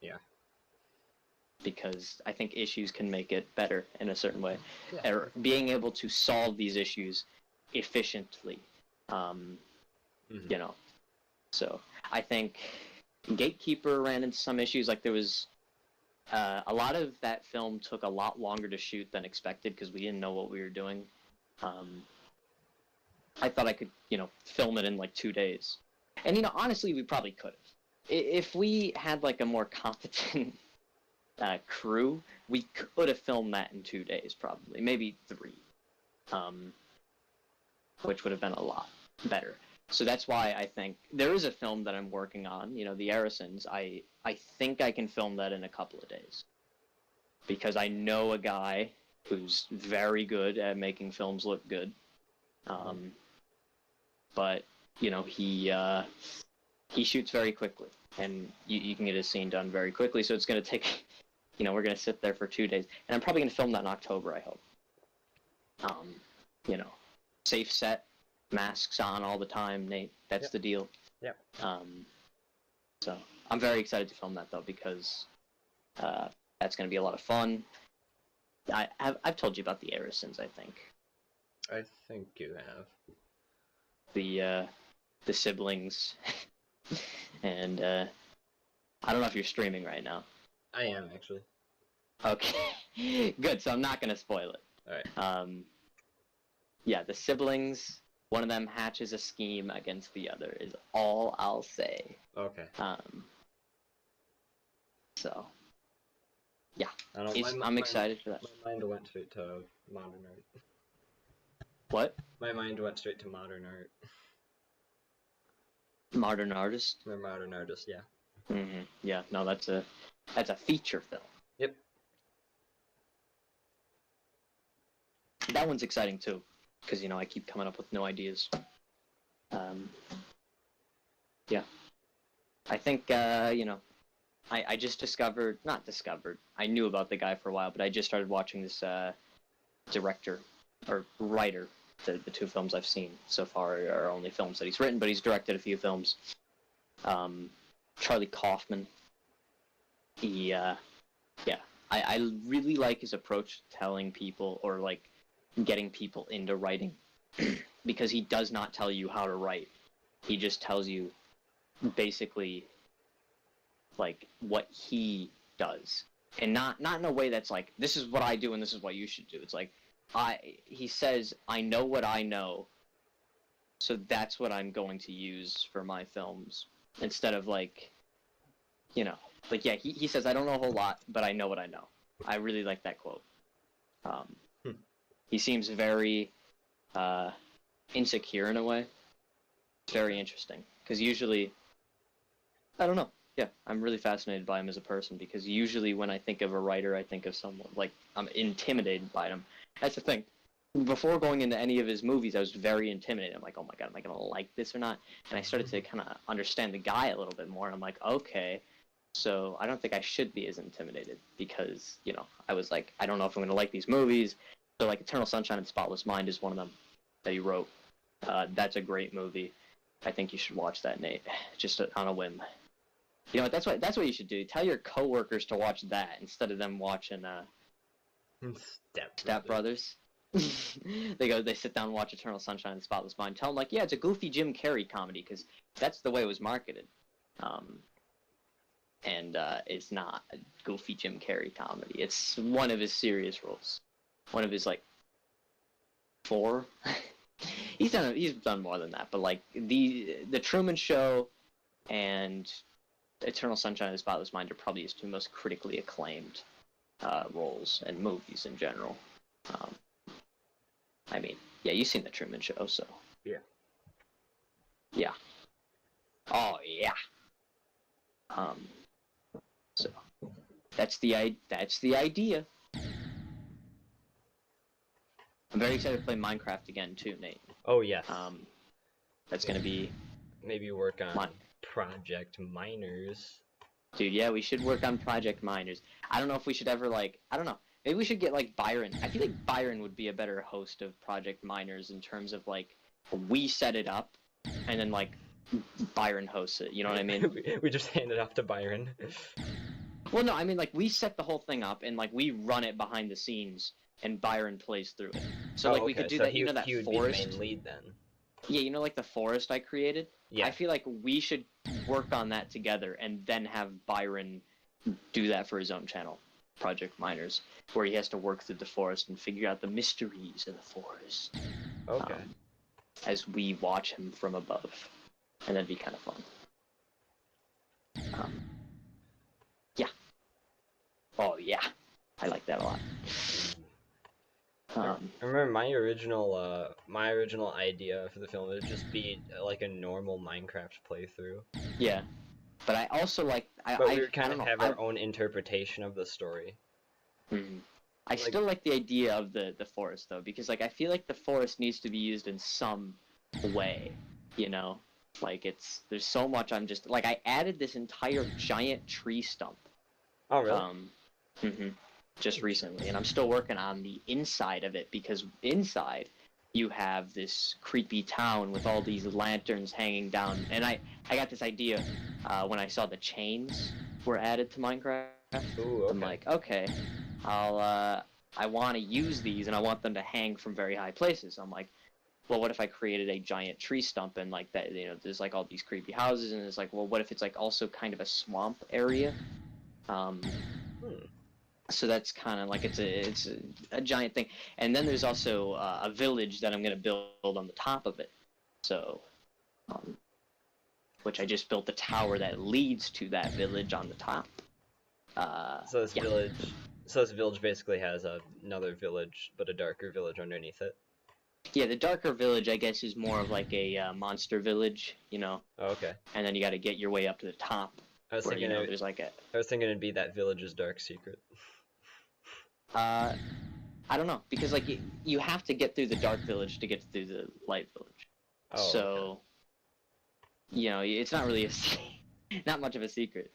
Yeah. Because I think issues can make it better in a certain way. Yeah. Or being able to solve these issues efficiently, Mm-hmm. you know. So I think Gatekeeper ran into some issues. Like there was a lot of that film took a lot longer to shoot than expected because we didn't know what we were doing. Um, I thought I could, film it in like 2 days, and honestly, we probably could have. If we had like a more competent crew, we could have filmed that in 2 days, probably, maybe three, um, which would have been a lot better. So that's why I think there is a film that I'm working on. The Arisons. I think I can film that in a couple of days because I know a guy who's very good at making films look good. But he shoots very quickly, and you can get a scene done very quickly. So it's going to take, we're going to sit there for 2 days, and I'm probably going to film that in October. I hope. Safe set, masks on all the time, Nate. That's the deal. Yep. So I'm very excited to film that though because that's going to be a lot of fun. I've told you about the Arisons, I think. I think you have. The siblings, and I don't know if you're streaming right now. I am actually. Okay, good. So I'm not going to spoil it. All right. Yeah, the siblings. One of them hatches a scheme against the other. Is all I'll say. Okay. So. Yeah, I'm excited for that. My mind went straight to modern art. What? My mind went straight to modern art. Modern artist? They're modern artists, yeah. Mm-hmm. Yeah, no, that's a feature film. Yep. That one's exciting too, because I keep coming up with new ideas. Yeah, I think I just not discovered. I knew about the guy for a while, but I just started watching this director or writer. The two films I've seen so far are only films that he's written, but he's directed a few films. Charlie Kaufman. I really like his approach to telling people or like getting people into writing because he does not tell you how to write. He just tells you basically like what he does, and not in a way that's like this is what I do and this is what you should do. It's like he says I know what I know, so that's what I'm going to use for my films instead of like he says I don't know a whole lot but I know what I know. I really like that quote. He seems very insecure in a way. It's very interesting because usually I don't know. Yeah, I'm really fascinated by him as a person because usually when I think of a writer, I think of someone like I'm intimidated by him. That's the thing. Before going into any of his movies, I was very intimidated. I'm like, oh my god, am I gonna like this or not? And I started to kind of understand the guy a little bit more. And I'm like, okay, so I don't think I should be as intimidated because I was like, I don't know if I'm gonna like these movies. So like, Eternal Sunshine of the Spotless Mind is one of them that he wrote. That's a great movie. I think you should watch that, Nate. Just on a whim. You know what? That's what you should do. Tell your coworkers to watch that instead of them watching Step Brothers. They sit down and watch Eternal Sunshine of the Spotless Mind. Tell them like, yeah, it's a goofy Jim Carrey comedy because that's the way it was marketed. And it's not a goofy Jim Carrey comedy. It's one of his serious roles. One of his like 4. He's done more than that. But like the Truman Show and Eternal Sunshine of the Spotless Mind are probably his 2 most critically acclaimed roles and movies in general. I mean, yeah, you've seen The Truman Show, so. Yeah. Yeah. Oh, yeah. So, that's the idea. I'm very excited to play Minecraft again, too, Nate. Oh, yes. That's going to be... Maybe work on Project Miners. Dude, yeah, we should work on Project Miners. I don't know if we should ever, like... I don't know. Maybe we should get, like, Byron. I feel like Byron would be a better host of Project Miners in terms of, like, we set it up, and then, like, Byron hosts it. You know what I mean? We just hand it off to Byron. Well, no, I mean, like, we set the whole thing up, and, like, we run it behind the scenes, and Byron plays through it. So, like, we could do so that, you know, that he would forest? be the main lead then. Yeah, you know, like, the forest I created? Yeah. I feel like we should work on that together, and then have Byron do that for his own channel, Project Miners, where he has to work through the forest and figure out the mysteries of the forest. Okay. As we watch him from above. And that'd be kind of fun. Yeah. Oh, yeah. I like that a lot. I remember my original idea for the film would just be like a normal Minecraft playthrough. Yeah. But I also like... But we would kind of have our own interpretation of the story. I still like the idea of the forest, though, because, like, I feel like the forest needs to be used in some way, you know? Like, there's so much I'm just... Like, I added this entire giant tree stump. Oh, really? Just recently, and I'm still working on the inside of it, because inside you have this creepy town with all these lanterns hanging down, and I got this idea when I saw the chains were added to Minecraft. Ooh, okay. I'm like, okay, I want to use these, and I want them to hang from very high places. I'm like, well, what if I created a giant tree stump, and like that, you know, there's like all these creepy houses, and it's like, well, what if it's like also kind of a swamp area? So that's kind of like it's a giant thing, and then there's also a village that I'm gonna build on the top of it. So, which I just built the tower that leads to that village on the top. So this village basically has another village, but a darker village underneath it. Yeah, the darker village, I guess, is more of like a monster village, you know. Oh, okay. And then you got to get your way up to the top. I was where, thinking there's like a. I was thinking it'd be that village's dark secret. I don't know, because like you have to get through the dark village to get through the light village. Oh, so, okay. You know, it's not really not much of a secret.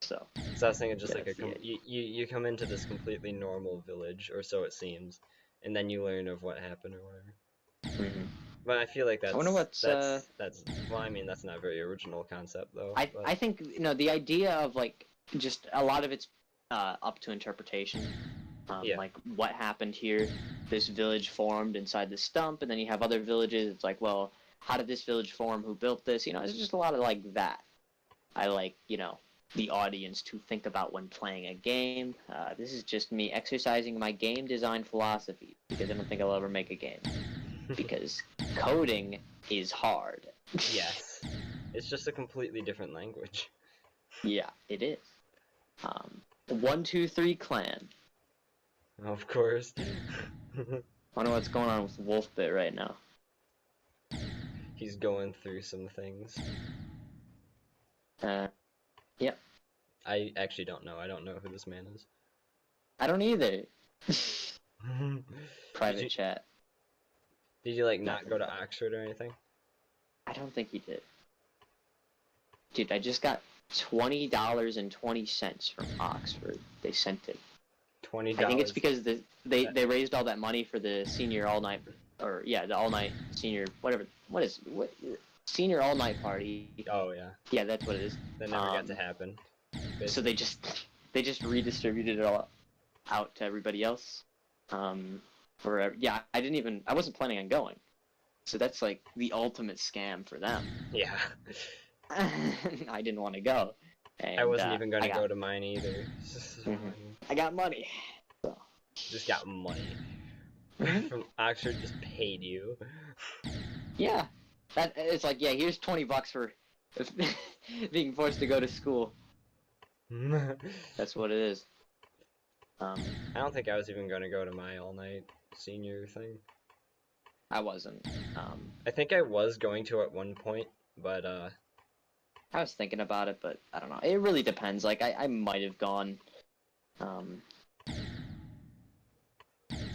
So I was thinking just like you come into this completely normal village, or so it seems, and then you learn of what happened or whatever. But I feel like that's. I wonder what's that's. Well, I mean, that's not a very original concept though. I think the idea of like just a lot of it's up to interpretation. Like what happened here, this village formed inside the stump, and then you have other villages. It's like, well, how did this village form? Who built this? You know, it's just a lot of like that. I like, the audience to think about when playing a game. This is just me exercising my game design philosophy, because I don't think I'll ever make a game. Because coding is hard. Yes. It's just a completely different language. Yeah, it is. 1, 2, 3 clan. Of course. Wonder what's going on with Wolfbit right now. He's going through some things. Yep. I actually don't know. I don't know who this man is. I don't either. Private chat. Did you not go to Oxford or anything? I don't think he did. Dude, I just got $20.20 from Oxford. They sent it. $20. I think it's because they raised all that money for the senior all night, the all night senior senior all night party. Oh yeah. Yeah, that's what it is. That never got to happen. Basically. So they just redistributed it all out to everybody else. I wasn't planning on going. So that's like the ultimate scam for them. Yeah. I didn't want to go. And, I wasn't even going to go to mine either. I got money. So. Just got money. From Oxford just paid you. Yeah. It's like, yeah, here's $20 for being forced to go to school. That's what it is. I don't think I was even going to go to my all-night senior thing. I wasn't. I think I was going to at one point, but I was thinking about it, but I don't know. It really depends. Like, I might have gone. I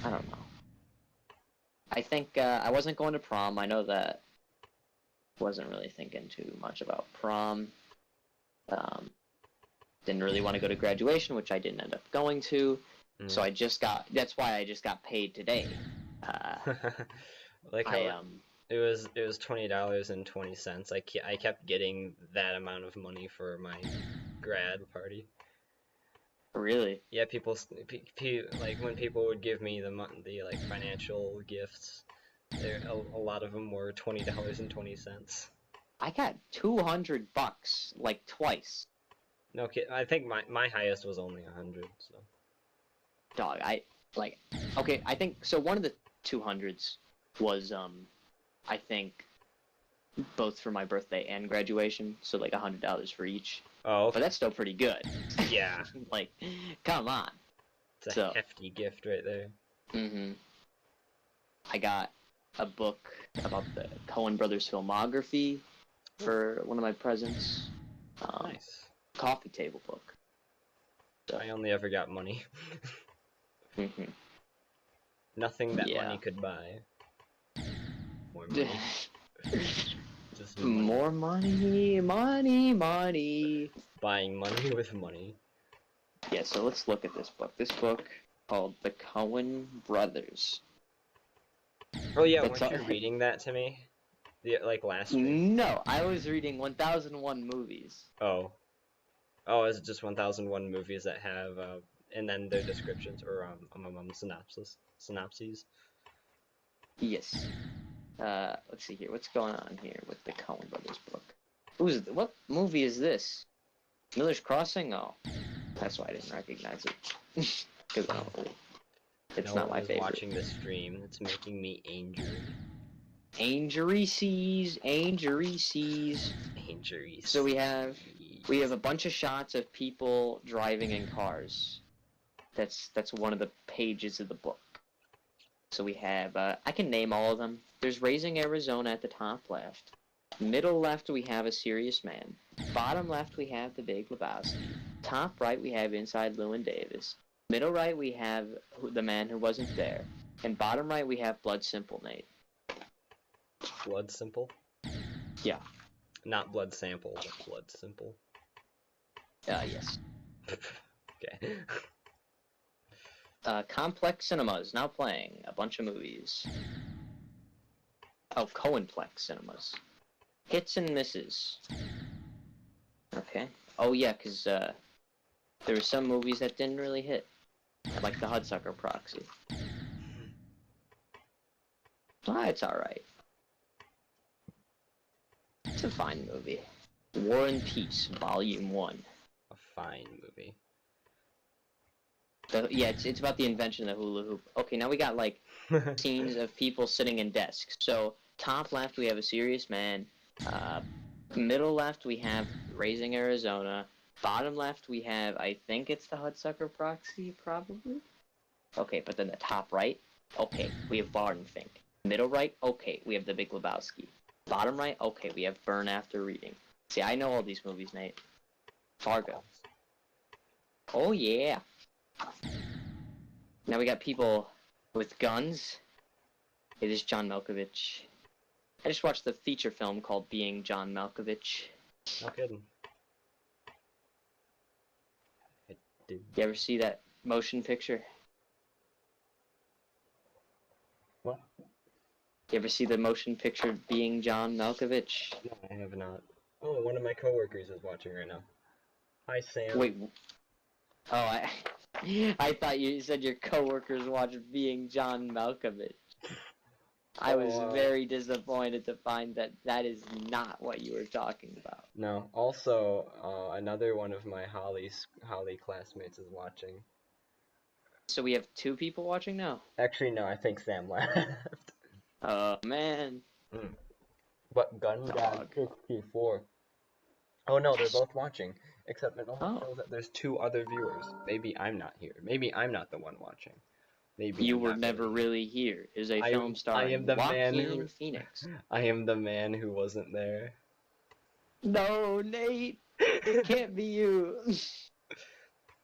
don't know. I think I wasn't going to prom. I know that. Wasn't really thinking too much about prom. Didn't really want to go to graduation, which I didn't end up going to. So that's why I just got paid today. It was $20.20. I kept getting that amount of money for my grad party. Really? Yeah, like when people would give me the like financial gifts, a lot of them were $20.20. I got $200 like twice. No kid, I think my highest was only 100. So. Dog, okay. I think so. One of the 200s was I think both for my birthday and graduation, so like $100 for each. Oh, okay. But that's still pretty good. Yeah. Like, come on. It's a hefty gift right there. Mm-hmm. I got a book about the Coen brothers filmography for one of my presents. Nice. Coffee table book. So. I only ever got money. Mm-hmm. Nothing that money could buy. More money. Just money. More money. Buying money with money. Yeah, so let's look at this book. This book called The Coen Brothers. Oh yeah, weren't you reading that to me? Like last week? No, I was reading 1001 movies. Oh, is it just 1001 movies that have, and then their descriptions, or synopses? Yes. Let's see here. What's going on here with the Coen Brothers book? What movie is this? Miller's Crossing? Oh, that's why I didn't recognize it. Because it's not my favorite. Watching the stream. It's making me angry. Angery seas. So we have a bunch of shots of people driving in cars. That's one of the pages of the book. So we have, I can name all of them. There's Raising Arizona at the top left. Middle left we have A Serious Man. Bottom left we have The Big Lebowski. Top right we have Inside Llewyn Davis. Middle right we have The Man Who Wasn't There. And bottom right we have Blood Simple, Nate. Blood Simple? Yeah. Not Blood Sample, but Blood Simple. Yes. Okay. Complex Cinemas, now playing a bunch of movies. Oh, Coenplex Cinemas. Hits and misses. Okay. Oh yeah, because there were some movies that didn't really hit. Like the Hudsucker Proxy. It's alright. It's a fine movie. War and Peace, Volume 1. A fine movie. Yeah, it's about the invention of the hula hoop. Okay, now we got, like, scenes of people sitting in desks. So, top left, we have A Serious Man. Middle left, we have Raising Arizona. Bottom left, we have, I think it's the Hudsucker Proxy, probably? Okay, but then the top right, okay, we have Barton Fink. Middle right, okay, we have The Big Lebowski. Bottom right, okay, we have Burn After Reading. See, I know all these movies, Nate. Fargo. Oh, yeah. Now we got people with guns. It is John Malkovich. I just watched the feature film called Being John Malkovich. No kidding. You ever see that motion picture? What? You ever see the motion picture Being John Malkovich? No, I have not. Oh, one of my coworkers is watching right now. Hi, Sam. Wait. Oh, I thought you said your coworkers watched Being John Malkovich. I was very disappointed to find that that is not what you were talking about. No. Also, another one of my Holly classmates is watching. So we have 2 people watching now? Actually, no. I think Sam left. Oh, man. But Gun God 54. Oh, no, they're both watching. Except it only shows that there's 2 other viewers. Maybe I'm not here. Maybe I'm not the one watching. Maybe you were never really here. Is a film starring Joaquin Phoenix. I am the man who wasn't there. No, Nate. It can't be you.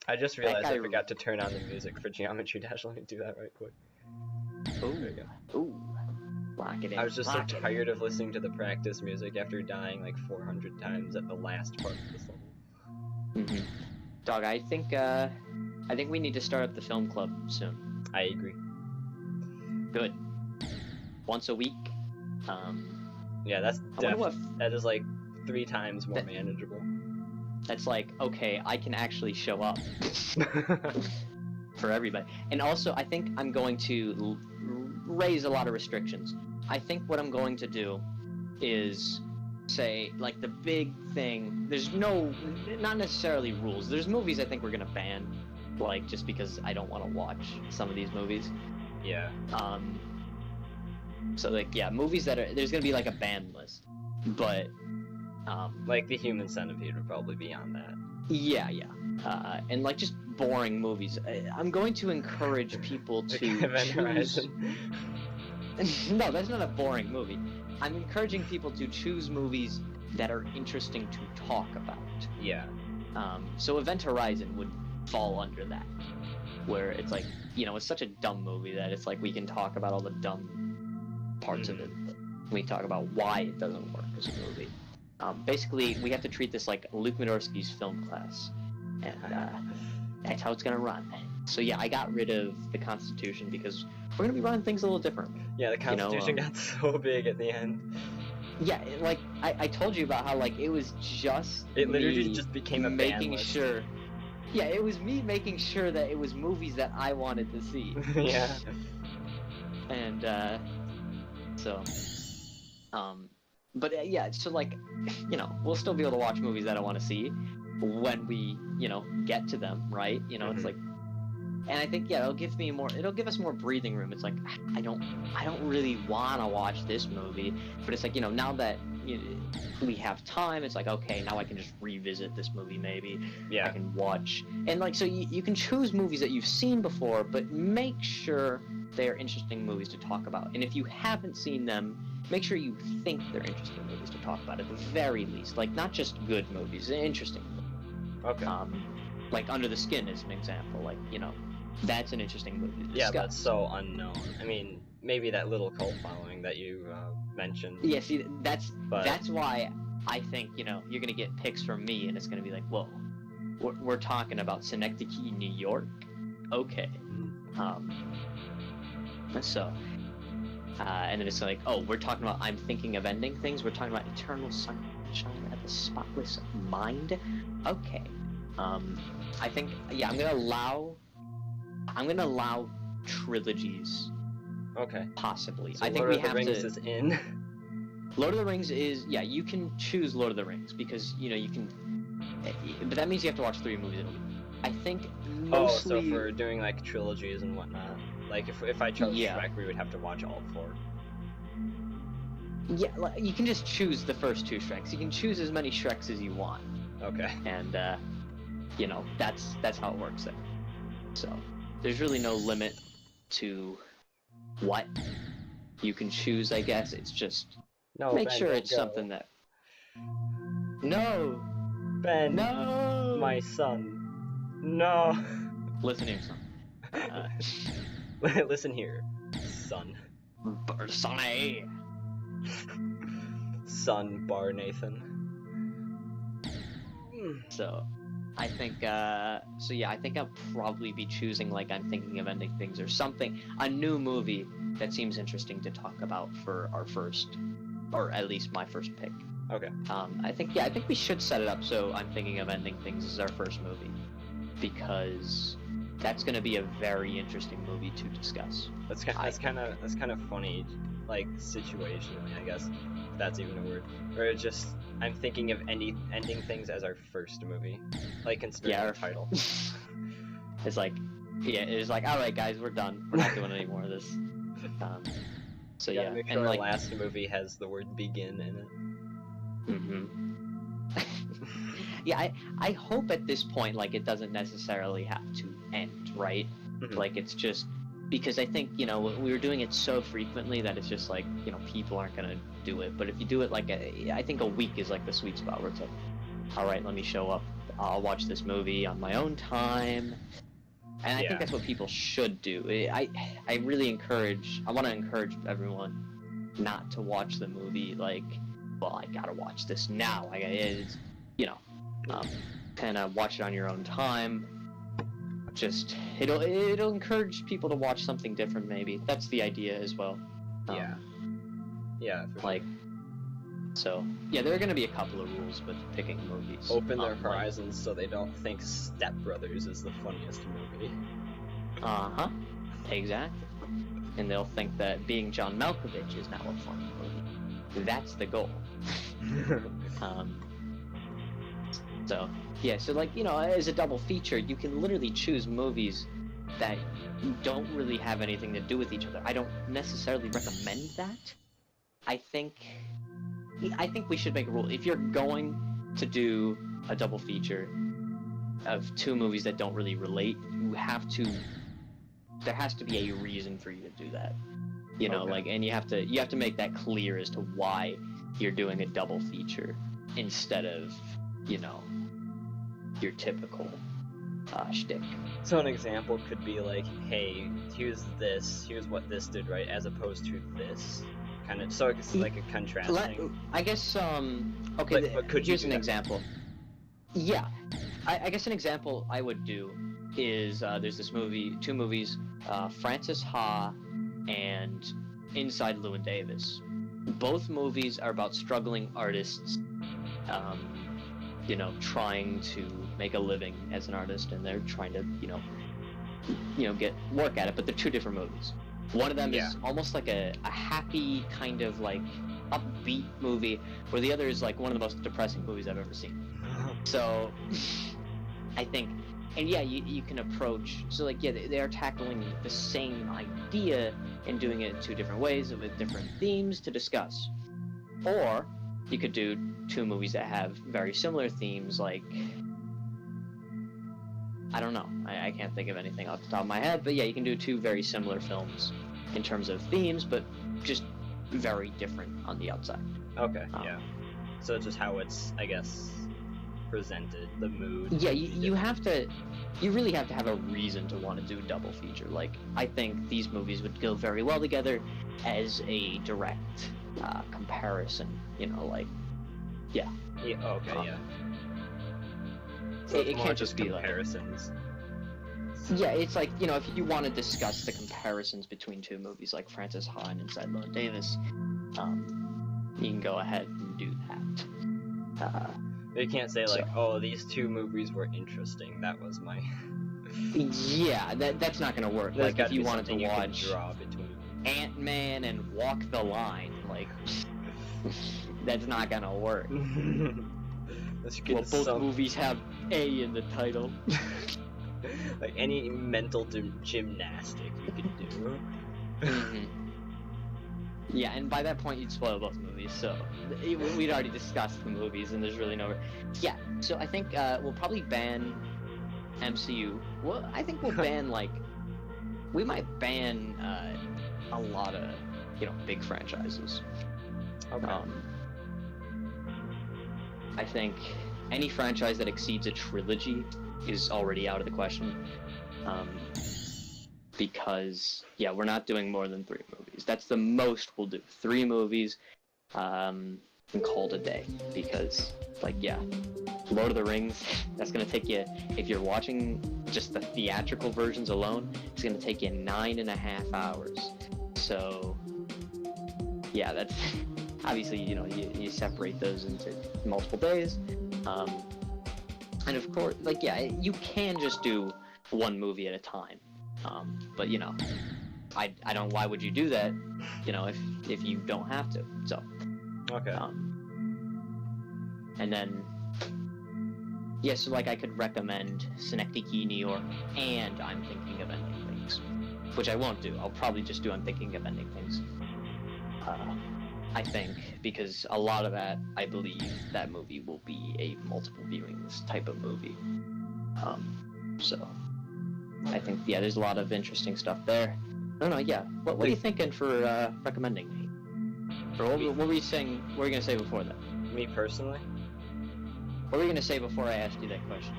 I just realized I forgot to turn on the music for Geometry Dash. Let me do that right quick. Ooh. There you go. Ooh. Lock it in. I was just so tired of listening to the practice music after dying like 400 times at the last part of this level. Dog, I think we need to start up the film club soon. I agree. Good. Once a week, Yeah, that is like 3 times more manageable. That's like, okay, I can actually show up for everybody. And also, I think I'm going to raise a lot of restrictions. I think what I'm going to do is say, like, the big thing, there's not necessarily rules. There's movies I think we're going to ban, like, just because I don't want to watch some of these movies. Yeah. So, like, yeah, movies that are, there's going to be, like, a ban list. But, like, The Human Centipede would probably be on that. Yeah. And, like, just boring movies. I'm going to encourage people to choose... No, that's not a boring movie. I'm encouraging people to choose movies that are interesting to talk about. Yeah. So Event Horizon would fall under that, where it's like, you know, it's such a dumb movie that it's like we can talk about all the dumb parts of it. We talk about why it doesn't work as a movie. Basically, we have to treat this like Luke Midorsky's film class, and that's how it's gonna run. So yeah, I got rid of the Constitution because we're gonna be running things a little different. Yeah, the Constitution got so big at the end. Yeah, like I told you about how like it was just it literally just became a making sure. Yeah, it was me making sure that it was movies that I wanted to see. Yeah. And but yeah, so like, you know, we'll still be able to watch movies that I want to see when we, you know, get to them, right? You know, it's like, and I think, yeah, it'll give us more breathing room. It's like, I don't really want to watch this movie, but it's like, you know, now that we have time, it's like, okay, now I can just revisit this movie maybe. Yeah. I can watch, and like, so you can choose movies that you've seen before, but make sure they are interesting movies to talk about. And if you haven't seen them, make sure you think they're interesting movies to talk about at the very least. Like, not just good movies, interesting movies. Okay. Like Under the Skin is an example. Like, you know, that's an interesting movie to discuss. Yeah, that's so unknown. I mean, maybe that little cult following that you mentioned. Yeah, see, that's why I think, you know, you're gonna get picks from me, and it's gonna be like, whoa, we're talking about Synecdoche, New York. Okay. And then it's like, oh, we're talking about I'm Thinking of Ending Things. We're talking about Eternal Sunshine of the Spotless Mind. Okay. I think, yeah, I'm gonna allow trilogies. Okay. Possibly. So I think Lord we of the have Rings to. Is in. Lord of the Rings is, yeah, you can choose Lord of the Rings because, you know, you can, but that means you have to watch 3 movies in a week. I think mostly. Oh, so for doing like trilogies and whatnot, like if I chose Shrek, we would have to watch all 4. Yeah, you can just choose the first 2 Shreks. You can choose as many Shreks as you want. Okay. And you know, that's how it works there. So there's really no limit to what you can choose, I guess. It's just make sure it's something that. No. Ben. No. My son. No. Listen here, son. Listen here, son. Sonny. Son Bar Nathan. So, I think, I think I'll probably be choosing, like, I'm Thinking of Ending Things or something, a new movie that seems interesting to talk about for our first, or at least my first pick. Okay. I think we should set it up so I'm Thinking of Ending Things is our first movie, because that's going to be a very interesting movie to discuss. That's kind of funny, like, situationally, I guess, if that's even a word. Or it's just, I'm thinking of ending things as our first movie, like, considering our title. It's like, all right, guys, we're done. We're not doing any more of this. So yeah, make sure our last movie has the word begin in it. Yeah, I hope at this point, like, it doesn't necessarily have to end, right? Like, it's just because I think, you know, we were doing it so frequently that it's just like, you know, people aren't gonna do it. But if you do it like I think a week is like the sweet spot where it's like, all right, let me show up. I'll watch this movie on my own time. And I think that's what people should do. I want to encourage everyone not to watch the movie like, well, I gotta watch this now. It's, you know, kind of watch it on your own time. Just it'll encourage people to watch something different. Maybe that's the idea as well. Yeah, for like, sure. So, yeah, there are going to be a couple of rules with picking movies. Open their horizons so they don't think Step Brothers is the funniest movie. Uh-huh. Exactly. And they'll think that being John Malkovich is now a funny movie. That's the goal. So, yeah, so, like, you know, as a double feature, you can literally choose movies that don't really have anything to do with each other. I don't necessarily recommend that. I think we should make a rule. If you're going to do a double feature of two movies that don't really relate, there has to be a reason for you to do that. You know, like, and you have to make that clear as to why you're doing a double feature instead of, you know, your typical shtick. So an example could be like, hey, here's what this did right, as opposed to this. Kind of, so it's like a contrasting. I guess, okay, but here's an example. Yeah, I guess an example I would do is, there's two movies, Frances Ha and Inside Llewyn Davis. Both movies are about struggling artists, you know, trying to make a living as an artist, and they're trying to, you know, get work at it, but they're two different movies. One of them is almost like a happy kind of like upbeat movie, where the other is like one of the most depressing movies I've ever seen. So I think, and yeah, you can approach, so like, yeah, they are tackling the same idea and doing it in two different ways with different themes to discuss. Or you could do two movies that have very similar themes, like, I don't know, I can't think of anything off the top of my head, but yeah, you can do two very similar films in terms of themes, but just very different on the outside. Okay, yeah. So it's just how it's, I guess, presented, the mood. Yeah, you really have to have a reason to want to do a double feature. Like, I think these movies would go very well together as a direct comparison, you know, like, yeah. Yeah, okay, yeah. So it can't just be comparisons. Like, yeah, it's like, you know, if you want to discuss the comparisons between two movies like Frances Ha and Inside Llewyn Davis, you can go ahead and do that. You can't say like, oh, these two movies were interesting. That was my. Yeah, that's not gonna work. Like, if you wanted to watch draw between Ant-Man and Walk the Line, like, that's not gonna work. Well, both movies have A in the title. Like any mental gymnastic you could do. Mm-hmm. Yeah, and by that point you'd spoil both movies, so we'd already discussed the movies, and there's really no... Yeah, so I think we'll probably ban MCU. Well, I think we'll ban, like... We might ban a lot of, you know, big franchises. Okay. I think any franchise that exceeds a trilogy is already out of the question. Because, yeah, we're not doing more than 3 movies. That's the most we'll do. 3 movies, and call it a day. Because, like, yeah, Lord of the Rings, that's going to take you, if you're watching just the theatrical versions alone, it's going to take you 9.5 hours. So, yeah, that's, obviously, you know, you separate those into multiple days. And of course, like, yeah, you can just do one movie at a time. But, you know, I don't, why would you do that, you know, if you don't have to, so. Okay. And then, yeah, so, like, I could recommend Synecdoche, New York, and I'm Thinking of Ending Things, which I won't do. I'll probably just do I'm Thinking of Ending Things. I think, because a lot of that, I believe, that movie will be a multiple viewings type of movie. So, I think, yeah, there's a lot of interesting stuff there. No, yeah. What are you thinking for recommending me? Or what were you saying? What were you gonna say before that? Me personally? What were you gonna say before I asked you that question?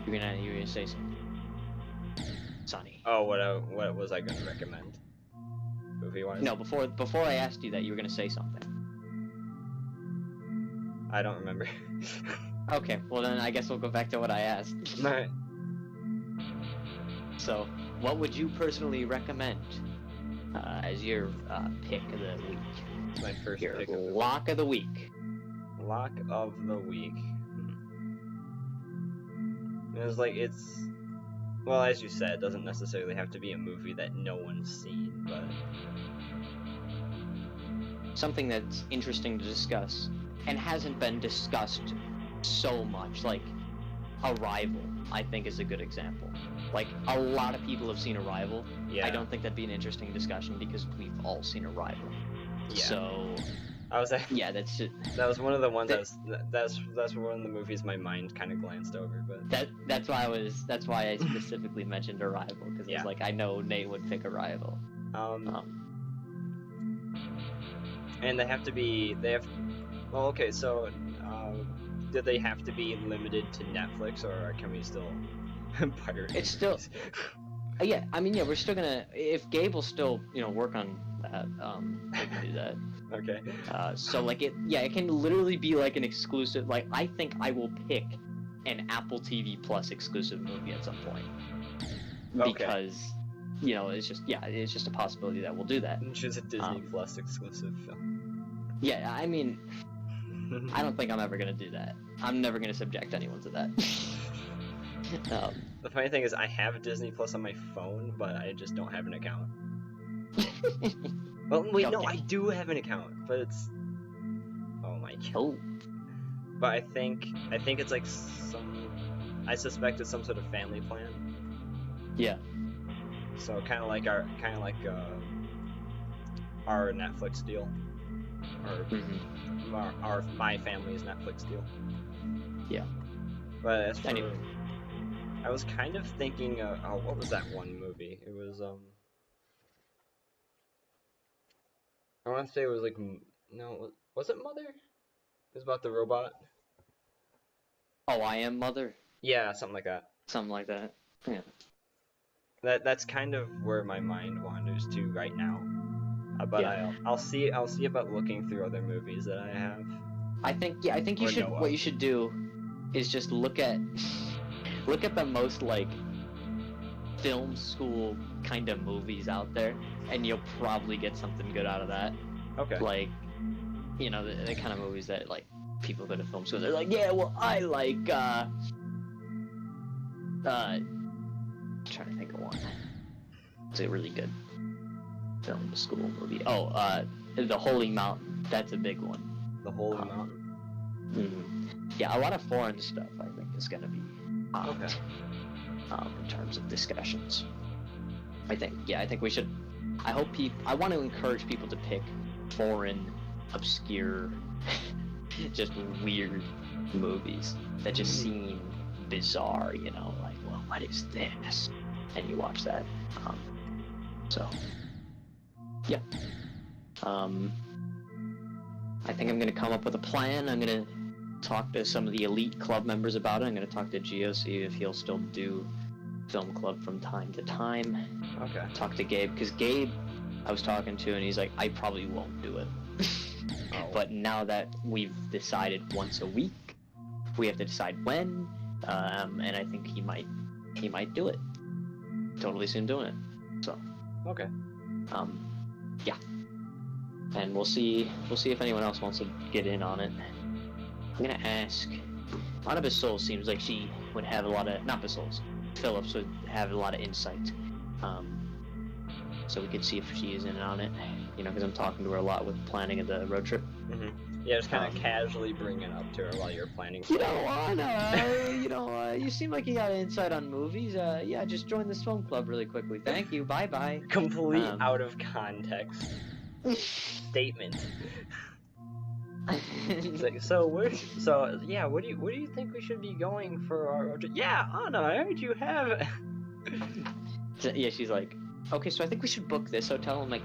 You were gonna say something, Sonny. Oh, what was I gonna recommend? Movie-wise? No, before I asked you that, you were gonna say something. I don't remember. Okay, well then I guess we'll go back to what I asked. Alright. So, what would you personally recommend as your pick of the week? It's my first Your pick of the lock of the week. Lock of the week. It was like, well, as you said, it doesn't necessarily have to be a movie that no one's seen, but something that's interesting to discuss and hasn't been discussed so much, like Arrival, I think is a good example. Like, a lot of people have seen Arrival. Yeah. I don't think that'd be an interesting discussion because we've all seen Arrival. Yeah. So yeah, that's it. That was one of the ones that's one of the movies my mind kind of glanced over, but that's why I specifically mentioned Arrival, because I was like, I know Nate would pick Arrival. And well, okay, so do they have to be limited to Netflix, or can we still pirate? It's still yeah, I mean, yeah, we're still gonna, if Gabe will still, work on that, we can do that. Okay. So like it can literally be like an exclusive, like I think I will pick an Apple TV Plus exclusive movie at some point. Because, it's just a possibility that we'll do that. Choose a Disney Plus exclusive film. Yeah, I mean, I don't think I'm ever gonna do that. I'm never gonna subject anyone to that. The funny thing is, I have Disney Plus on my phone, but I just don't have an account. Well, wait, no, I do have an account, but it's... Oh my god. Oh. But I think it's like I suspect it's some sort of family plan. Yeah. So kind of like our Netflix deal, or my family's Netflix deal. Yeah. But as for, I was kind of thinking, what was that one movie? It was I want to say it was like, no, was it Mother? It was about the robot. Oh, I Am Mother? Yeah, something like that. Something like that. Yeah. That's kind of where my mind wanders to right now. But I'll see about looking through other movies that I have. I think you should, what you should do is just look at the most like film school kind of movies out there, and you'll probably get something good out of that. Okay. Like, the kind of movies that like people go to film school, they're like, yeah, well, I like I'm trying to think of one. It's a really good film school movie. Oh, The Holy Mountain. That's a big one. The Holy Mountain. Yeah, a lot of foreign stuff I think is gonna be okay. In terms of discussions. I think we should. I want to encourage people to pick foreign, obscure, just weird movies that just seem bizarre. Like, well, what is this? And you watch that. So, yeah. I think I'm gonna come up with a plan. I'm gonna talk to some of the elite club members about it. I'm gonna talk to Gio, see if he'll still do film club from time to time. Okay. Talk to Gabe, because Gabe I was talking to, and he's like, I probably won't do it. But now that we've decided once a week, we have to decide when, and I think he might do it. Totally see him doing it. So. Okay. Yeah. And we'll see if anyone else wants to get in on it. I'm gonna ask. Anna Basol seems like she would have a lot of, not Basol's, Phillips would have a lot of insight. So we could see if she is in on it, because I'm talking to her a lot with planning of the road trip. Mm-hmm. Yeah, just kind of casually bring it up to her while you're planning. You seem like you got insight on movies. Yeah, just join this film club really quickly. Thank you. Bye bye. Complete out of context statement. What do you think we should be going for our road trip? Yeah, Anna, I heard you have. Yeah, she's like, okay, so I think we should book this hotel. I'm like,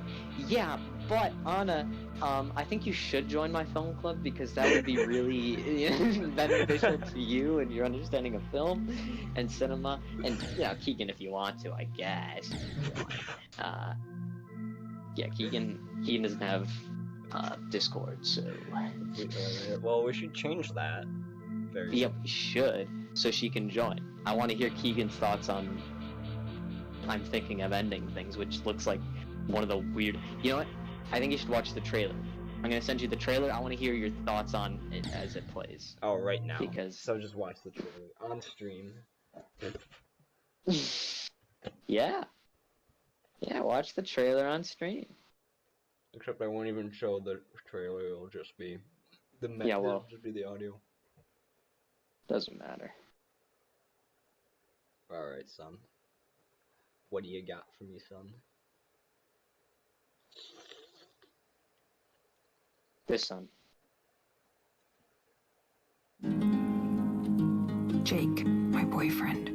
yeah, but Anna, I think you should join my film club because that would be really beneficial to you and your understanding of film and cinema. And Keegan, if you want to, I guess. Yeah, Keegan doesn't have Discord, so. Well, we should change that. Yep, we should, so she can join. I want to hear Keegan's thoughts on I'm Thinking of Ending Things, which looks like one of the weird... You know what? I think you should watch the trailer. I'm gonna send you the trailer. I want to hear your thoughts on it as it plays. Oh, right now. Because so just watch the trailer on stream. Yeah, watch the trailer on stream. Except I won't even show the trailer. It'll just be the it'll just be the audio. Doesn't matter. All right, son. What do you got for me, son? This son. Jake, my boyfriend.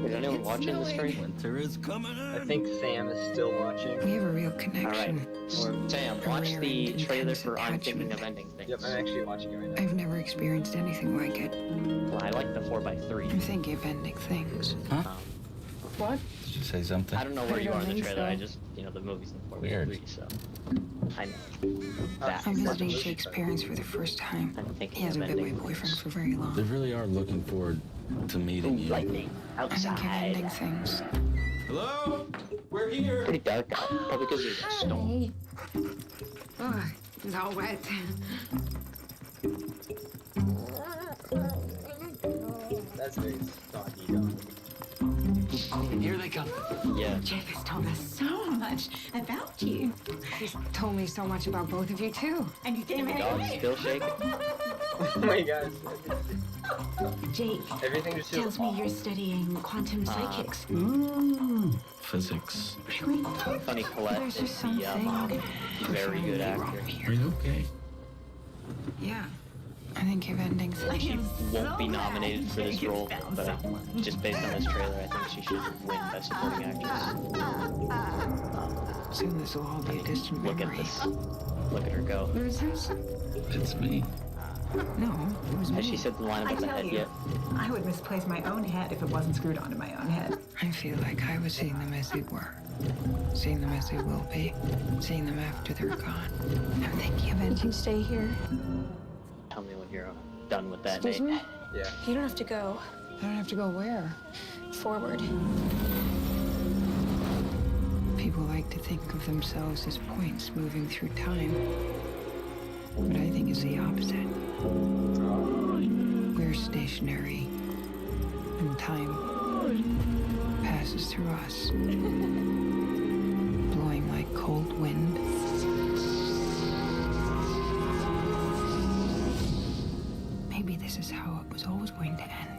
Is anyone watching the stream? Winter is coming in. I think Sam is still watching. We have a real connection. Alright, Sam, watch the trailer for I'm Thinking of Ending Things. Yep, I'm actually watching it right now. I've never experienced anything like it. Well, I like the 4x3. I'm thinking of ending things. Huh? What? Did you say something? I don't know where you are in the think trailer. so. I just, the movie's in 4x3, Weird. so I know. That. I'm visiting Jake's parents for the first time. I'm He thinking of hasn't been my ending boyfriend things. for very They long. really are looking forward to meeting you. Lightning I think of ending outside. things. Hello? We're here. Pretty dark out, probably because there's a storm. Oh, it's all wet. That's very stocky, dog. Here they come. Yeah. Jake has told us so much about you. He's told me so much about both of you, too. And you gave The me dog's still shaking. Oh my gosh. Jake Everything just tells feels me awful. you're studying quantum psychics. Physics. Really? Funny Colette There's is just something very good actor. Are you okay? Yeah. I think of ending things. She won't be nominated for this role, but just based on this trailer, I think she should win Best Supporting Actress. Soon this will all be a distant Look at memory. this. Look at her go. Who is this? It's me. No, it was Has me. she said the line about the head yet? I would misplace my own head if it wasn't screwed onto my own head. I feel like I was seeing them as they were. Seeing them as they will be. Seeing them after they're gone. I'm thinking of ending. You can stay here. Tell me when you're done with that, Excuse Nate. me? Yeah. You don't have to go. I don't have to go where? Forward. People like to think of themselves as points moving through time. But I think it's the opposite. We're stationary, and time passes through us, blowing like cold wind. Maybe this is how it was always going to end.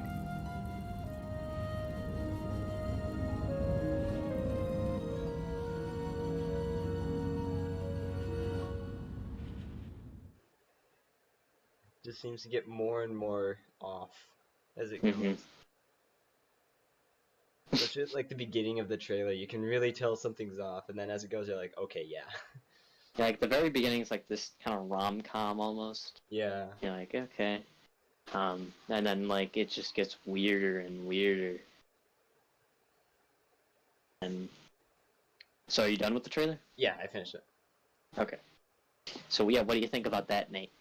Just seems to get more and more off as it goes. Especially at, like the beginning of the trailer, you can really tell something's off, and then as it goes, you're like, okay, yeah. Yeah, like the very beginning is like this kind of rom-com almost. Yeah. You're like, okay. And then like it just gets weirder and weirder. And so are you done with the trailer? Yeah, I finished it. Okay. So yeah, what do you think about that, Nate?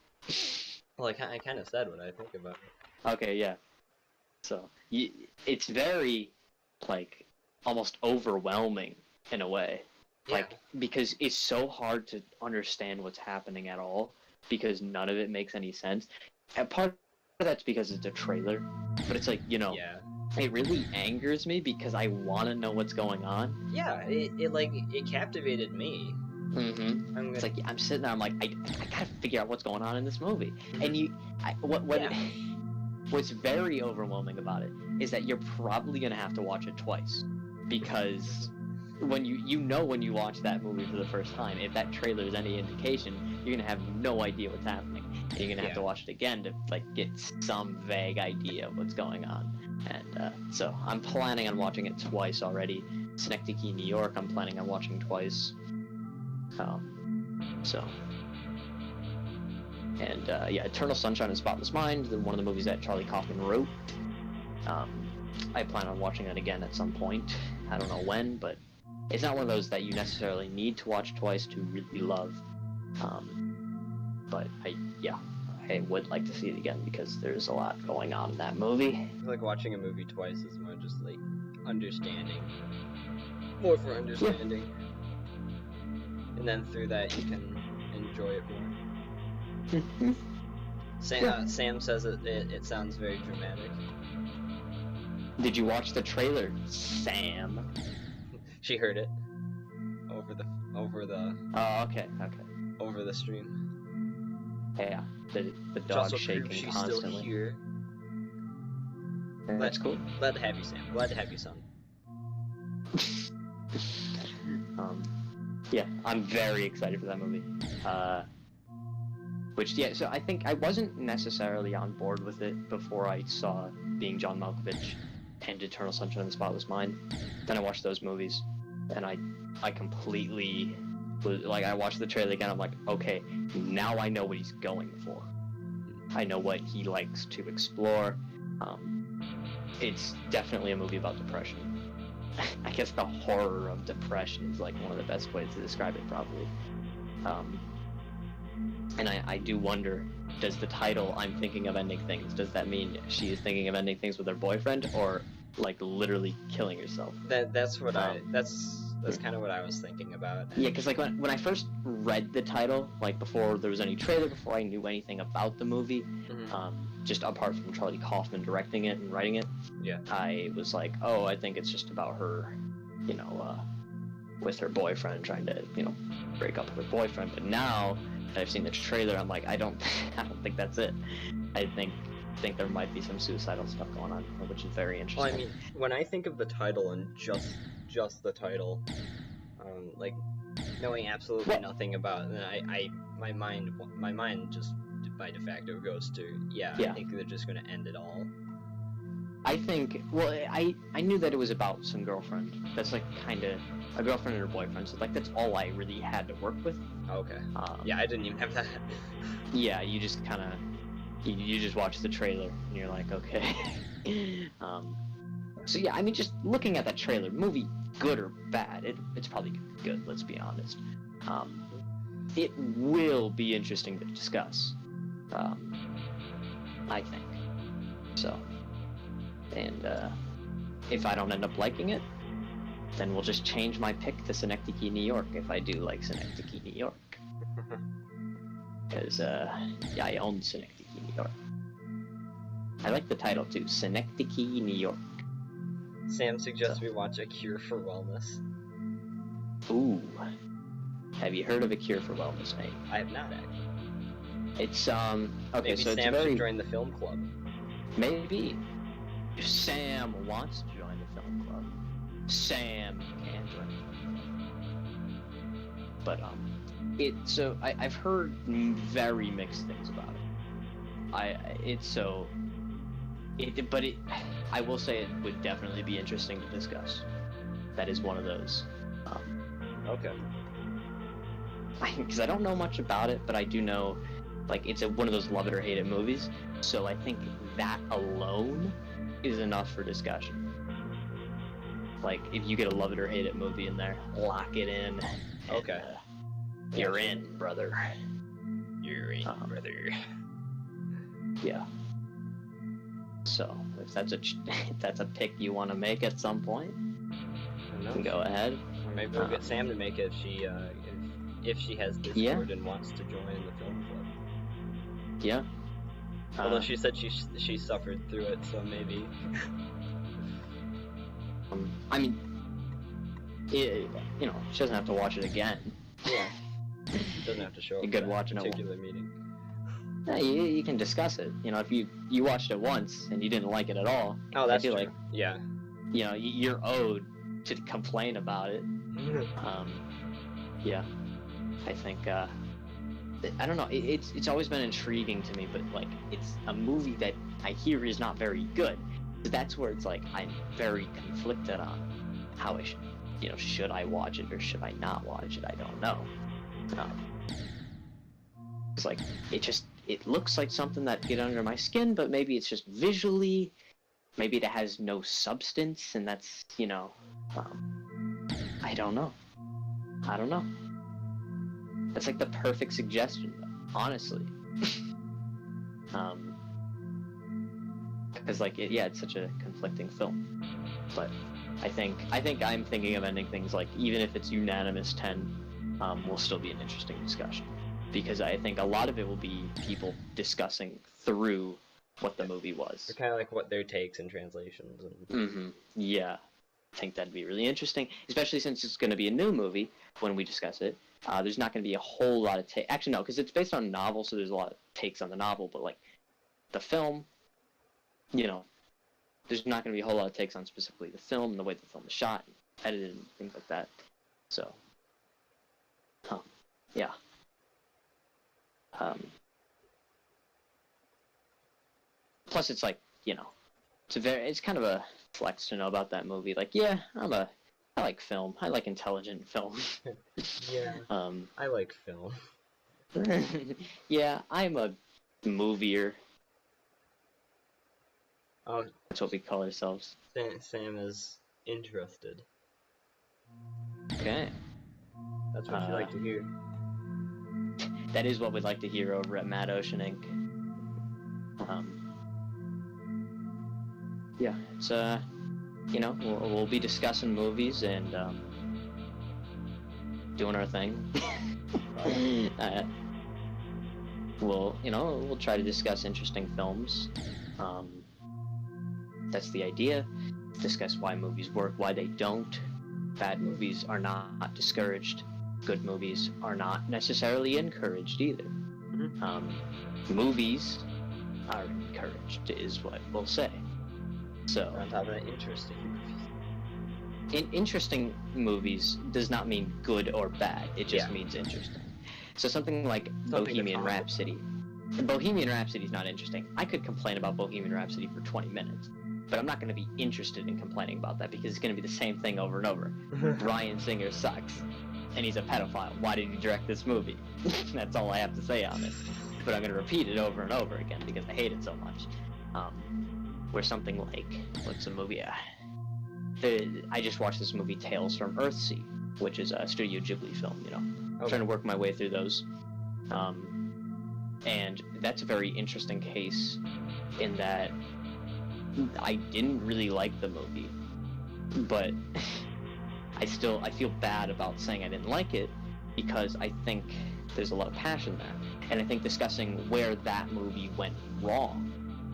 Well, I kind of said what I think about it. Okay, yeah. So it's very like almost overwhelming in a way. Like, because it's so hard to understand what's happening at all, because none of it makes any sense. And part of that's because it's a trailer, but it's like, it really angers me because I want to know what's going on. Yeah, it captivated me. Mm-hmm. It's like, I'm sitting there, I'm like, I gotta figure out what's going on in this movie. And what's very overwhelming about it is that you're probably gonna have to watch it twice, because when when you watch that movie for the first time, if that trailer is any indication, you're gonna have no idea what's happening, and you're gonna have to watch it again to like get some vague idea of what's going on. And so I'm planning on watching it twice already. Synecdoche, New York, I'm planning on watching twice. Eternal Sunshine of the Spotless Mind, one of the movies that Charlie Kaufman wrote. I plan on watching it again at some point. I don't know when, but it's not one of those that you necessarily need to watch twice to really love. But I would like to see it again because there's a lot going on in that movie. I feel like watching a movie twice is more just like understanding. More for understanding. And then through that you can enjoy it more. Sam says it sounds very dramatic. Did you watch the trailer, Sam? She heard it over the Oh, okay. over the stream. Yeah, the dog shaking constantly. Still here. That's cool. Glad to have you, Sam. Glad to have you, son. Yeah, I'm very excited for that movie. So I think I wasn't necessarily on board with it before I saw Being John Malkovich and Eternal Sunshine of the Spotless Mind. Then I watched those movies, and I completely was like, I watched the trailer again. I'm like, okay, now I know what he's going for. I know what he likes to explore. It's definitely a movie about depression. I guess the horror of depression is like one of the best ways to describe it, probably. And I do wonder, does the title "I'm Thinking of Ending Things" does that mean she is thinking of ending things with her boyfriend, or like literally killing herself? That's kind of what I was thinking about. Yeah, because like when I first read the title, like before there was any trailer, before I knew anything about the movie, just apart from Charlie Kaufman directing it and writing it, I was like, oh, I think it's just about her, with her boyfriend trying to, break up with her boyfriend. But now that I've seen the trailer, I'm like, I don't think that's it. I think there might be some suicidal stuff going on, which is very interesting. Well, I mean, when I think of the title and just the title, like knowing absolutely nothing about it, my mind just by de facto goes to I think they're just going to end it all. I think, I knew that it was about some girlfriend. That's like kind of a girlfriend and her boyfriend, so like that's all I really had to work with. Okay. I didn't even have that. Yeah, you just kind of you just watch the trailer and you're like, okay. So yeah, I mean, just looking at that trailer, movie good or bad, it's probably good. Let's be honest. It will be interesting to discuss. I think so. And if I don't end up liking it, then we'll just change my pick to Synecdoche, New York, if I do like Synecdoche, New York. Because, I own Synecdoche, New York. I like the title, too. Synecdoche, New York. Sam suggests we watch A Cure for Wellness. Ooh. Have you heard of A Cure for Wellness, mate? I have not, actually. It's, okay, maybe so Sam it's should join the film club. Maybe. If Sam wants to join the film club, Sam can join the film club. But, I've heard very mixed things about it. I will say it would definitely be interesting to discuss. That is one of those. Okay. Because I don't know much about it, but I do know, like, it's one of those love it or hate it movies. So I think that alone is enough for discussion. Like, if you get a love it or hate it movie in there, lock it in. Okay. You're in, brother. You're in, brother. Yeah. So, if that's a pick you want to make at some point, go ahead. Or maybe we'll get Sam to make it if she has Discord and wants to join the film club. Yeah. Although she said she suffered through it, so maybe. I mean, she doesn't have to watch it again. Yeah. She doesn't have to show up for that particular meeting. Yeah, you can discuss it. If you watched it once and you didn't like it at all, that's true. Like, yeah. You're owed to complain about it. Yeah. I think, I don't know, it's always been intriguing to me, but, like, it's a movie that I hear is not very good. So that's where it's like, I'm very conflicted on how I should I watch it or should I not watch it? I don't know. It's like, it looks like something that get under my skin, but maybe it's just visually, maybe it has no substance, and that's, I don't know. That's like the perfect suggestion, honestly. Because it's such a conflicting film. But I think I'm thinking of ending things like, even if it's unanimous 10, will still be an interesting discussion. because I think a lot of it will be people discussing through what the movie was. They're kind of like what their takes and translations. And... Yeah. I think that'd be really interesting, especially since it's going to be a new movie when we discuss it. There's not going to be a whole lot of actually, no, because it's based on a novel, so there's a lot of takes on the novel, but, like, the film, you know, there's not going to be a whole lot of takes on specifically the film and the way the film is shot and edited and things like that. So, yeah. Plus, it's like, you know, it's kind of a flex to know about that movie. Like, yeah, I like film. I like intelligent film. Yeah. I like film. Yeah, I'm a movier. That's what we call ourselves. Sam is interested. Okay. That's what you like to hear. That is what we'd like to hear over at Mad Ocean Inc. Yeah, it's you know, we'll be discussing movies and doing our thing. We'll try to discuss interesting films. That's the idea. Discuss why movies work, why they don't. Bad movies are not discouraged. Good movies are not necessarily encouraged either. Movies are encouraged, is what we'll say. So, on top of that, interesting movies. Interesting movies does not mean good or bad. It just means interesting. So something like Bohemian Rhapsody. Bohemian Rhapsody is not interesting. I could complain about Bohemian Rhapsody for 20 minutes, but I'm not going to be interested in complaining about that because it's going to be the same thing over and over. Bryan Singer sucks, and he's a pedophile. Why did you direct this movie? That's all I have to say on it. But I'm going to repeat it over and over again because I hate it so much. Where something like, what's the movie? I just watched this movie, Tales from Earthsea, which is a Studio Ghibli film, you know. I'm trying to work my way through those. And that's a very interesting case in that I didn't really like the movie, but I feel bad about saying I didn't like it because I think there's a lot of passion there. And I think discussing where that movie went wrong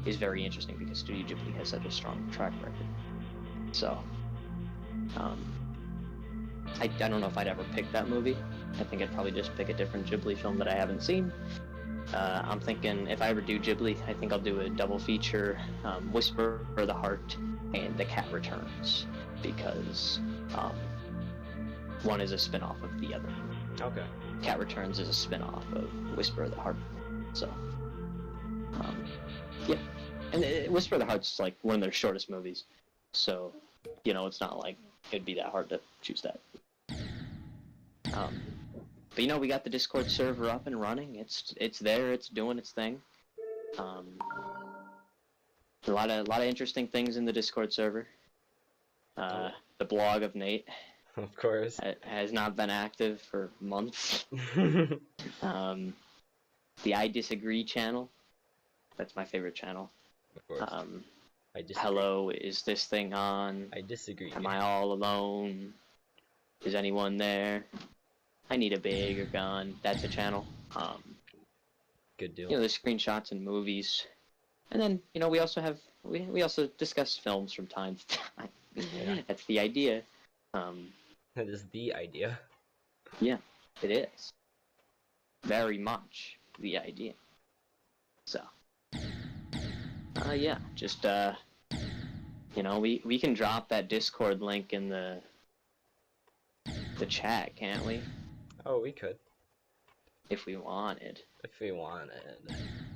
is very interesting because Studio Ghibli has such a strong track record. So, I don't know if I'd ever pick that movie. I think I'd probably just pick a different Ghibli film that I haven't seen. I'm thinking if I ever do Ghibli, I think I'll do a double feature, Whisper of the Heart and The Cat Returns, because one is a spin-off of the other. Okay. Cat Returns is a spin-off of Whisper of the Heart. So, yeah. And Whisper of the Heart's like one of their shortest movies. So, you know, it's not like it'd be that hard to choose that. But you know, we got the Discord server up and running. It's there. It's doing its thing. A lot of interesting things in the Discord server. The blog of Nate, of course, has not been active for months. The I Disagree channel. That's my favorite channel. Of course. I disagree. Hello, is this thing on? I disagree. Am I all alone? Is anyone there? I need a bigger gun. That's a channel. Good deal. You know, the screenshots and movies, and then you know we also discuss films from time to time. Yeah. That's the idea. That is the idea. Yeah, it is. Very much the idea. So, yeah, just you know, we can drop that Discord link in the chat, can't we? Oh, we could. If we wanted. If we wanted.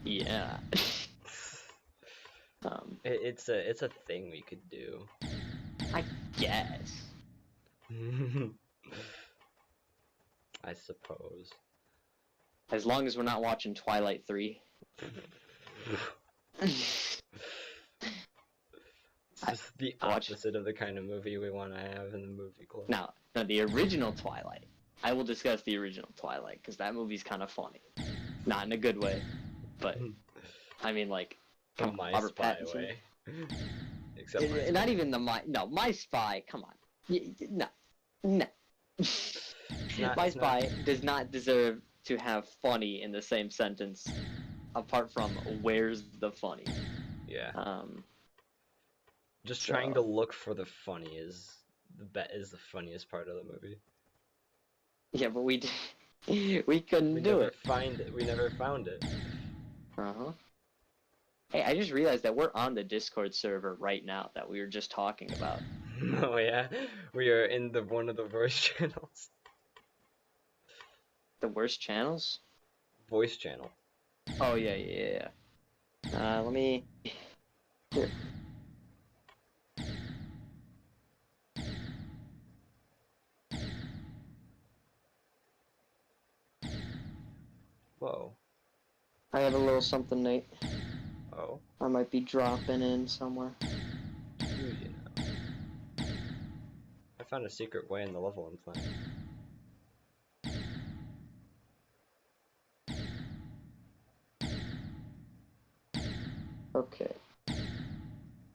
Yeah. It's a thing we could do. I guess. I suppose. As long as we're not watching Twilight 3. It's just the opposite of the kind of movie we want to have in the movie club. Now, the original Twilight. I will discuss the original Twilight, because that movie's kind of funny. Not in a good way, but, I mean, like, My Spy way. Except My not even the My Spy, come on. No. My Spy does not deserve to have funny in the same sentence, apart from where's the funny. Yeah. Just So... trying to look for the funny is the funniest part of the movie. Yeah, but we couldn't do it. We never found it. Uh-huh. Hey, I just realized that we're on the Discord server right now that we were just talking about. Oh yeah, we are in one of the voice channels. The worst channels? Voice channel. Oh yeah. Let me... Here. Whoa. I have a little something, Nate. Oh. I might be dropping in somewhere. Who you know? I found a secret way in the level I'm playing. Okay.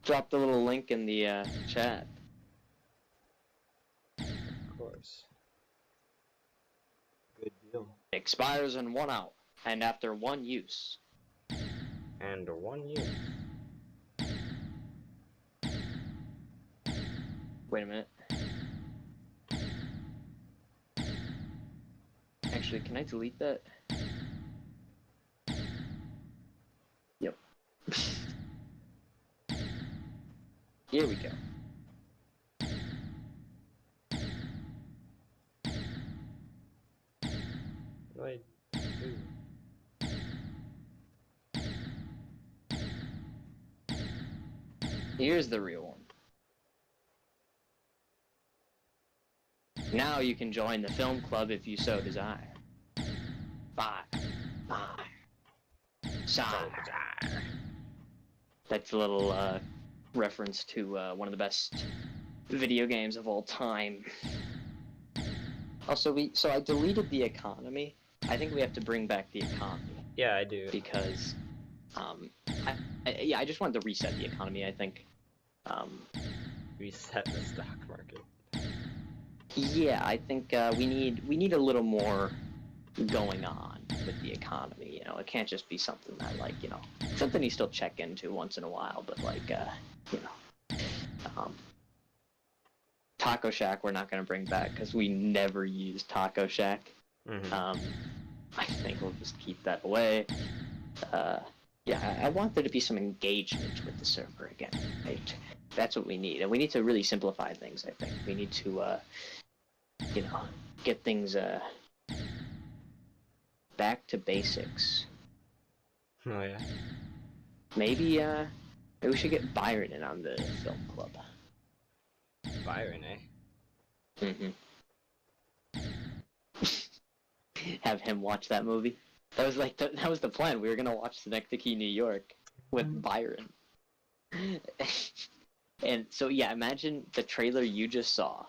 Drop the little link in the chat. Of course. Good deal. Expires in 1 hour, and after 1 use. And 1 use. Wait a minute. Actually, can I delete that? Yep. Here we go. What do I do? Here's the real one. Now you can join the film club if you so desire. Desire. That's a little reference to one of the best video games of all time. Also, so I deleted the economy. I think we have to bring back the economy. Yeah, I do. Because, I just wanted to reset the economy, I think. Reset the stock market. Yeah, I think we need a little more going on with the economy. You know, it can't just be something that, like, you know, something you still check into once in a while, but like, you know, Taco Shack we're not going to bring back because we never use Taco Shack. Mm-hmm. I think we'll just keep that away. Yeah, I want there to be some engagement with the server again. Right? That's what we need, and we need to really simplify things. I think we need to, you know, get things back to basics. Oh yeah. Maybe we should get Byron in on the film club. Byron, eh? Mm-hmm. Have him watch that movie. That was like that was the plan. We were gonna watch Synecdoche, New York, with Byron. And so yeah, imagine the trailer you just saw.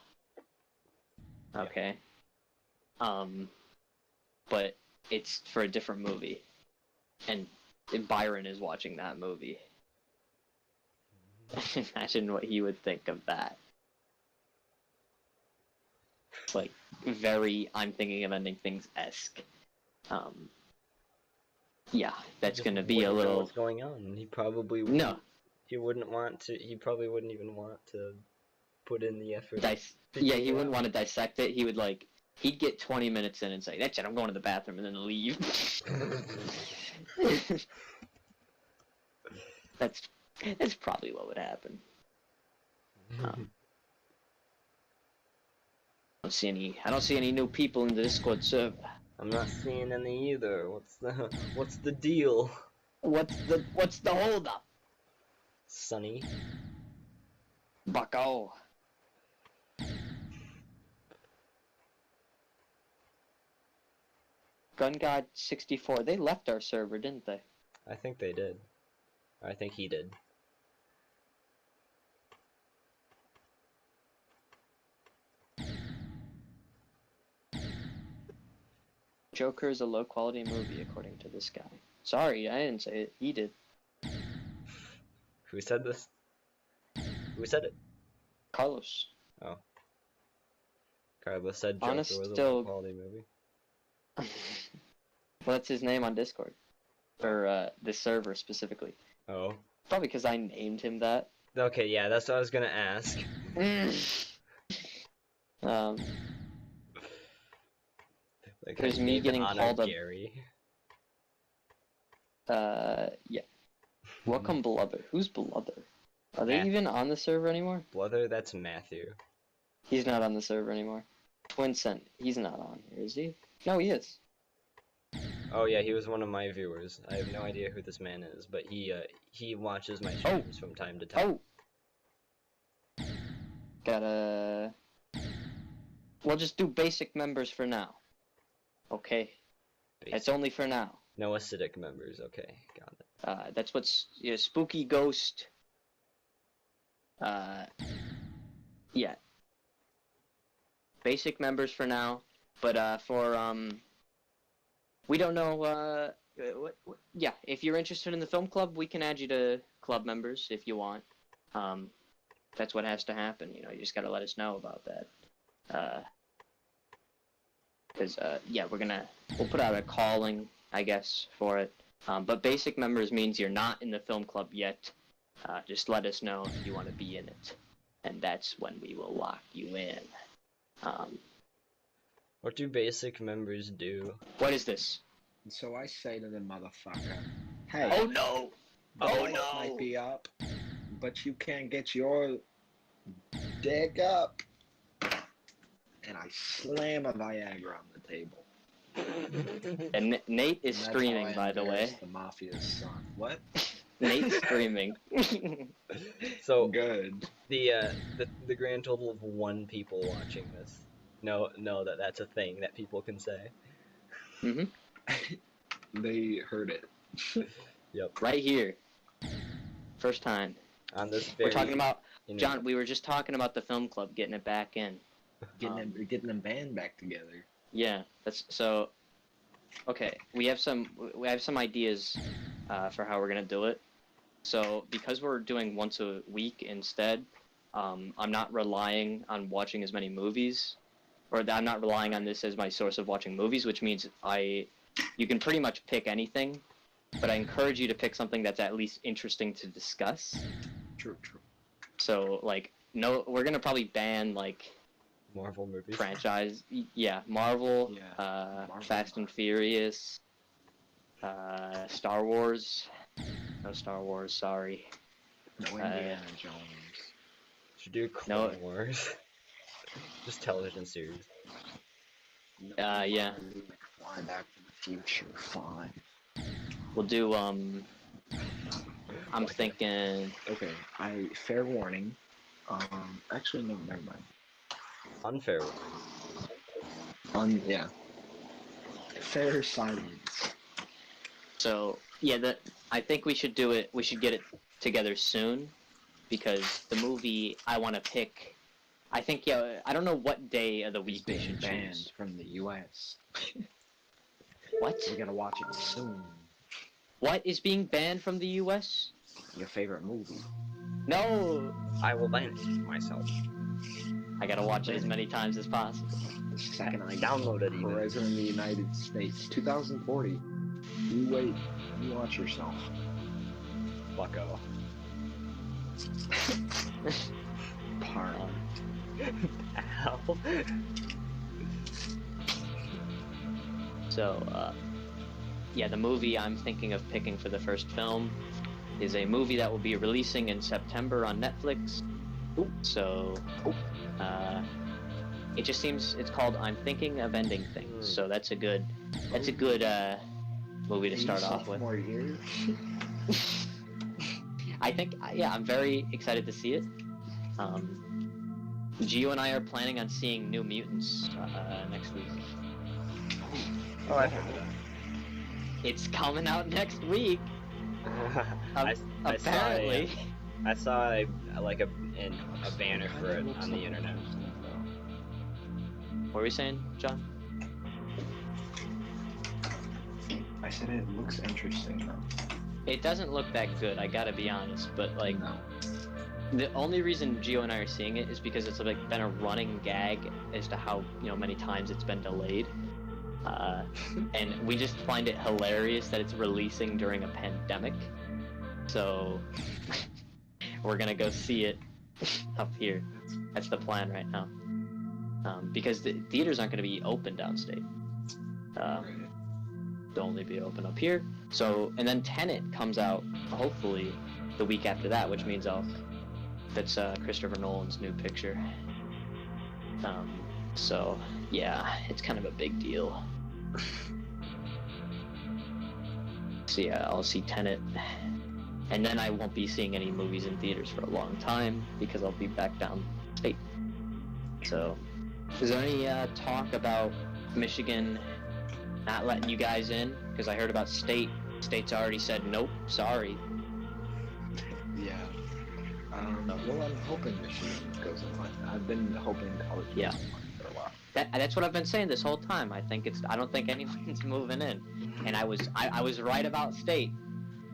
Okay. But it's for a different movie, and Byron is watching that movie. Imagine what he would think of that. Like, very I'm thinking of ending things-esque. Yeah, that's gonna be a little... Know what's going on. He probably wouldn't, no. He wouldn't want to. He probably wouldn't even want to put in the effort. Yeah, he wouldn't want to dissect it. He would like. He'd get 20 minutes in and say, "That's it. I'm going to the bathroom," and then leave. That's probably what would happen. I don't see any new people in the Discord server. I'm not seeing any either. What's the deal? What's the holdup? Sonny. Bucko. Gun God 64. They left our server, didn't they? I think they did. I think he did. Joker is a low-quality movie, according to this guy. Sorry, I didn't say it. He did. Who said this? Who said it? Carlos. Oh. Carlos said Joker was a low-quality movie. Well, that's his name on Discord. Or, this server specifically. Oh. Probably because I named him that. Okay, yeah, that's what I was gonna ask. Like, there's me getting called up. Gary. Yeah. Welcome, Blubber. Who's Blubber? Are they even on the server anymore? Blubber, that's Matthew. He's not on the server anymore. Twincent, he's not on here, is he? No, he is. Oh yeah, he was one of my viewers. I have no idea who this man is, but he watches my streams from time to time. Oh! Gotta... We'll just do basic members for now. Okay. Basic. It's only for now. No acidic members, okay, got it. That's what's... Spooky Ghost... Yeah. Basic members for now, but, we don't know, yeah, if you're interested in the film club, we can add you to club members if you want. That's what has to happen, you just gotta let us know about that. Because, yeah, we'll put out a calling, I guess, for it. But basic members means you're not in the film club yet. Just let us know if you want to be in it. And that's when we will lock you in. What do basic members do? What is this? So I say to the motherfucker, hey, oh no! The light might be up, but you can't get your dick up. And I slam a Viagra on the table. And Nate is screaming, by the way. The mafia's son. What? Nate's screaming. So good. The grand total of 1 people watching this. No, that's a thing that people can say. Mm-hmm. They heard it. Yep. Right here. First time. On this We're talking about John. We were just talking about the film club getting it back in. Getting the band back together. Yeah, that's so. Okay, we have some ideas for how we're gonna do it. So because we're doing once a week instead, I'm not relying on watching as many movies, or I'm not relying on this as my source of watching movies, which means you can pretty much pick anything, but I encourage you to pick something that's at least interesting to discuss. True. So no, we're gonna probably ban Marvel movies. Franchise, yeah, Marvel, Marvel. Fast and Furious, Star Wars. No Star Wars, sorry. No Indiana Jones. Should do Clone Wars. Just television series. No, yeah. Fly Back to the Future, fine. We'll do, I'm thinking... Okay, fair warning. Actually, no, never mind. Unfair one. Yeah. Fair silence. So, yeah, I think we should do it, we should get it together soon, because the movie I want to pick, I think, yeah, I don't know what day of the week we should banned choose. from the U.S. What? We gotta watch it soon. What is being banned from the U.S.? Your favorite movie. No! I will ban myself. I gotta watch it as many times as possible. The second I download it even. President of the United States, 2040. You wait. You watch yourself. Bucko. Parm. Ow. So, yeah, the movie I'm thinking of picking for the first film is a movie that will be releasing in September on Netflix. Ooh. So, it just seems, it's called I'm Thinking of Ending Things. So that's a good movie to start off with. More years. I think, yeah, I'm very excited to see it. Gio and I are planning on seeing New Mutants next week. Oh, I heard that. It's coming out next week. Apparently. I saw a banner for it on the internet. What were we saying, John? I said it looks interesting though. It doesn't look that good, I gotta be honest, but No. the only reason Gio and I are seeing it is because it's been a running gag as to how many times it's been delayed. And we just find it hilarious that it's releasing during a pandemic. So we're gonna go see it up here. That's the plan right now. Because the theaters aren't gonna be open downstate. They'll only be open up here. So, and then Tenet comes out hopefully the week after that, which means that's Christopher Nolan's new picture. So yeah, it's kind of a big deal. So yeah, I'll see Tenet, and then I won't be seeing any movies in theaters for a long time because I'll be back downstate. So, is there any talk about Michigan not letting you guys in? Because I heard about state. State's already said nope, sorry. Yeah. Well, I'm hoping Michigan goes online. I've been hoping college goes online for a while. That's what I've been saying this whole time. I don't think anyone's moving in, and I was right about state.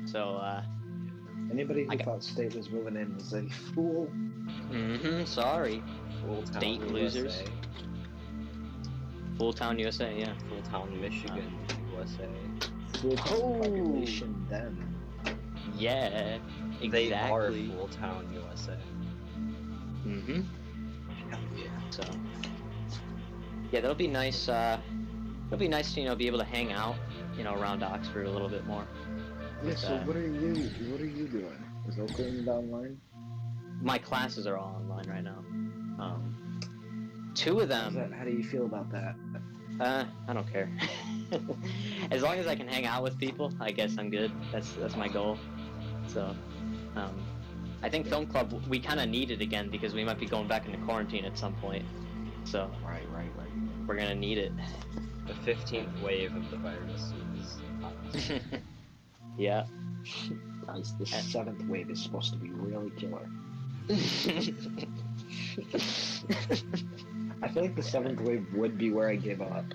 So anybody who thought state was moving in was a fool. Sorry. State losers. Full Town USA, yeah. Full Town Michigan USA. Full Town population then. Yeah. Exactly. They are Full Town USA. So yeah, that'll be nice. It'll be nice to be able to hang out, around Oxford a little bit more. Yeah. So what are you doing? Is Oakland online? My classes are all online right now. Two of them. How do you feel about that? I don't care. As long as I can hang out with people, I guess I'm good. That's my goal. So, I think film club we kind of need it again because we might be going back into quarantine at some point. So right. We're gonna need it. The 15th wave of the virus is Yeah. Guys, the 7th wave is supposed to be really killer. I feel like the 7th wave would be where I give up.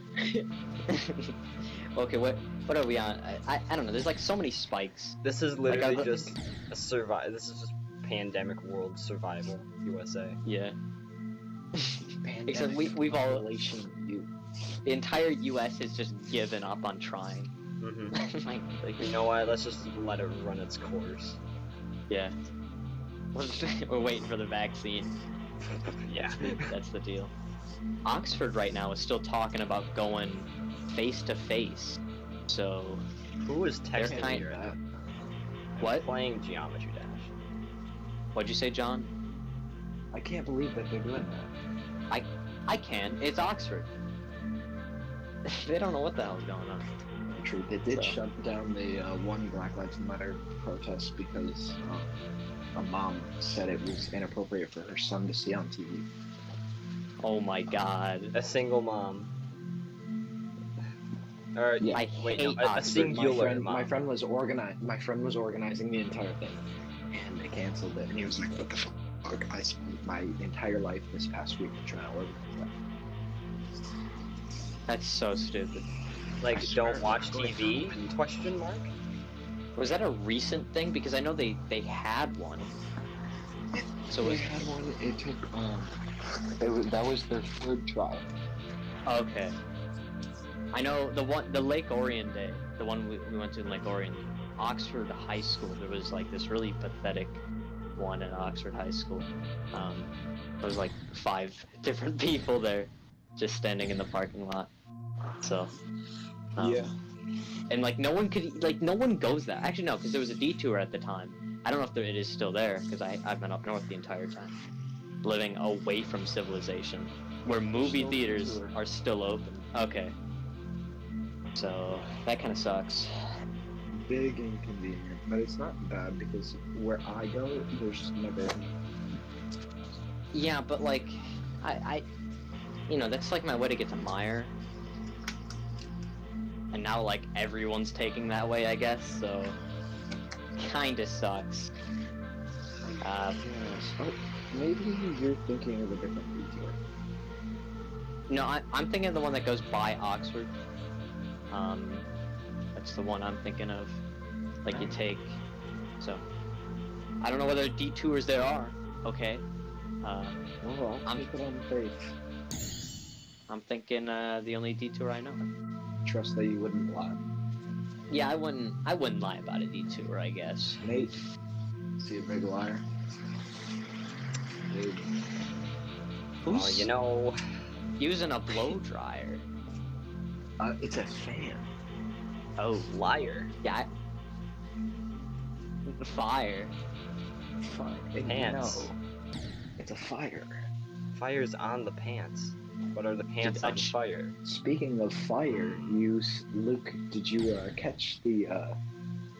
Okay, what are we on? I don't know. There's like so many spikes. This is literally just a survive. This is just pandemic world survival USA. Yeah. Except we've all the entire U.S. has just given up on trying. Like, you know what? Let's just let it run its course. Yeah. We're waiting for the vaccine. Yeah. That's the deal. Oxford right now is still talking about going face to face. So who is texting me right now? What? Playing Geometry Dash. What'd you say, John? I can't believe that they're doing that. I can. It's Oxford. They don't know what the hell's going on. True. They did shut down the one Black Lives Matter protest because a mom said it was inappropriate for her son to see on TV. Oh my god. A single mom. Or, yeah, I wait, hate no, a singular mom. My friend was organizing the entire thing, and they canceled it. And he was like, "What the fuck? I spent my entire life this past week trying to organize that." That's so stupid. Like, don't watch TV? Question mark. Was that a recent thing? Because I know they had one. So they had one. It took that was their third try. Okay. I know the Lake Orion day, the one we went to in Lake Orion, Oxford High School. There was like this really pathetic one at Oxford High School. There was like 5 different people there, just standing in the parking lot. So. Yeah. And like no one goes there. Actually no, because there was a detour at the time. I don't know if it is still there because I've been up north the entire time, living away from civilization, where movie theaters are still open. Okay. So that kind of sucks. Big inconvenient, but it's not bad because where I go, there's never. Yeah, but like, I that's like my way to get to Meyer. And now, like, everyone's taking that way, I guess, so kinda sucks. Yes. Oh, maybe you're thinking of a different detour. No, I'm thinking of the one that goes by Oxford. That's the one I'm thinking of. Like, you take... So, I don't know whether detours there are, okay? Well, I'll take it on faith. I'm thinking the only detour I know. trust that you wouldn't lie. Yeah, I wouldn't lie about a detour, I guess. Nate, is he a big liar? Dude. Oh, you know... Using a blow dryer. It's a fan. Oh, liar. Yeah. Fire. Pants. No. It's a fire. Fire's on the pants. What are the pants on fire? Speaking of fire, Luke, did you catch the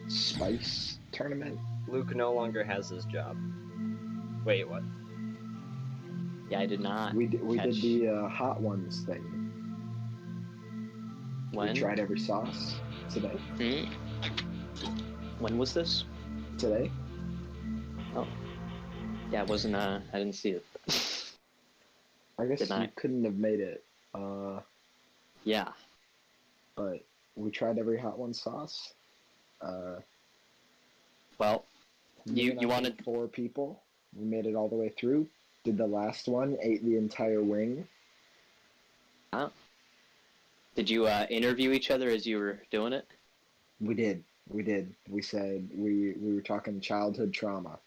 spice tournament? Luke no longer has his job. Wait, what? Yeah, I did not. We did the Hot Ones thing. When? We tried every sauce today. When was this? Today. Oh. Yeah, it wasn't, I didn't see it. I guess you couldn't have made it. Yeah. But we tried every Hot One sauce. Well, you wanted 4 people. We made it all the way through. Did the last one, ate the entire wing. Oh. Did you interview each other as you were doing it? We did. We said we were talking childhood trauma.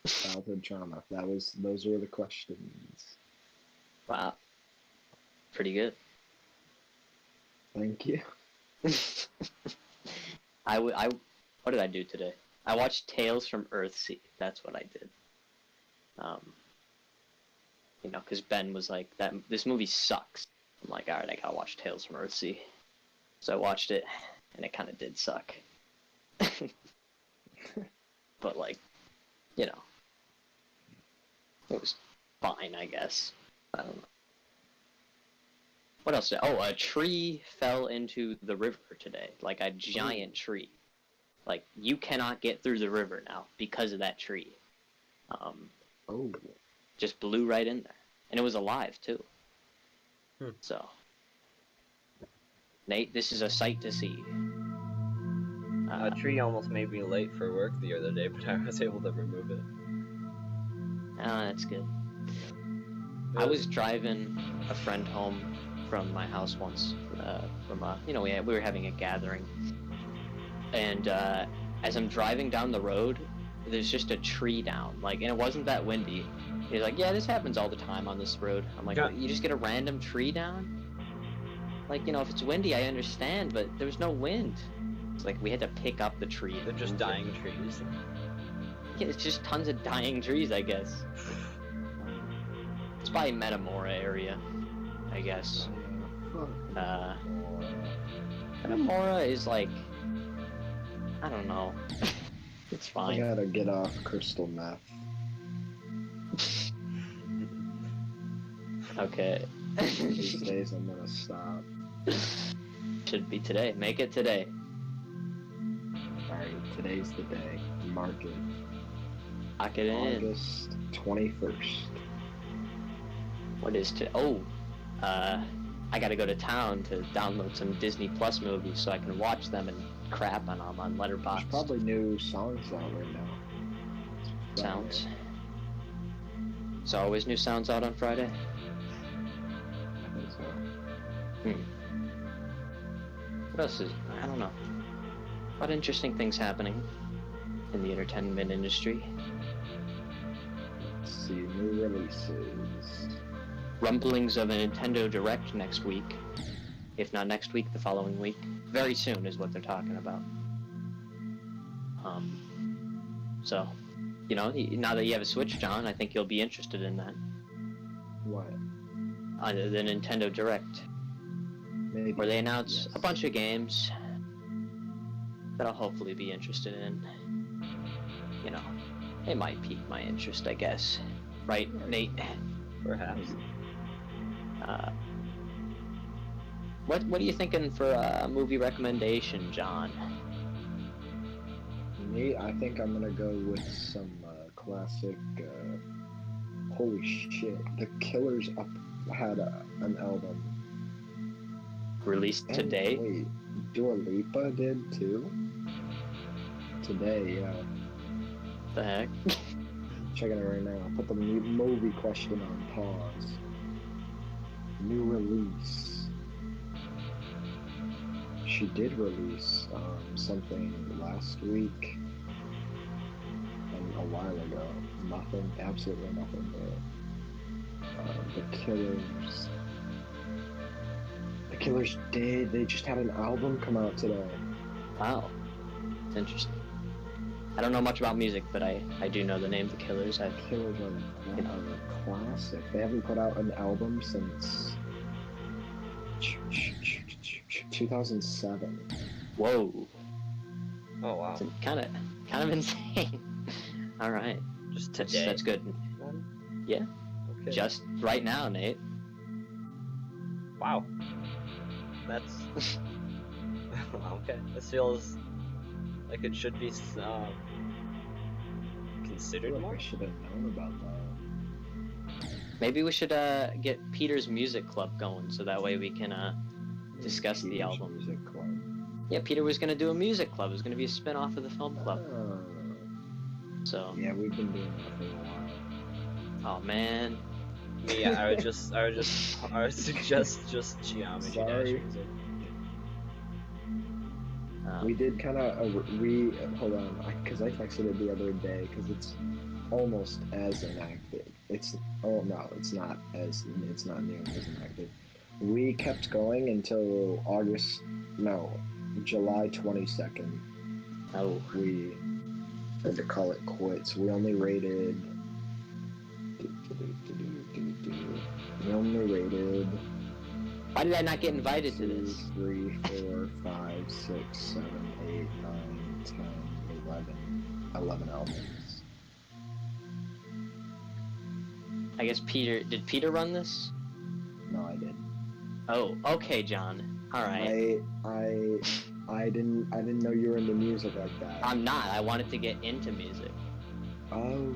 Those were the questions. Wow. Pretty good. Thank you. What did I do today? I watched Tales from Earthsea. That's what I did. Because Ben was like, this movie sucks. I'm like, alright, I gotta watch Tales from Earthsea. So I watched it, and it kind of did suck. But, it was fine, I guess. I don't know. What else? Oh, a tree fell into the river today. Like a giant tree. Like, you cannot get through the river now because of that tree. Just blew right in there. And it was alive, too. So, Nate, this is a sight to see. A tree almost made me late for work the other day, but I was able to remove it. Ah, that's good. I was driving a friend home from my house once. We were having a gathering, and as I'm driving down the road, there's just a tree down. And it wasn't that windy. He's like, yeah, this happens all the time on this road. I'm like, you just get a random tree down? If it's windy, I understand, but there was no wind. It's like we had to pick up the tree. They're just dying trees. Yeah, it's just tons of dying trees, I guess. It's by Metamora area, I guess. Metamora is I don't know. It's fine. I gotta get off crystal meth. Okay. These days I'm gonna stop. Should be today. Make it today. Alright, today's the day. Mark it. Lock it in. August 21st. What is I gotta go to town to download some Disney Plus movies so I can watch them and crap on them on Letterboxd. There's probably new songs out right now. Sounds? There's always new sounds out on Friday? I think so. What else is... I don't know. What interesting things happening in the entertainment industry? Let's see, new releases. Rumblings of a Nintendo Direct next week. If not next week, the following week. Very soon is what they're talking about. So, now that you have a Switch, John, I think you'll be interested in that. What? The Nintendo Direct. Maybe. Where they announce a bunch of games that I'll hopefully be interested in. It might pique my interest, I guess. Right, Nate? Perhaps. What are you thinking for a movie recommendation, John? Me, I think I'm gonna go with some classic. Holy shit! The Killers had an album released today. Wait, Dua Lipa did too. Today, yeah. The heck? Checking it right now. Put the movie question on pause. New release. she did release something last week and a while ago. Nothing, absolutely nothing there. The Killers they just had an album come out today. Wow, it's interesting. I don't know much about music, but I do know the name The Killers. Killers are a classic. They haven't put out an album since 2007. Whoa. Oh wow. It's kind of insane. All right. Just today. That's good. Yeah. Okay. Just right now, Nate. Wow. That's okay. This feels like it should be considered more. I should have known about that. Maybe we should get Peter's music club going, so that way we can discuss the album. Music club. Yeah, Peter was gonna do a music club. It was gonna be a spin-off of the film club. So. Yeah, we've been doing that for a while. Oh man. Yeah, I would suggest just Geometry Dash music. We did kind of hold on, because I texted it the other day, because it's almost as enacted. It's not nearly as enacted. We kept going until July 22nd. Oh. We had to call it quits. We only rated. Why did I not get invited to this? 3, 4, 5, 6, 7, 8, 9, 10, 11 albums. I guess did Peter run this? No, I did. Oh, okay, John. All right. I didn't know you were into music like that. I'm not. I wanted to get into music. Oh.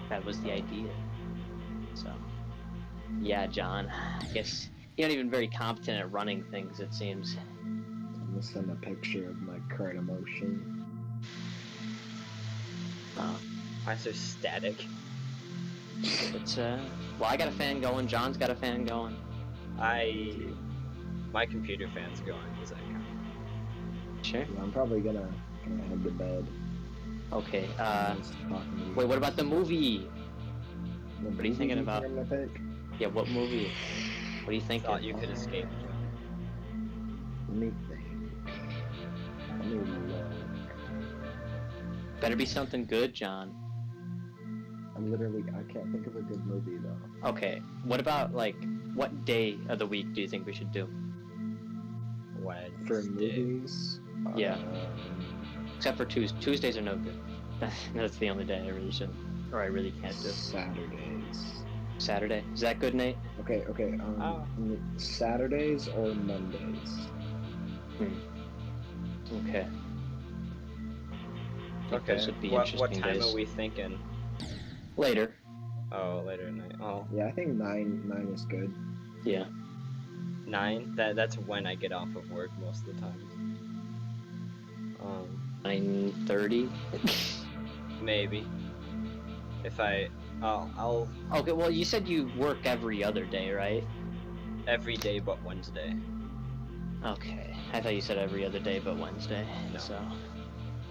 That was the idea. So, yeah, John. I guess you're not even very competent at running things, it seems. I'm gonna send a picture of my current emotion. Why so static? It's well, I got a fan going. John's got a fan going. My computer fan's going. Does that count? Sure. Yeah, I'm probably gonna head to bed. Okay. Wait, what about the movie? What are you thinking about? I'm gonna pick? Yeah, what movie? What are you thinking? Thought you could escape. Let me think. Let me look. Better be something good, John. I can't think of a good movie though. Okay. What about what day of the week do you think we should do? Wednesday. For movies? Yeah. Except for Tuesdays are no good. That's the only day I really should, or I really can't do. Saturday? Is that good, Nate? Okay. Saturdays or Mondays? Okay. Okay. Those would be what interesting time days. are we thinking? Later. Oh, later at night. Oh. Yeah, I think 9 is good. Yeah. 9? That's when I get off of work most of the time. 9:30. Maybe. If I'll. Okay. Well, you said you work every other day, right? Every day but Wednesday. Okay. I thought you said every other day but Wednesday. No. So,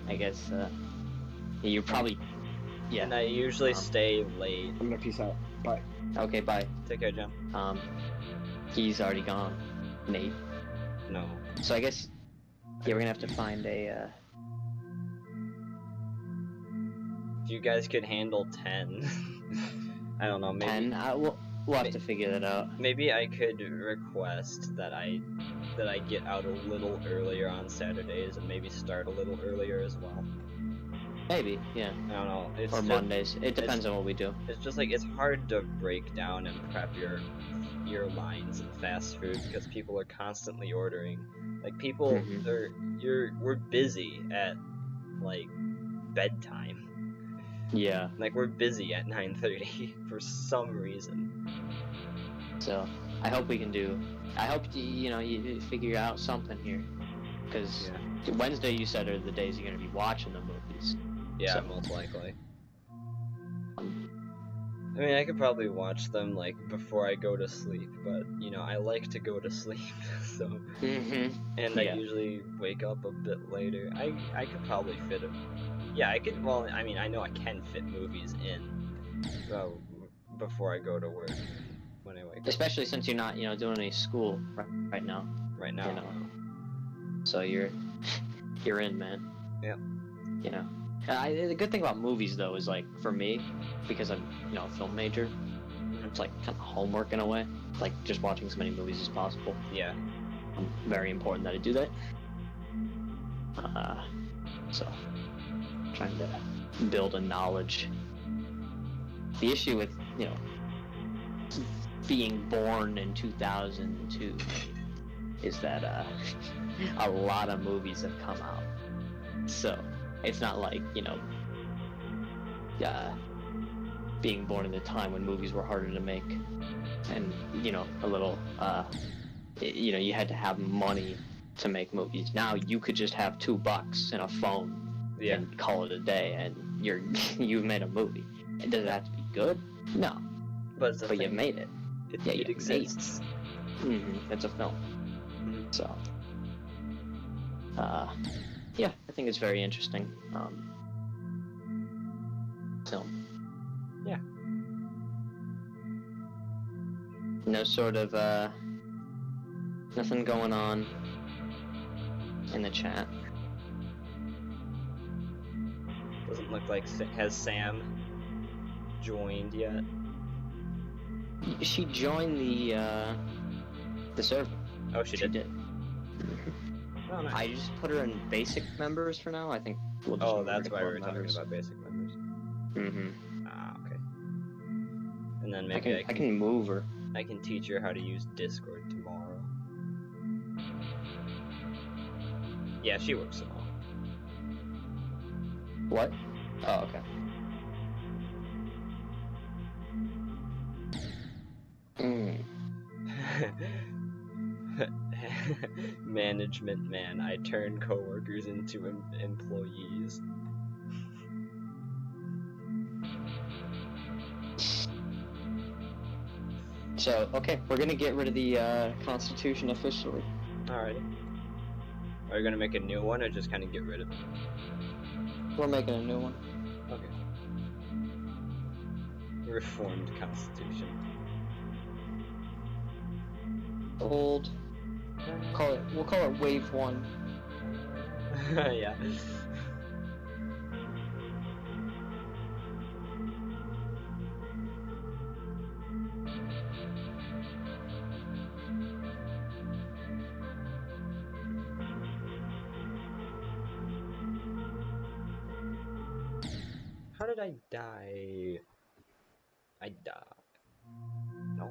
I guess you're probably. Yeah. And I usually stay late. I'm gonna peace out. Bye. Okay. Bye. Take care, Jim. He's already gone. Nate. No. So I guess. Yeah, we're gonna have to find a. If you guys could handle 10. I don't know, maybe. 10? We'll have to figure that out. Maybe I could request that I get out a little earlier on Saturdays and maybe start a little earlier as well. Maybe, yeah. I don't know. Or Mondays. It depends on what we do. It's just it's hard to break down and prep your lines in fast food because people are constantly ordering. People, we're busy at bedtime. Yeah. We're busy at 9:30 for some reason. So, I hope we can do. I hope you figure out something here, because Wednesday you said are the days you're gonna be watching the movies. Yeah, so. most likely. I mean, I could probably watch them like before I go to sleep, but you know, I like to go to sleep, so and I usually wake up a bit later. I could probably fit it. Yeah, I could. Well, I mean, I know I can fit movies in before I go to work when I wake up. Especially since you're not, doing any school right now. Right now. So you're in, man. Yeah. The good thing about movies though is like for me, because I'm a film major, it's like kind of homework in a way, like just watching as many movies as possible. Yeah. Very important that I do that. So trying to build a knowledge. The issue with being born in 2002 is that a lot of movies have come out, so it's not like being born in a time when movies were harder to make, and a little you had to have money to make movies. Now you could just have $2 and a phone and call it a day, and you've made a movie. And does it have to be good? No, but you made it. It exists. It's a film. So yeah, I think it's very interesting film. Yeah. No sort of nothing going on in the chat. Doesn't look like has Sam joined yet. She joined the server. Oh, she did. Oh, nice. I just put her in basic members for now. I think we'll just that's why we were talking about basic members. Ah, okay. And then maybe I can move her. I can teach her how to use Discord tomorrow. Yeah, she works tomorrow. What? Oh, okay. Management man, I turn coworkers into employees. So, okay, we're gonna get rid of the Constitution officially. Alrighty. Are you gonna make a new one or just kind of get rid of it? We're making a new one. Okay. Reformed Constitution. Old. We'll call it Wave 1. Yeah. How did I die? I died. No.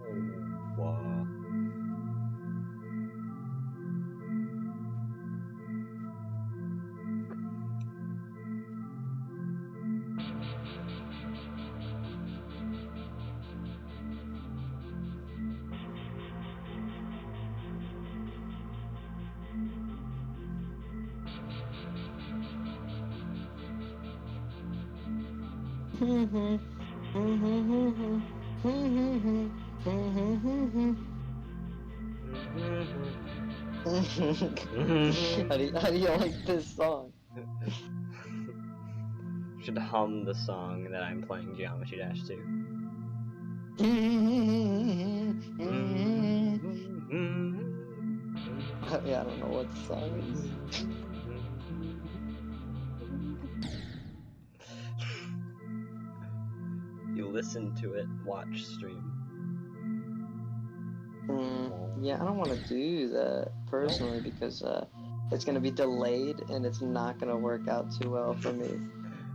How do you like this song? Should hum the song that I'm playing Geometry Dash to. Yeah, I don't know what the song is. You listen to it, watch stream. Yeah, I don't want to do that personally because it's going to be delayed and it's not going to work out too well for me.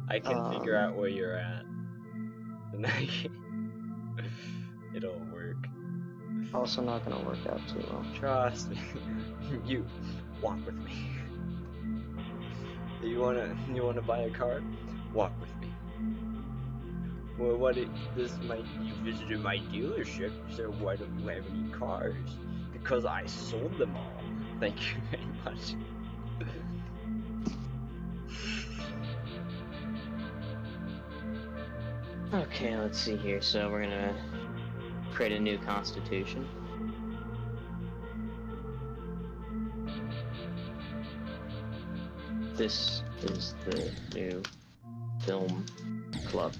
I can figure out where you're at. And it'll work. Also not going to work out too well. Trust me. You walk with me. You wanna buy a car? Walk with me. Well, you visited my dealership, so why don't you have any cars? Because I sold them all. Thank you very much. Okay, let's see here. So we're gonna create a new constitution. This is the new film club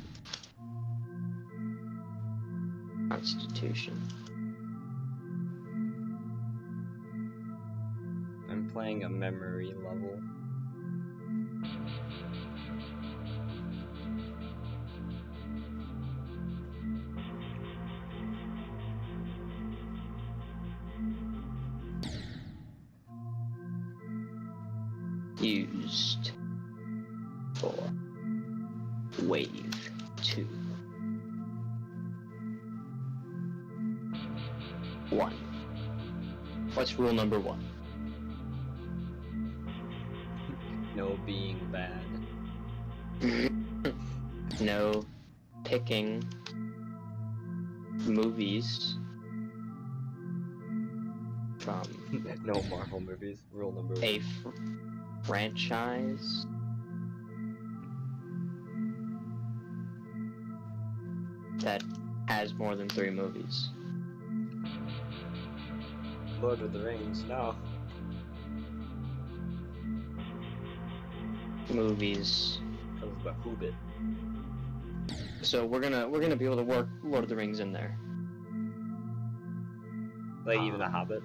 constitution. I'm playing a memory level. Used for wave 2. 1. What's rule number 1? No being bad. No picking movies from No Marvel movies. Rule number 1. a franchise that has more than 3 movies. Lord of the Rings, no. Movies. Because of the Hobbit. So we're gonna be able to work Lord of the Rings in there. Like even the Hobbit.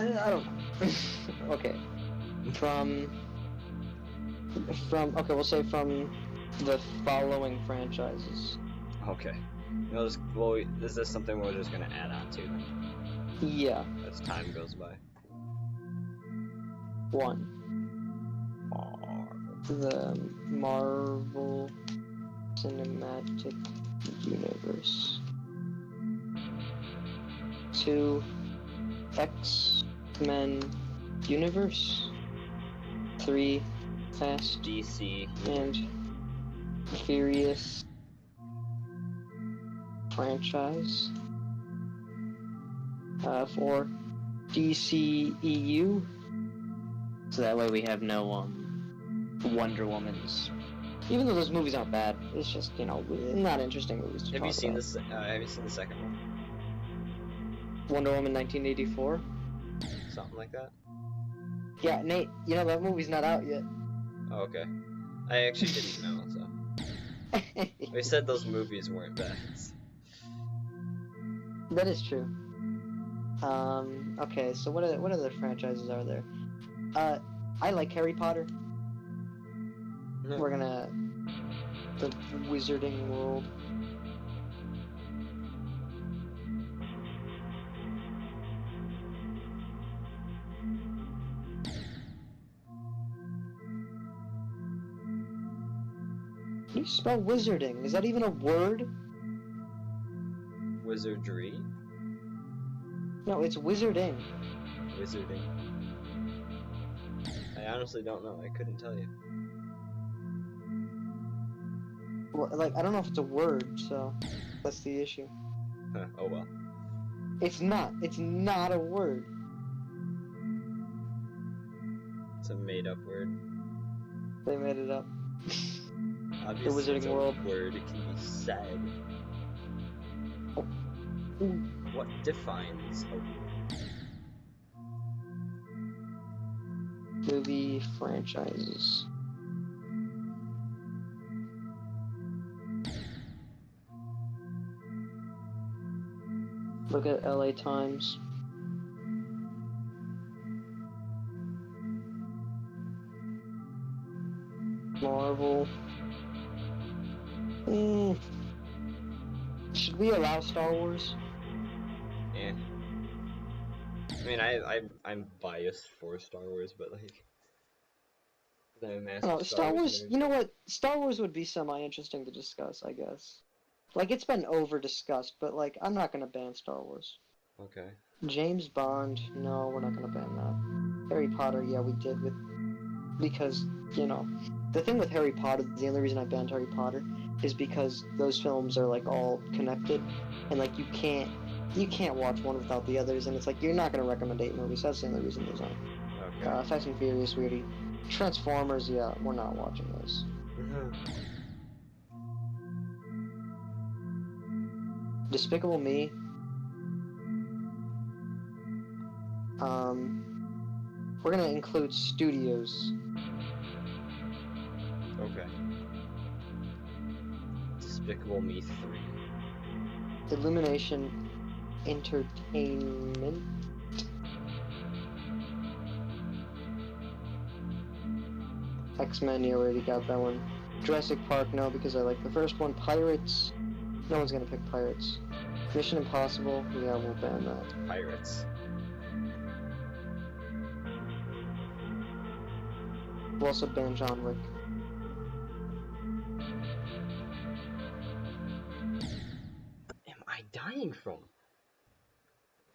I don't know. Okay. From okay, we'll say from the following franchises. Okay. Is this something we're just gonna add on to then? Yeah. As time goes by. 1. The Marvel Cinematic Universe. 2. X-Men Universe. 3. Fast DC. and Furious franchise. 4. DCEU. So that way we have no Wonder Woman's. Even though those movies aren't bad, it's just, you know, not interesting movies to Have talk you seen about. this? Have you seen the second one? Wonder Woman 1984? Something like that. Yeah, Nate, you know that movie's not out yet. Oh, okay. I actually didn't know. So they said those movies weren't bad. That is true. Okay, so what other franchises are there? I like Harry Potter. We're gonna the Wizarding World. How do you spell wizarding? Is that even a word? Wizardry. No, it's wizarding. Wizarding. I honestly don't know. I couldn't tell you. Well, like, I don't know if it's a word, so that's the issue. Oh well. It's not. It's not a word. It's a made-up word. They made it up. Obviously, Wizarding it's a World. word. It can be said. Oh. What defines a word? Movie franchises. Look at LA Times. Marvel. Should we allow Star Wars? Yeah. I mean, I'm biased for Star Wars, but like, I'm a massive Oh, Star Wars. nerd. You know what? Star Wars would be semi-interesting to discuss, I guess. Like, it's been over-discussed, but like, I'm not gonna ban Star Wars. Okay. James Bond, no, we're not gonna ban that. Harry Potter, yeah, we did because, you know, the thing with Harry Potter, the only reason I banned Harry Potter is because those films are like all connected, and like you can't watch one without the others, and it's like you're not gonna recommend 8 movies. That's the only reason those aren't. Okay. Fast and Furious, we already Transformers, yeah, we're not watching those. Despicable Me. We're gonna include studios. Okay. Despicable Me 3. Illumination Entertainment. X-Men, you already got that one. Jurassic Park, no, because I like the first one. Pirates, no one's gonna pick Pirates. Mission Impossible, yeah, we'll ban that. Pirates. We'll also ban John Wick. Am I dying from?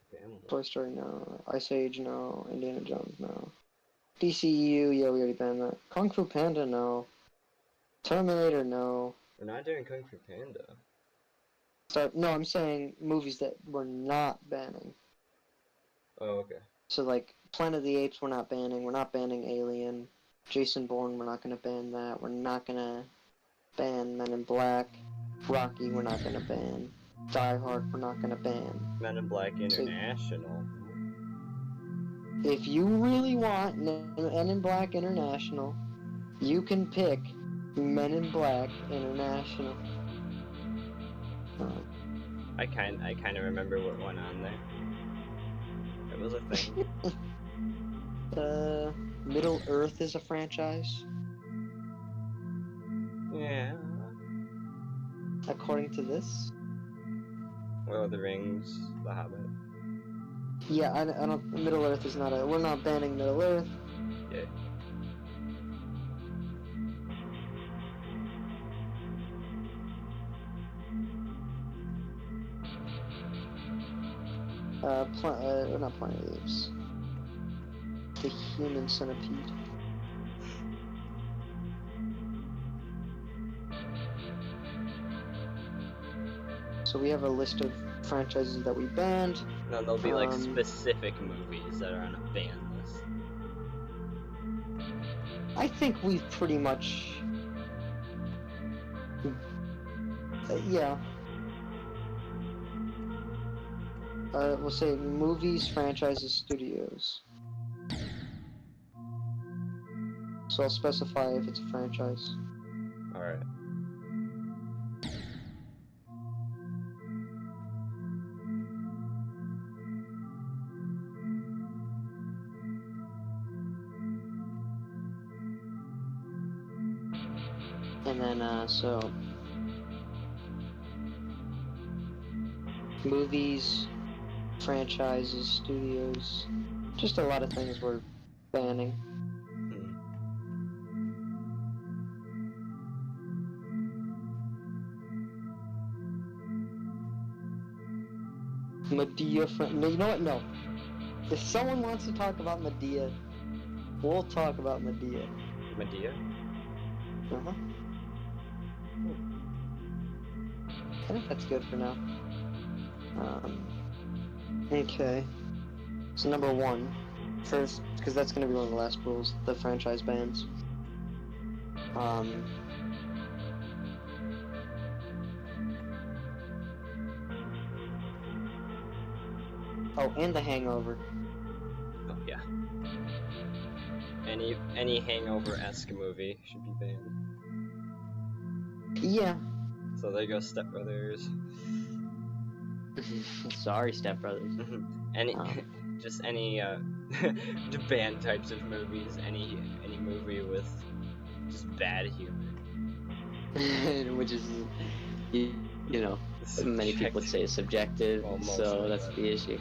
Family. Toy Story, no. Ice Age, no. Indiana Jones, no. DCEU, yeah, we already banned that. Kung Fu Panda, no. Terminator, no. We're not doing Kung Fu Panda. No, I'm saying movies that we're not banning. Oh, okay. So, like, Planet of the Apes, we're not banning. We're not banning Alien. Jason Bourne, we're not going to ban that. We're not going to ban Men in Black. Rocky, we're not going to ban. Die Hard, we're not going to ban. Men in Black International. So, if you really want Men in Black International, you can pick Men in Black International. I kind of remember what went on there. It was a thing. Middle Earth is a franchise. Yeah. According to this. Lord of the Rings, The Hobbit. Yeah, I don't. Middle Earth is not a. We're not banning Middle Earth. Yeah. Not Planet of the Apes. The Human Centipede. So we have a list of franchises that we banned. No, there'll be like specific movies that are on a ban list. I think we've pretty much. Yeah. We'll say movies, franchises, studios. So I'll specify if it's a franchise. Alright. And then, so... movies, franchises, studios, just a lot of things we're banning. Medea, no, you know what? No. If someone wants to talk about Medea, we'll talk about Medea. Medea? Uh-huh. I think that's good for now. Okay. So number one, first, because that's going to be one of the last rules, the franchise bans. Oh, and The Hangover. Oh yeah. Any Hangover-esque movie should be banned. Yeah. So there goes Step Brothers. Sorry, Step Brothers. Just any banned types of movies. Any movie with just bad humor. Which is, you know, many people would say is subjective. Well, so that's the issue.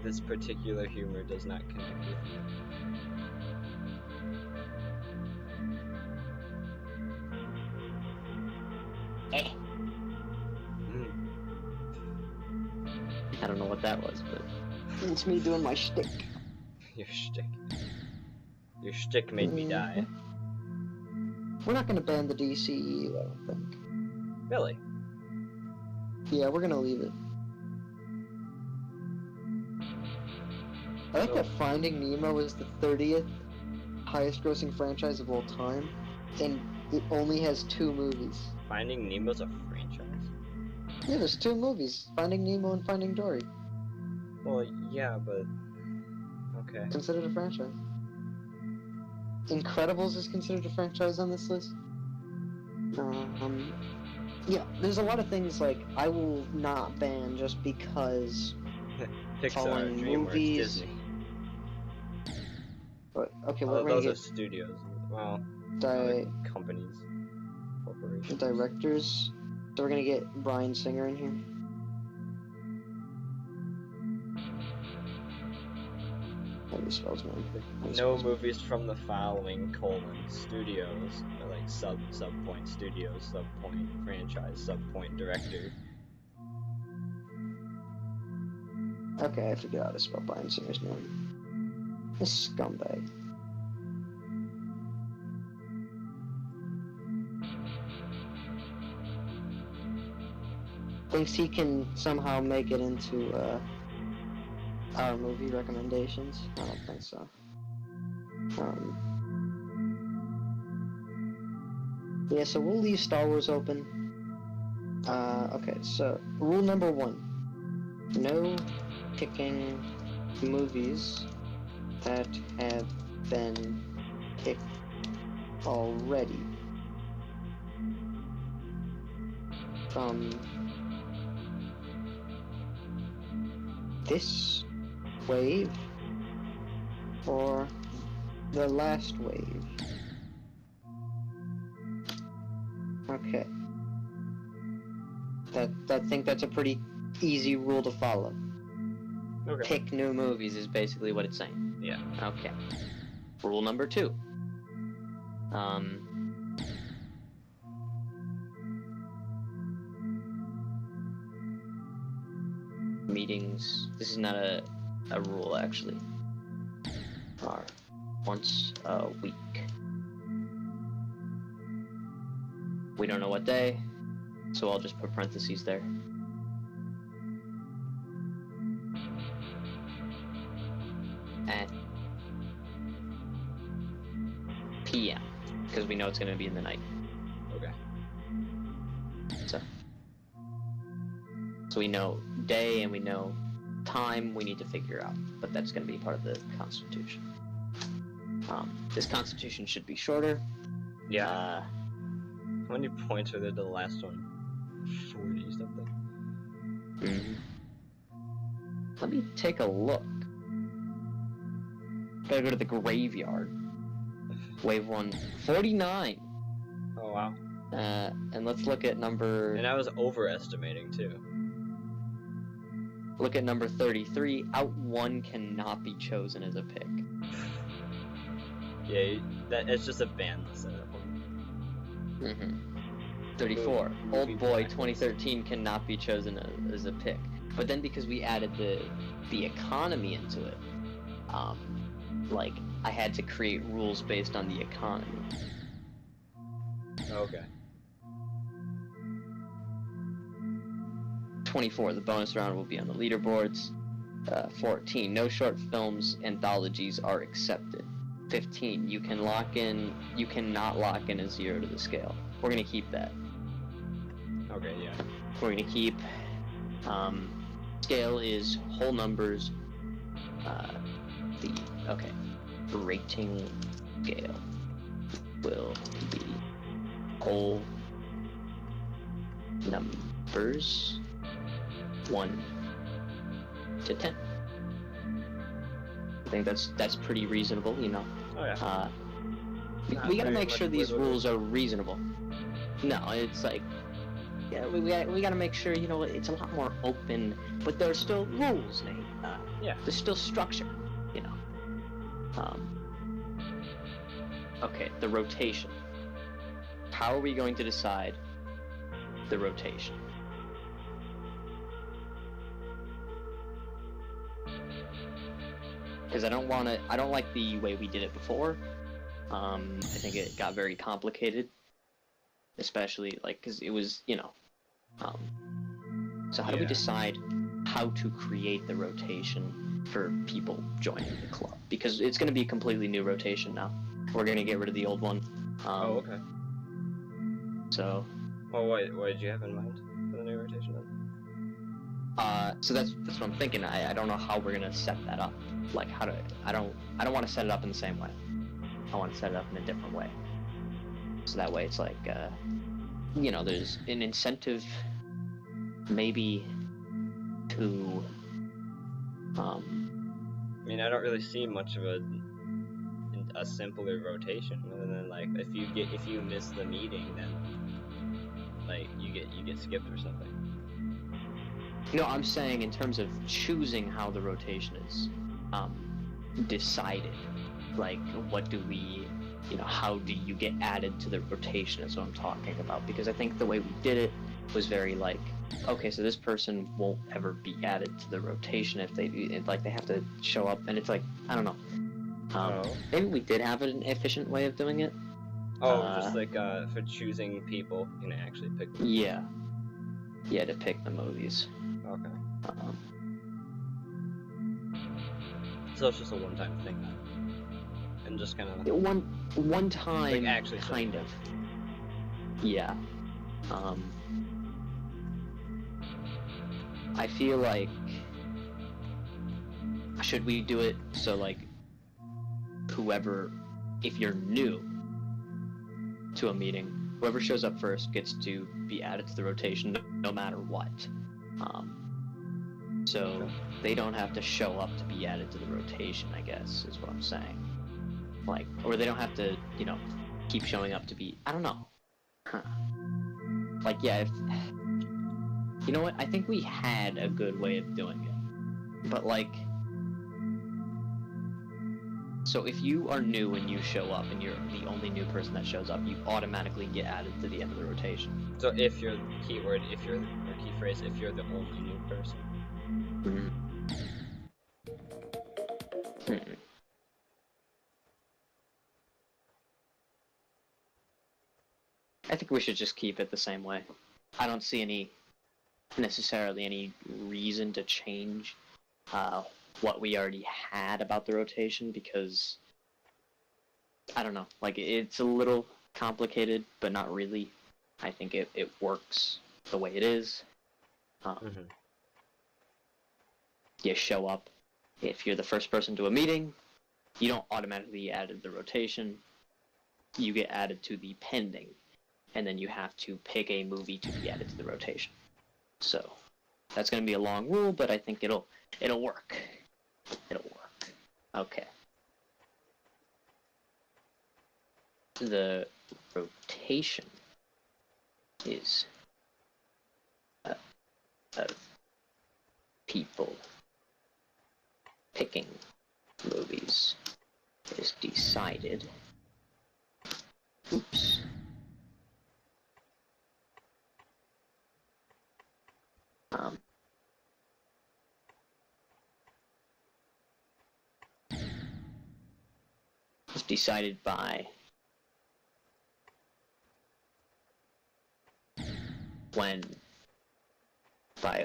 This particular humor does not connect with me. I don't know what that was, but it's me doing my shtick. Your shtick. Your shtick made me die. We're not gonna ban the DCEU, I don't think. Really? Yeah, we're gonna leave it. I like that Finding Nemo is the 30th highest grossing franchise of all time, and it only has 2 movies. Finding Nemo's a franchise? Yeah, there's 2 movies, Finding Nemo and Finding Dory. Well, yeah, but... Okay. Considered a franchise. Incredibles is considered a franchise on this list. Yeah, there's a lot of things like I will not ban just because Pixar, DreamWorks, movies... Disney. But, okay, Although we're gonna those get are studios. Well, other companies. Corporations. Directors. So we're gonna get Bryan Singer in here. How do you spell his name? No movies from the following : studios, or like subpoint studios, subpoint franchise, subpoint director. Okay, I figured out how to spell Bryan Singer's name. This scumbag. Thinks he can somehow make it into our movie recommendations. I don't think so. Yeah, so we'll leave Star Wars open. Okay, so rule number 1: no picking movies that have been picked already from this wave or the last wave. Okay. I think that's a pretty easy rule to follow. Okay. Pick new movies is basically what it's saying. Yeah. Okay. Rule number 2. Meetings. This is not a rule, actually. Are once a week. We don't know what day, so I'll just put parentheses there. At PM, because we know it's going to be in the night. Okay. So we know day and we know time we need to figure out, but that's going to be part of the Constitution. This Constitution should be shorter. Yeah. How many points are there to the last one? 40 something. Let me take a look. Gotta go to the graveyard. Wave 1, 49. Oh wow. And let's look at number... And I was overestimating too. Look at number 33. Out 1 cannot be chosen as a pick. Yeah, it's just a ban list at that point. 34. Old Boy 2013 cannot be chosen as a pick. But then because we added the economy into it, like, I had to create rules based on the economy. Okay. 24, the bonus round will be on the leaderboards. 14, no short films anthologies are accepted. 15, you cannot lock in a 0 to the scale. We're gonna keep that. Okay, yeah. We're gonna keep, scale is whole numbers, the rating scale will be whole numbers 1 to 10. I think that's pretty reasonable, you know. Oh yeah. We gotta make sure these rules are reasonable. No, it's like, yeah, we gotta make sure, you know, it's a lot more open, but there's still rules, Nate. Yeah. There's still structure, you know. Okay, the rotation. How are we going to decide the rotation? Because I don't like the way we did it before. I think it got very complicated, especially like because it was, you know, So how do we decide how to create the rotation for people joining the club? Because it's going to be a completely new rotation now. We're going to get rid of the old one. Okay. So. Well, what did you have in mind for the new rotation then? So that's what I'm thinking. I don't know how we're gonna set that up. Like I don't want to set it up in the same way. I want to set it up in a different way. So that way it's like, there's an incentive maybe to. I mean, I don't really see much of a simpler rotation other than like if you miss the meeting, then like you get skipped or something. No, I'm saying in terms of choosing how the rotation is decided. Like, what do we, how do you get added to the rotation is what I'm talking about. Because I think the way we did it was very like, okay, so this person won't ever be added to the rotation if they have to show up. And it's like, I don't know. Maybe we did have an efficient way of doing it. Just like for choosing people, actually pick them. Yeah, to pick the movies. Okay. So it's just a one-time thing then, and just kind of one time, like actually kind of. Yeah. I feel like should we do it so like whoever, if you're new to a meeting, whoever shows up first gets to be added to the rotation no matter what. So they don't have to show up to be added to the rotation, I guess, is what I'm saying. Like, or they don't have to, keep showing up to be, I don't know. Like, yeah, you know what? I think we had a good way of doing it. But like, so if you are new and you show up and you're the only new person that shows up, you automatically get added to the end of the rotation. So if you're key phrase, if you're the only new person. I think we should just keep it the same way. I don't see necessarily any reason to change what we already had about the rotation, because I don't know, like it's a little complicated, but not really. I think it works the way it is. You show up. If you're the first person to a meeting, you don't automatically get added to the rotation. You get added to the pending, and then you have to pick a movie to be added to the rotation. So that's going to be a long rule, but I think it'll work. It'll work. Okay. The rotation is of people picking movies is decided. Oops. It's decided by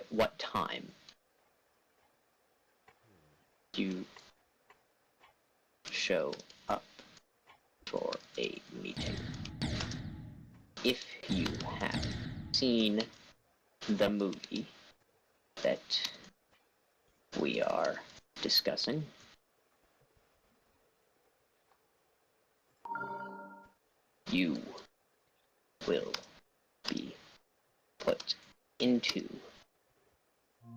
what time you show up for a meeting. If you have seen the movie that we are discussing, you will be put into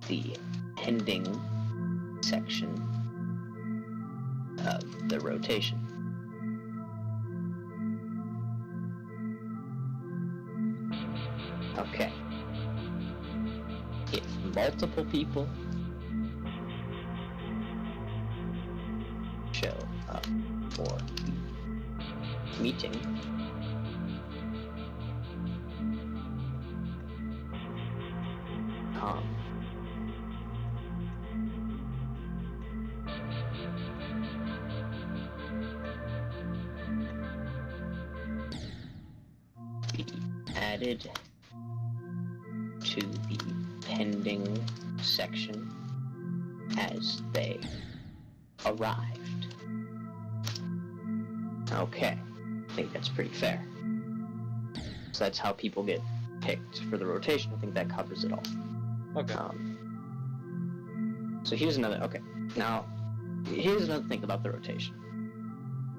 the pending section of the rotation. Okay. If multiple people show up for the meeting, be added to the pending section as they arrived. Okay, I think that's pretty fair. So that's how people get picked for the rotation. I think that covers it all. Okay. So here's another thing about the rotation.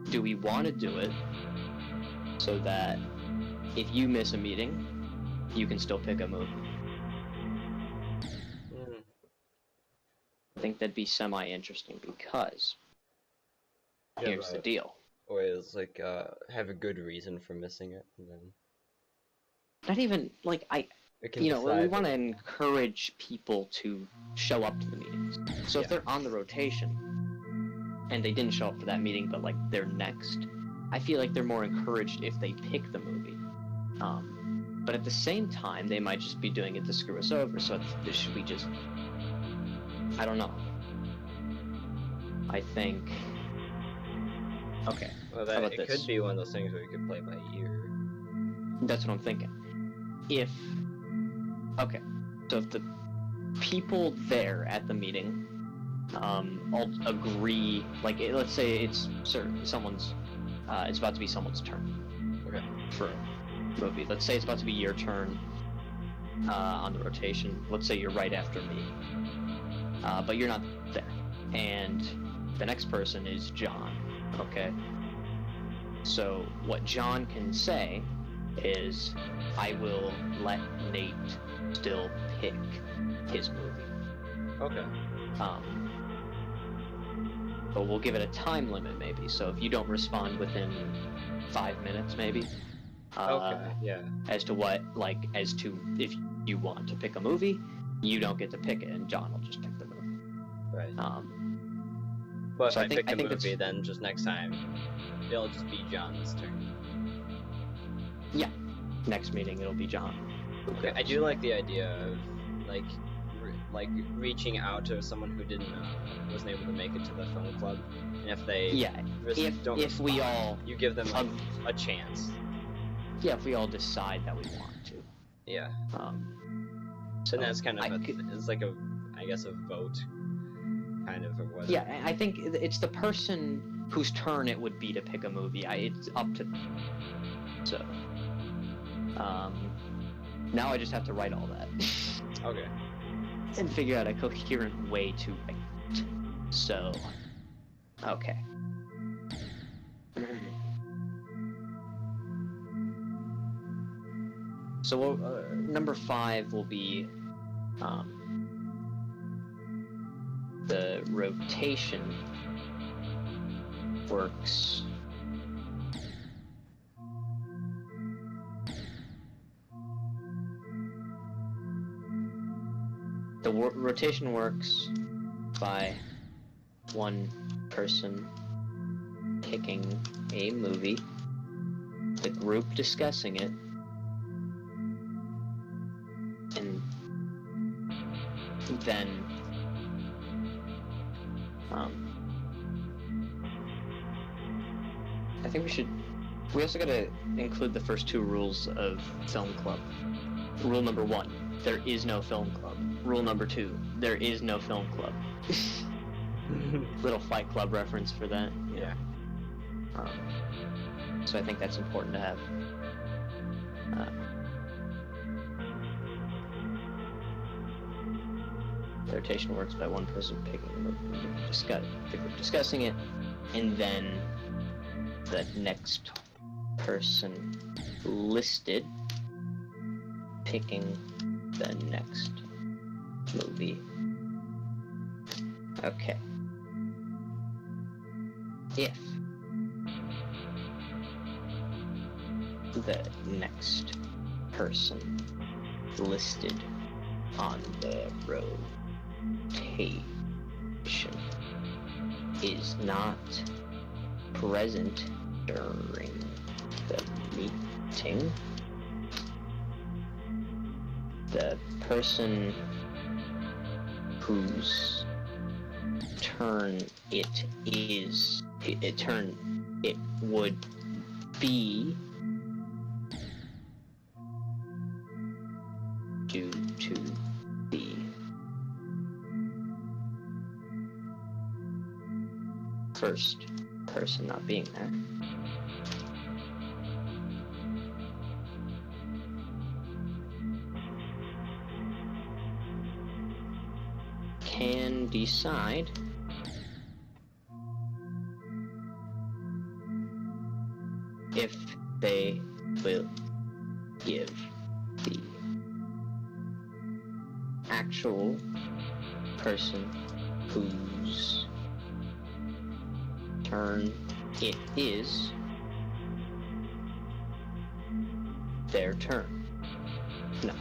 Do we want to do it so that if you miss a meeting, you can still pick a movie? I think that'd be semi-interesting because here's the deal. Or is like have a good reason for missing it, and then not even like we want to encourage people to show up to the meetings. So if they're on the rotation and they didn't show up for that meeting, but like they're next, I feel like they're more encouraged if they pick the movie. But at the same time, they might just be doing it to screw us over. So should we just? I don't know. I think. Okay. Well, it could be one of those things where you could play by ear. That's what I'm thinking. So if the people there at the meeting all agree, like let's say it's someone's, it's about to be someone's turn. Okay. For a movie. Let's say it's about to be your turn on the rotation. Let's say you're right after me, but you're not there, and the next person is John. Okay. So what John can say is, I will let Nate still pick his movie. Okay. But we'll give it a time limit maybe. So if you don't respond within 5 minutes maybe. Okay, yeah. As to if you want to pick a movie, you don't get to pick it, and John will just pick the movie. Right. But so if I pick the movie, then just next time, it'll just be John's turn. Yeah. Next meeting, it'll be John. Okay. I do like the idea of like reaching out to someone who wasn't able to make it to the film club, and if they you give them a chance. Yeah, if we all decide that we want to. Yeah. So that's kind of it's like I guess a vote, kind of, or whatever. Yeah, I think it's the person whose turn it would be to pick a movie. It's up to them. So, now I just have to write all that. Okay. And figure out a coherent way to write. So, okay. So number 5 will be the rotation works rotation works by one person picking a movie, the group discussing it, and then I think we also gotta include the first 2 rules of film club. Rule number 1, there is no film club. Rule number 2, there is no film club. Little Fight Club reference for that. Yeah. So I think that's important to have. The rotation works by one person picking the group discussing it, and then the next person listed picking the next movie. Okay. If the next person listed on the rotation is not present during the meeting, the person whose turn it would be due to the first person not being there. Can decide if they will give the actual person whose turn it is their turn. No.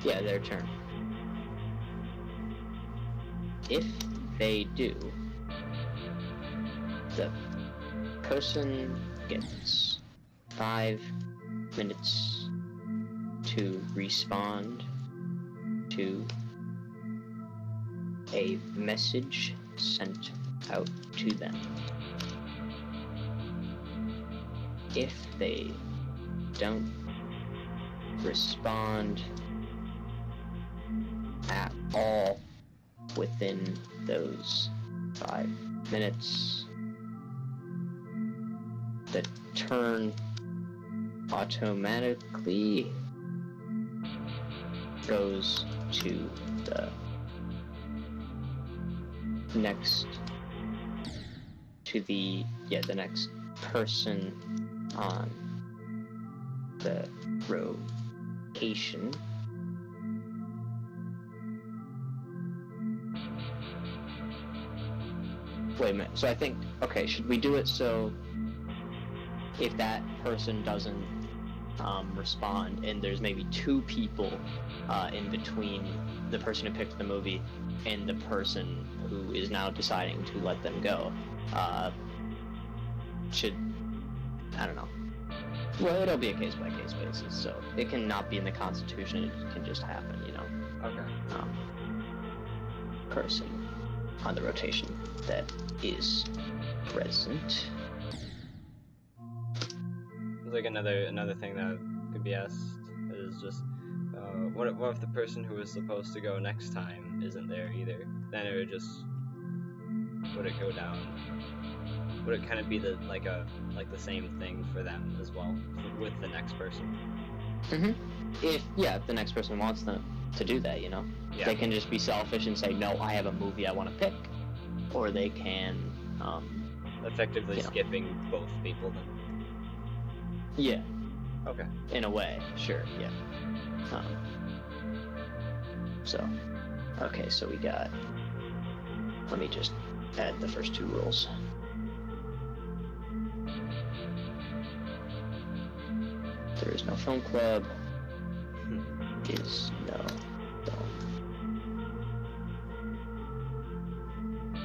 Yeah, their turn. If they do, the person gets 5 minutes to respond to a message sent out to them. If they don't respond at all within those 5 minutes, the turn automatically goes to the next person on the rotation. Wait a minute, so I think, okay, should we do it so if that person doesn't respond and there's maybe 2 people in between the person who picked the movie and the person who is now deciding to let them go, I don't know. Well, it'll be a case-by-case basis, so it can not be in the Constitution, it can just happen, you know? Okay. Person on the rotation that is present. Like another thing that could be asked is just, what if the person who was supposed to go next time isn't there either? Then it would just, would it go down? Would it kind of be the same thing for them as well with the next person? If the next person wants them to do that, you know, they can just be selfish and say, no, I have a movie I want to pick, or they can effectively skipping both people then. Yeah. Okay. In a way, sure. Yeah. So we got. Let me just add the first 2 rules. There is no film club. Is no film.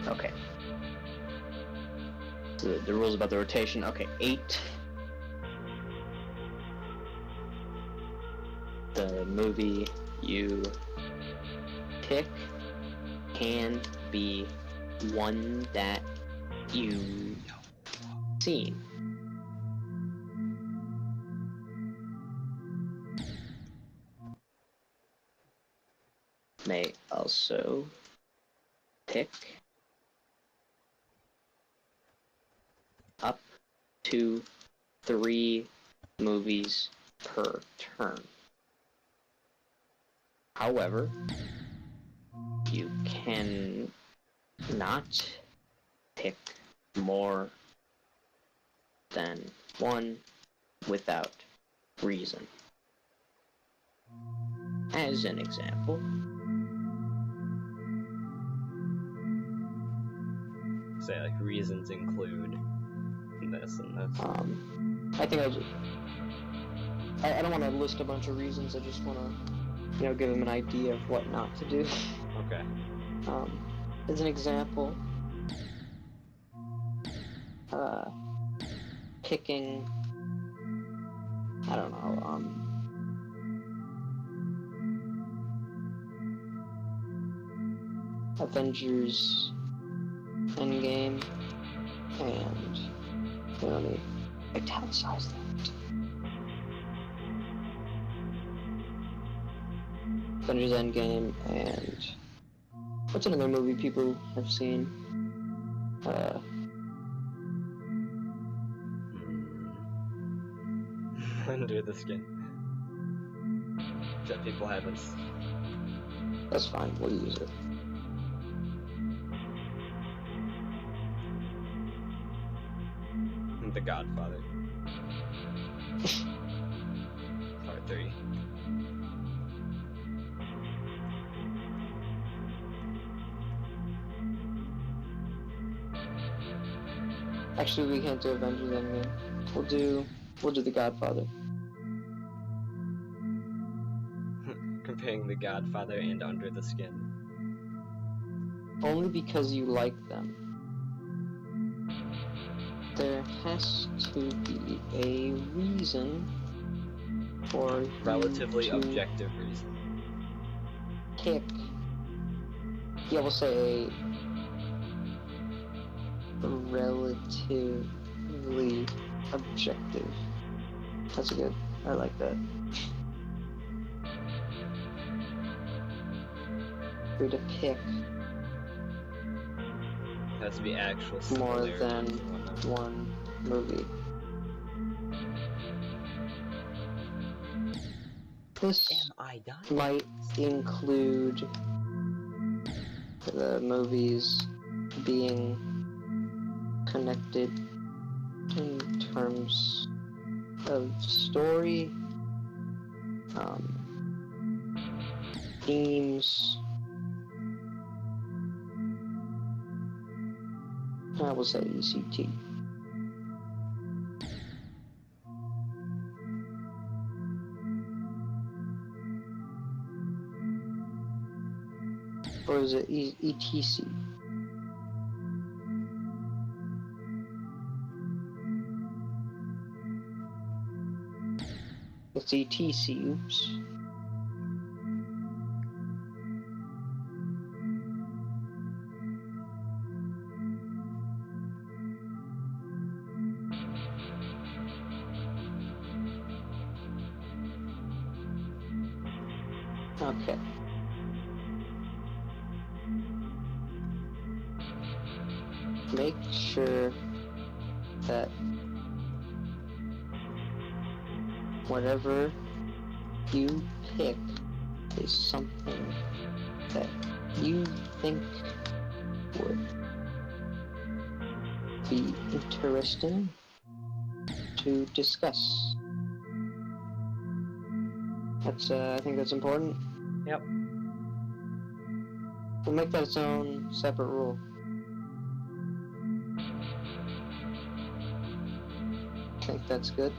Okay. So the rules about the rotation. Okay, 8. The movie you pick can be one that you've seen. May also pick up to 3 movies per turn. However, you can not pick more than 1 without reason. As an example, say like reasons include this and this. I think I don't want to list a bunch of reasons. I just want to, give them an idea of what not to do. Okay. As an example, picking, I don't know, Avengers Endgame, and let me italicize that. Avengers Endgame and What's another movie people have seen? Under the Skin. That people haven't. That's fine. We'll use it. The Godfather. Part 3. Actually, we can't do Avengers Endgame. We'll do The Godfather. Comparing The Godfather and Under the Skin. Only because you like them. There has to be a reason for you Relatively to objective reason. pick. Yeah, we'll say relatively objective. That's good. I like that. For you to pick It has to be actual more similarities than and whatnot. one movie. This Am I dying? might include the movies being connected in terms of story, themes. I will say ECT. Or is it ETC? It's ETC, oops. Okay. Make sure that whatever you pick is something that you think would be interesting to discuss. That's, I think that's important. Yep. We'll make that its own separate rule. I think that's good.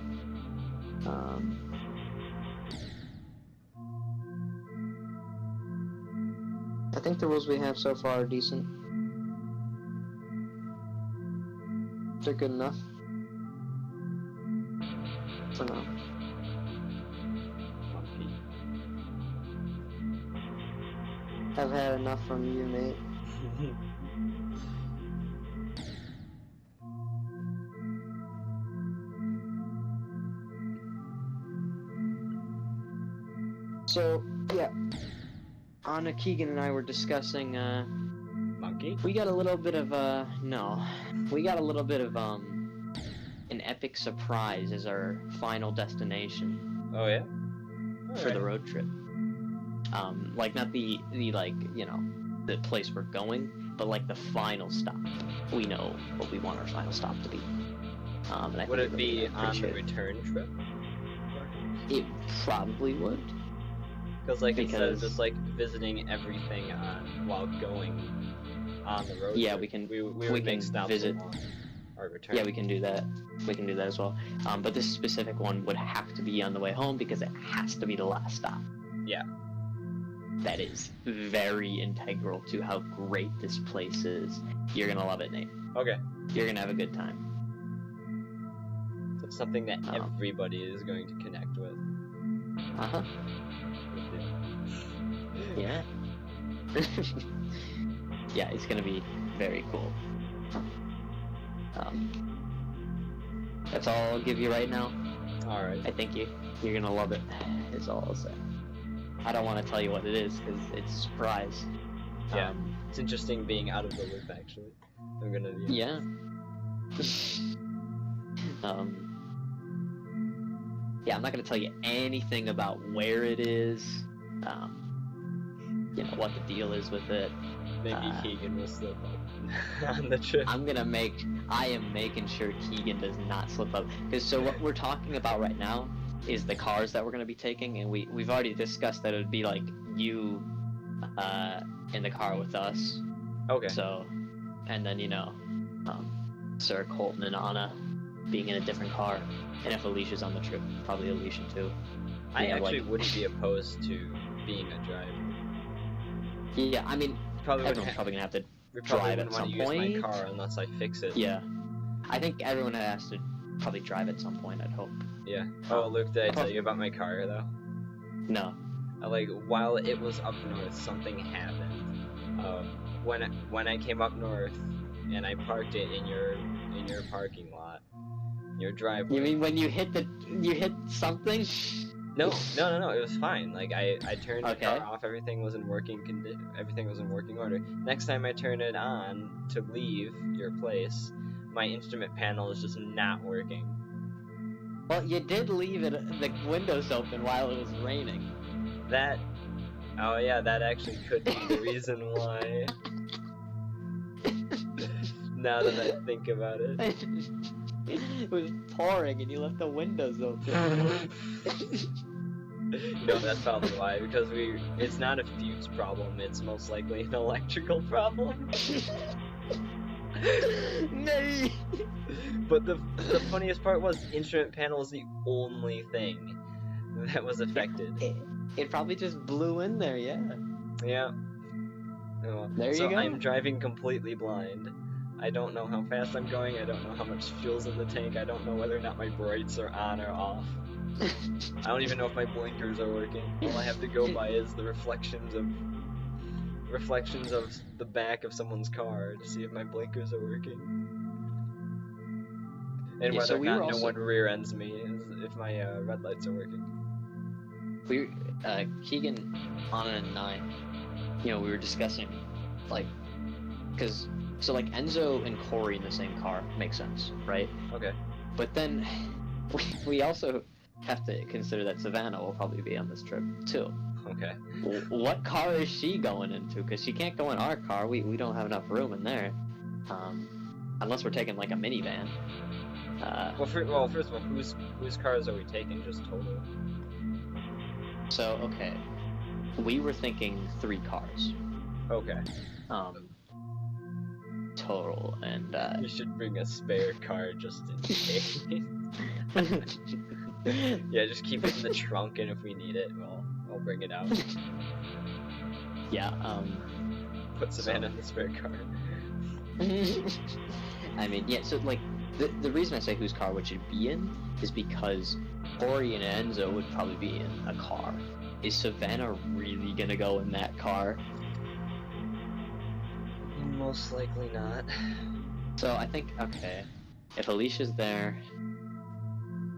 I think the rules we have so far are decent. They're good enough. For now. I've had enough from you, mate. So, yeah. Anna, Keegan, and I were discussing, Monkey? we got a little bit of, no. We got a little bit of, an epic surprise as our final destination. Oh, yeah? For the road trip. Like, not the, like, you know, the place we're going, but, like, the final stop. We know what we want our final stop to be. And I Would think it be on the it. return trip? It probably would. Because instead of just like visiting everything while going on the road, yeah, trip, we can would make stops visit. along our return. Yeah, we can do that. We can do that as well. But this specific one would have to be on the way home because it has to be the last stop. Yeah. That is very integral to how great this place is. You're gonna love it, Nate. Okay. You're gonna have a good time. So it's something that everybody is going to connect with. Uh-huh. Yeah. Yeah, it's gonna be very cool. That's all I'll give you right now. Alright. I think you're gonna love it, is all I'll say. I don't want to tell you what it is, because it's a surprise. Yeah, it's interesting being out of the loop, actually. I'm gonna be yeah. Yeah, I'm not gonna tell you anything about where it is, you know, what the deal is with it. Maybe Keegan will slip up on the trip. I am making sure Keegan does not slip up. Because so what we're talking about right now is the cars that we're gonna be taking, and we've already discussed that it would be like you in the car with us. Okay. So, and then, you know, Sir Colton and Anna being in a different car. And if Alicia's on the trip, probably Alicia too. I actually wouldn't be opposed to being a driver. Yeah, I mean, everyone's probably gonna have to drive at some point. Use my car unless I fix it. Yeah, I think everyone has to probably drive at some point. I'd hope. Yeah. Oh, Luke, did I tell you about my car though? No. Like while it was up north, something happened. When I came up north and I parked it in your parking lot, your driveway. You mean when you hit something? No, it was fine. Like I turned the car off, everything was in working order. Next time I turn it on to leave your place, my instrument panel is just not working. Well, you did leave the windows open while it was raining. Oh yeah, that actually could be the reason why. Now that I think about it. It was pouring and you left the windows open. No, that's probably why, because it's not a fuse problem, it's most likely an electrical problem. Nay. But the funniest part was the instrument panel is the only thing that was affected. It probably just blew in there, yeah. Yeah. Oh. There you go. So I'm driving completely blind. I don't know how fast I'm going, I don't know how much fuel's in the tank, I don't know whether or not my brights are on or off. I don't even know if my blinkers are working. All I have to go by is the reflections of the back of someone's car to see if my blinkers are working. And whether or not no one rear ends me if my red lights are working. Keegan, Anna, and I, you know, we were discussing, like, so like Enzo and Corey in the same car makes sense, right? Okay. But then we also have to consider that Savannah will probably be on this trip too. Okay. What car is she going into? Because she can't go in our car. We don't have enough room in there, unless we're taking like a minivan. First of all, whose cars are we taking? Just total. So okay, we were thinking 3 cars. Okay. Total, and you should bring a spare car just in case. Yeah, just keep it in the trunk, and if we need it, I'll bring it out. Yeah. Put Savannah in the spare car. I mean, yeah. So like, the reason I say whose car would she be in is because Corey and Enzo would probably be in a car. Is Savannah really gonna go in that car? Most likely not. So I think, okay, if Alicia's there,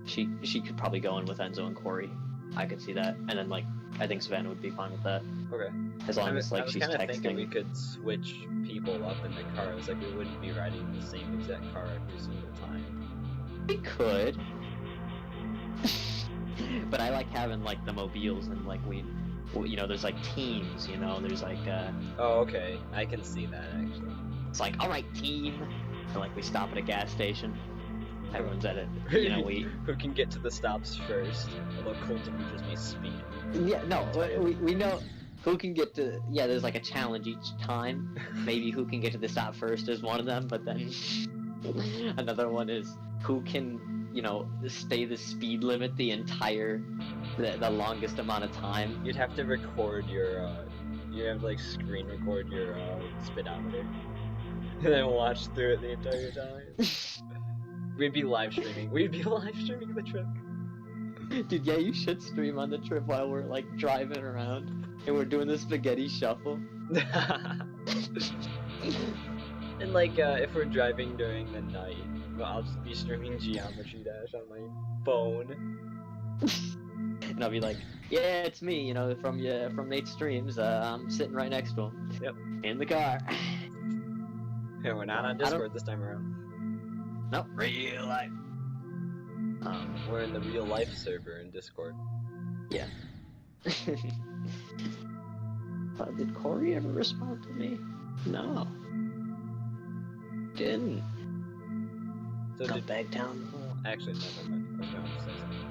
she could probably go in with Enzo and Corey. I could see that, and then like I think Savannah would be fine with that. Okay. As long as like she's texting. I was kind of thinking we could switch people up in the cars, like we wouldn't be riding the same exact car every single time. We could. But I like having like the mobiles and like you know, there's like teams, you know, there's like Oh, okay. I can see that actually. It's like, alright team, and like we stop at a gas station. Everyone's at it, you know, who can get to the stops first, although Colton would just be speeding. Yeah, no, we know who can get to, yeah, there's like a challenge each time. Maybe who can get to the stop first is one of them, but then another one is who can, you know, stay the speed limit the longest amount of time. You'd have to record your, you have to like screen record your speedometer, and then watch through it the entire time. We'd be live streaming the trip. Dude, yeah, you should stream on the trip while we're like driving around and we're doing the spaghetti shuffle. And like, if we're driving during the night, well, I'll just be streaming Geometry Dash on my phone. And I'll be like, yeah, it's me, you know, from Nate's streams. I'm sitting right next to him. Yep. In the car. Yeah, we're not on Discord this time around. Nope, real life. We're in the real life server in Discord. Yeah. Did Corey ever respond to me? No. Didn't. So Come back down. Actually, never mind. I was going to say something.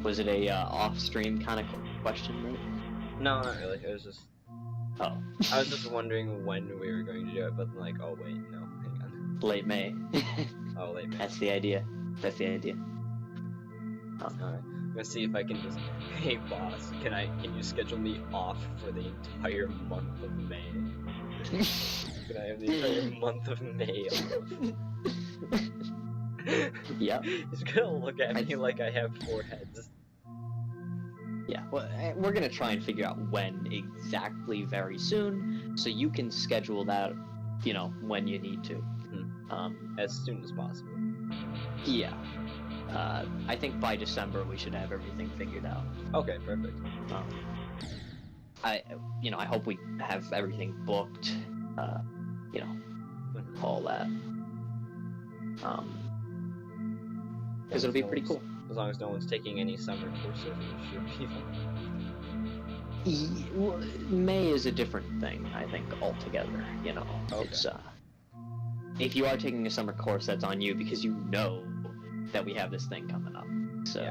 Was it a off-stream kind of question, Nate? No, not really. It was just. Oh. I was just wondering when we were going to do it, but then like, oh wait, no, hang on. Late May. Oh, late May. That's the idea. That's the idea. Alright, I'm gonna see if I can just. Hey boss, can you schedule me off for the entire month of May? Can I have the entire month of May off? Yep. He's gonna look at me like I have 4 heads. Yeah, well, we're gonna try and figure out when exactly very soon, so you can schedule that, you know, when you need to. As soon as possible. Yeah. I think by December we should have everything figured out. Okay, perfect. I hope we have everything booked. You know, all that. Because it'll be pretty cool. As long as no one's taking any summer courses, it should be fun. May is a different thing, I think, altogether. You know, okay. It's if you are taking a summer course, that's on you because you know that we have this thing coming up. So,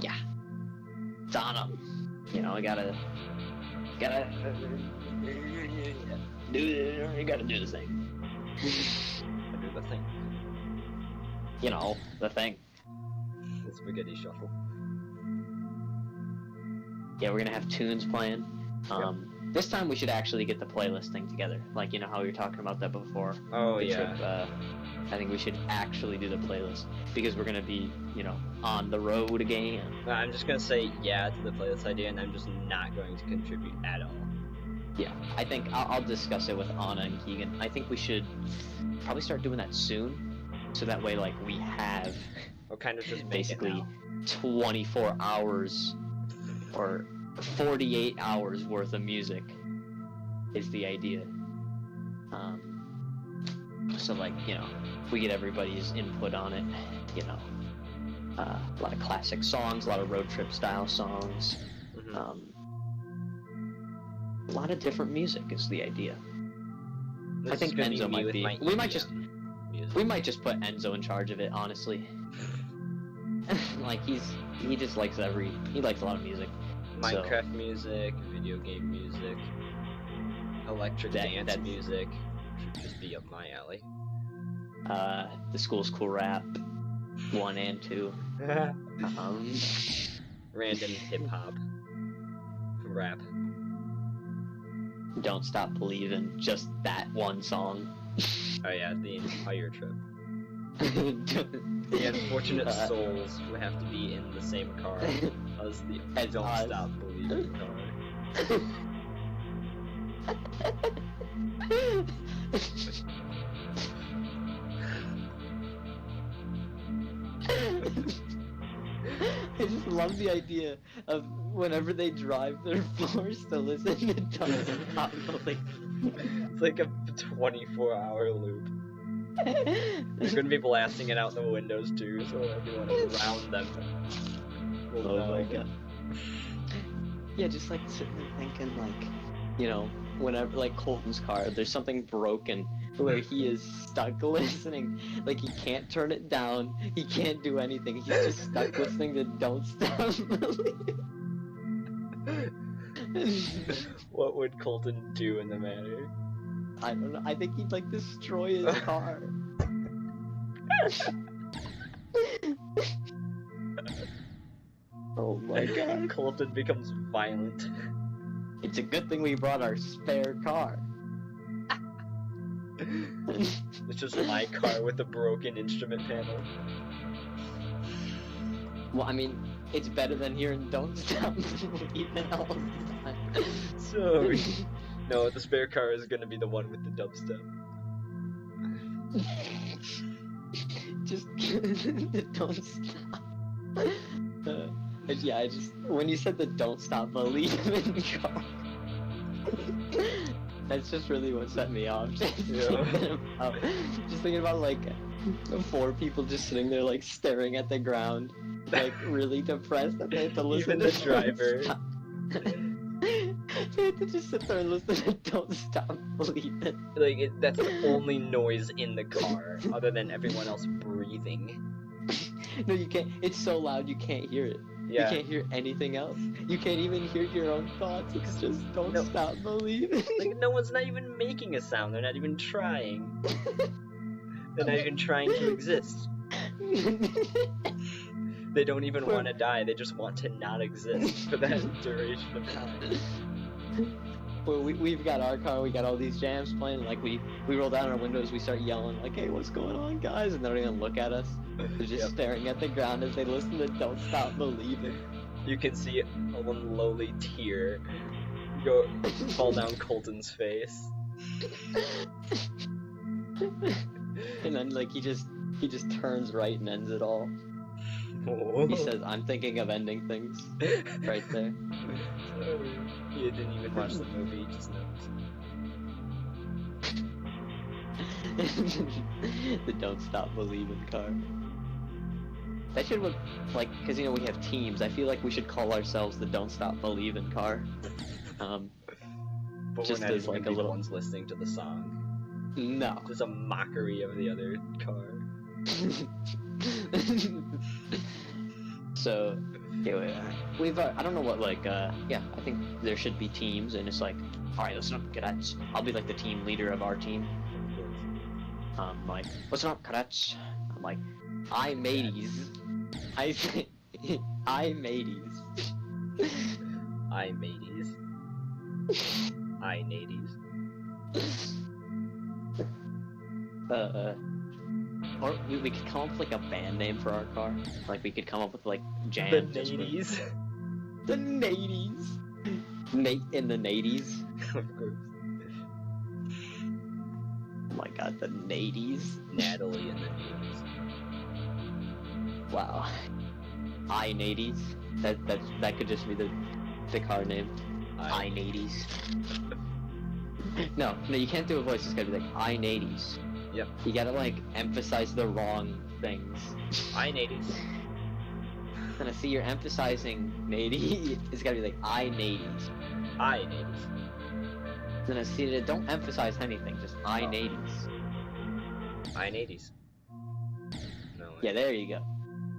yeah, it's on them. You know, I gotta do. You gotta do the thing. Do the thing. You know, the thing. The spaghetti shuffle. Yeah, we're gonna have tunes playing. This time we should actually get the playlist thing together. Like, you know how we were talking about that before. Oh, the yeah. Trip, I think we should actually do the playlist because we're gonna be, you know, on the road again. I'm just gonna say yeah to the playlist idea, and I'm just not going to contribute at all. Yeah, I think I'll discuss it with Anna and Keegan. I think we should probably start doing that soon, so that way, like, we have kind of just basically 24 hours or 48 hours worth of music is the idea. So, like, you know, we get everybody's input on it, you know, a lot of classic songs, a lot of road trip style songs, a lot of different music is the idea. I think Enzo might be. We might just put Enzo in charge of it, honestly. Like he just likes he likes a lot of music. Minecraft music, video game music, electric dance music should just be up my alley. The School's Cool Rap 1 and 2. Random hip hop rap. Don't Stop Believin', just that one song. Oh yeah, the entire trip. The unfortunate souls who have to be in the same car as the Don't Stop Believing car. I just love the idea of whenever they drive, they're forced to listen to Don't Stop Believing. It's like a 24-hour loop. There's gonna be blasting it out the windows too, so everyone around them will know. My god. Yeah, just like sitting there thinking, like, you know, whenever, like, Colton's car, there's something broken where he is stuck listening. Like, he can't turn it down, he can't do anything, he's just stuck listening to Don't Stop Believing. What would Colton do in the matter? I don't know, I think he'd, like, destroy his car. Oh my god. Colton becomes violent. It's a good thing we brought our spare car. It's just my car with a broken instrument panel. Well, I mean, it's better than hearing Don't Stop Believing all the time. Sorry. No, the spare car is gonna be the one with the dubstep. just don't stop. Yeah, I just when you said the don't stop believing car, that's just really what set me off. Just thinking about like 4 people just sitting there like staring at the ground, like really depressed that they have to listen. Even the driver. They have to just sit there and listen to Don't Stop Believing. Like, that's the only noise in the car, other than everyone else breathing. No, you can't. It's so loud you can't hear it. Yeah. You can't hear anything else. You can't even hear your own thoughts. It's just Don't Stop Believing. Like, no one's not even making a sound. They're not even trying. They're not even trying to exist. They don't even want to die. They just want to not exist for that duration of time. Well, we've got our car, we got all these jams playing, like we roll down our windows, we start yelling like, hey, what's going on, guys? And they don't even look at us. They're just staring at the ground as they listen to Don't Stop Believing. You can see one lowly tear fall down Colton's face. And then like he just turns right and ends it all. Oh. He says, I'm thinking of ending things. Right there. He didn't even watch the movie, he just knows. The Don't Stop Believing car. That should look like, because you know we have teams, I feel like we should call ourselves the Don't Stop Believing car. But just we're not as even like the a little ones listening to the song. No. Just a mockery of the other car. So, anyway, we've, I don't know what, like, yeah, I think there should be teams, and it's like, alright, listen up, cadets. I'll be, like, the team leader of our team. Like, listen up, cadets. I'm like, I mateys. I say, I mateys. I mateys. I naties. Or we could come up with like a band name for our car. Like we could come up with like jam. The nadies. The nadies. Nate in the nadies. Of course. Oh my god, the nadies. Natalie and the nadies. Wow. I nadies. That could just be the car name. I nadies. No, you can't do a voice. It's gotta be like I nadies. Yep. You gotta like emphasize the wrong things. I nadies. And I see you're emphasizing nady. It's gotta be like I nadies. I nadies. Then I see that don't emphasize anything, just I nadies. I nadies. No way. Yeah, there you go.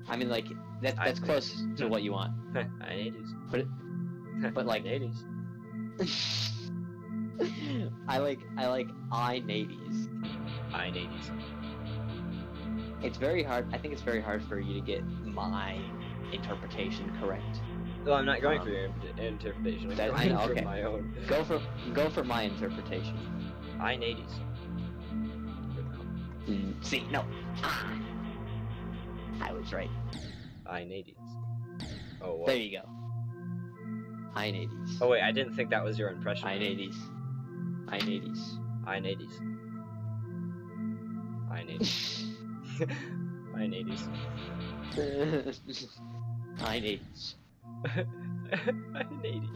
I mean, like that's close to what you want. I nadies. But like nadies. I like I nadies. I nadies. It's very hard. I think it's very hard for you to get my interpretation correct. Well, I'm not going for your interpretation. I'm going for my own. Go for my interpretation. I nadies. See, no. I was right. I nadies. Oh, whoa. There you go. I nadies. Oh wait, I didn't think that was your impression. I nadies. I nadies. I nadies. I nadies. I nadies. I nadies. I nadies.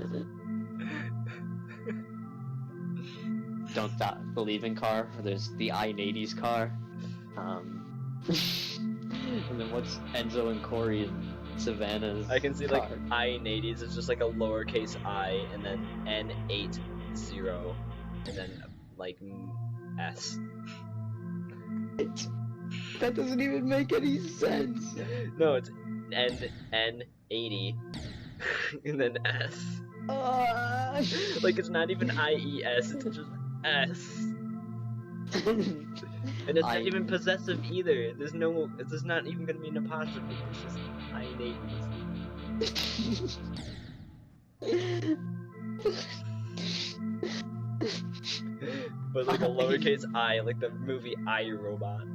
Don't Stop Believing car. There's the I nadies car. And then what's Enzo and Corey and Savannah's I can see car? like I nadies. It's just like a lowercase I and then N80 and then like S. That doesn't even make any sense. No, it's N80 and then S. Like it's not even IES, it's just S. And it's not even possessive either. There's not even gonna be an apostrophe. It's just I nadies. But like a lowercase I, like the movie I, Robot.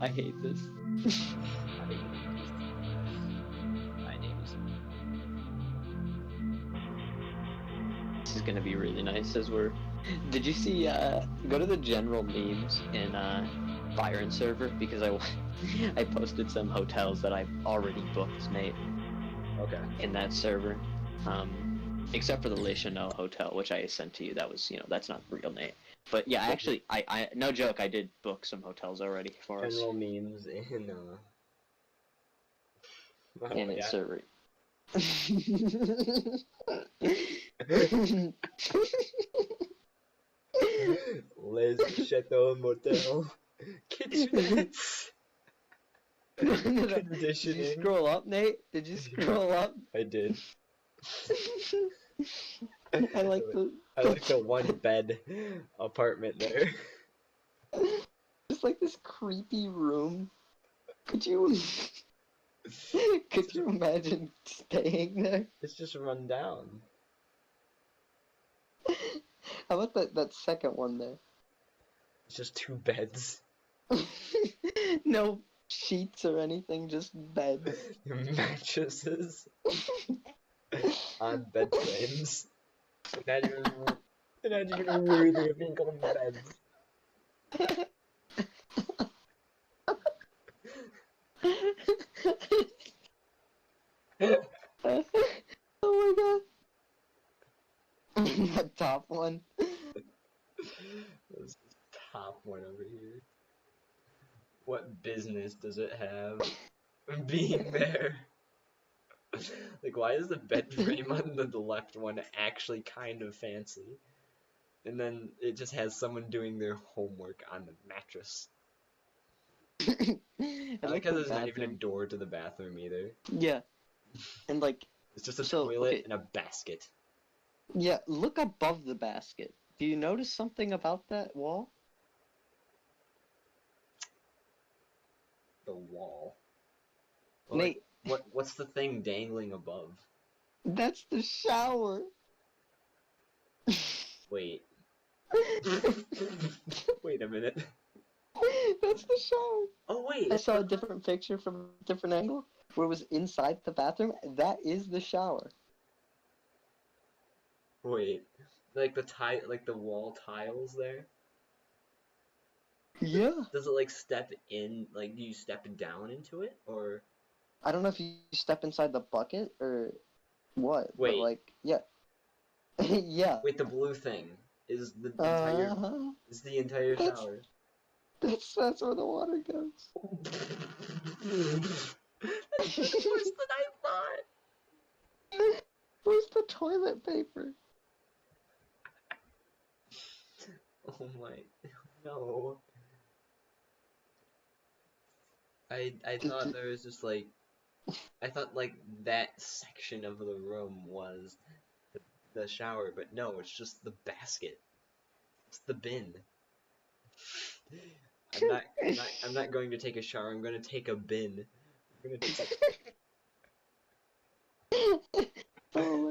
I hate this. I nadies. This is gonna be really nice as we're... Did you see, go to the general memes in Byron server because I posted some hotels that I've already booked, Nate. Okay. In that server, except for the Le Chanel hotel, which I sent to you. That was, that's not real, Nate. But yeah, actually, I no joke, I did book some hotels already for us. General memes in In its server. Les Chateau Motel. Kitchenettes. Conditioning. Did you scroll up, Nate? Did you scroll up? I did. I like the one bed apartment there. It's like this creepy room. Could you imagine staying there? It's just run down. How about that second one there? It's just 2 beds. No sheets or anything, just beds. Mattresses on bed frames. They're not even worthy of being called beds. Oh my god. That top one. This top one over here. What business does it have being there? Like, why is the bed frame on the left one actually kind of fancy? And then it just has someone doing their homework on the mattress. I like how there's not even a door to the bathroom either. Yeah. And like... It's just a toilet and a basket. Yeah, look above the basket. Do you notice something about that wall? The wall? Well, Nate. Like, what's the thing dangling above? That's the shower. Wait. Wait a minute. That's the shower. Oh wait. I saw a different picture from a different angle where it was inside the bathroom. That is the shower. Wait. Like the wall tiles there? Yeah. Does it like step in, like do you step down into it or? I don't know if you step inside the bucket or what. Wait. But like, yeah. Yeah. Wait, the blue thing is the entire shower. That's where the water goes. That's worse than I thought. Where's the toilet paper? Oh my, no. I thought there was just like, I thought like that section of the room was the shower, but no, it's just the basket. It's the bin. I'm not going to take a shower. I'm going to take a bin. I'm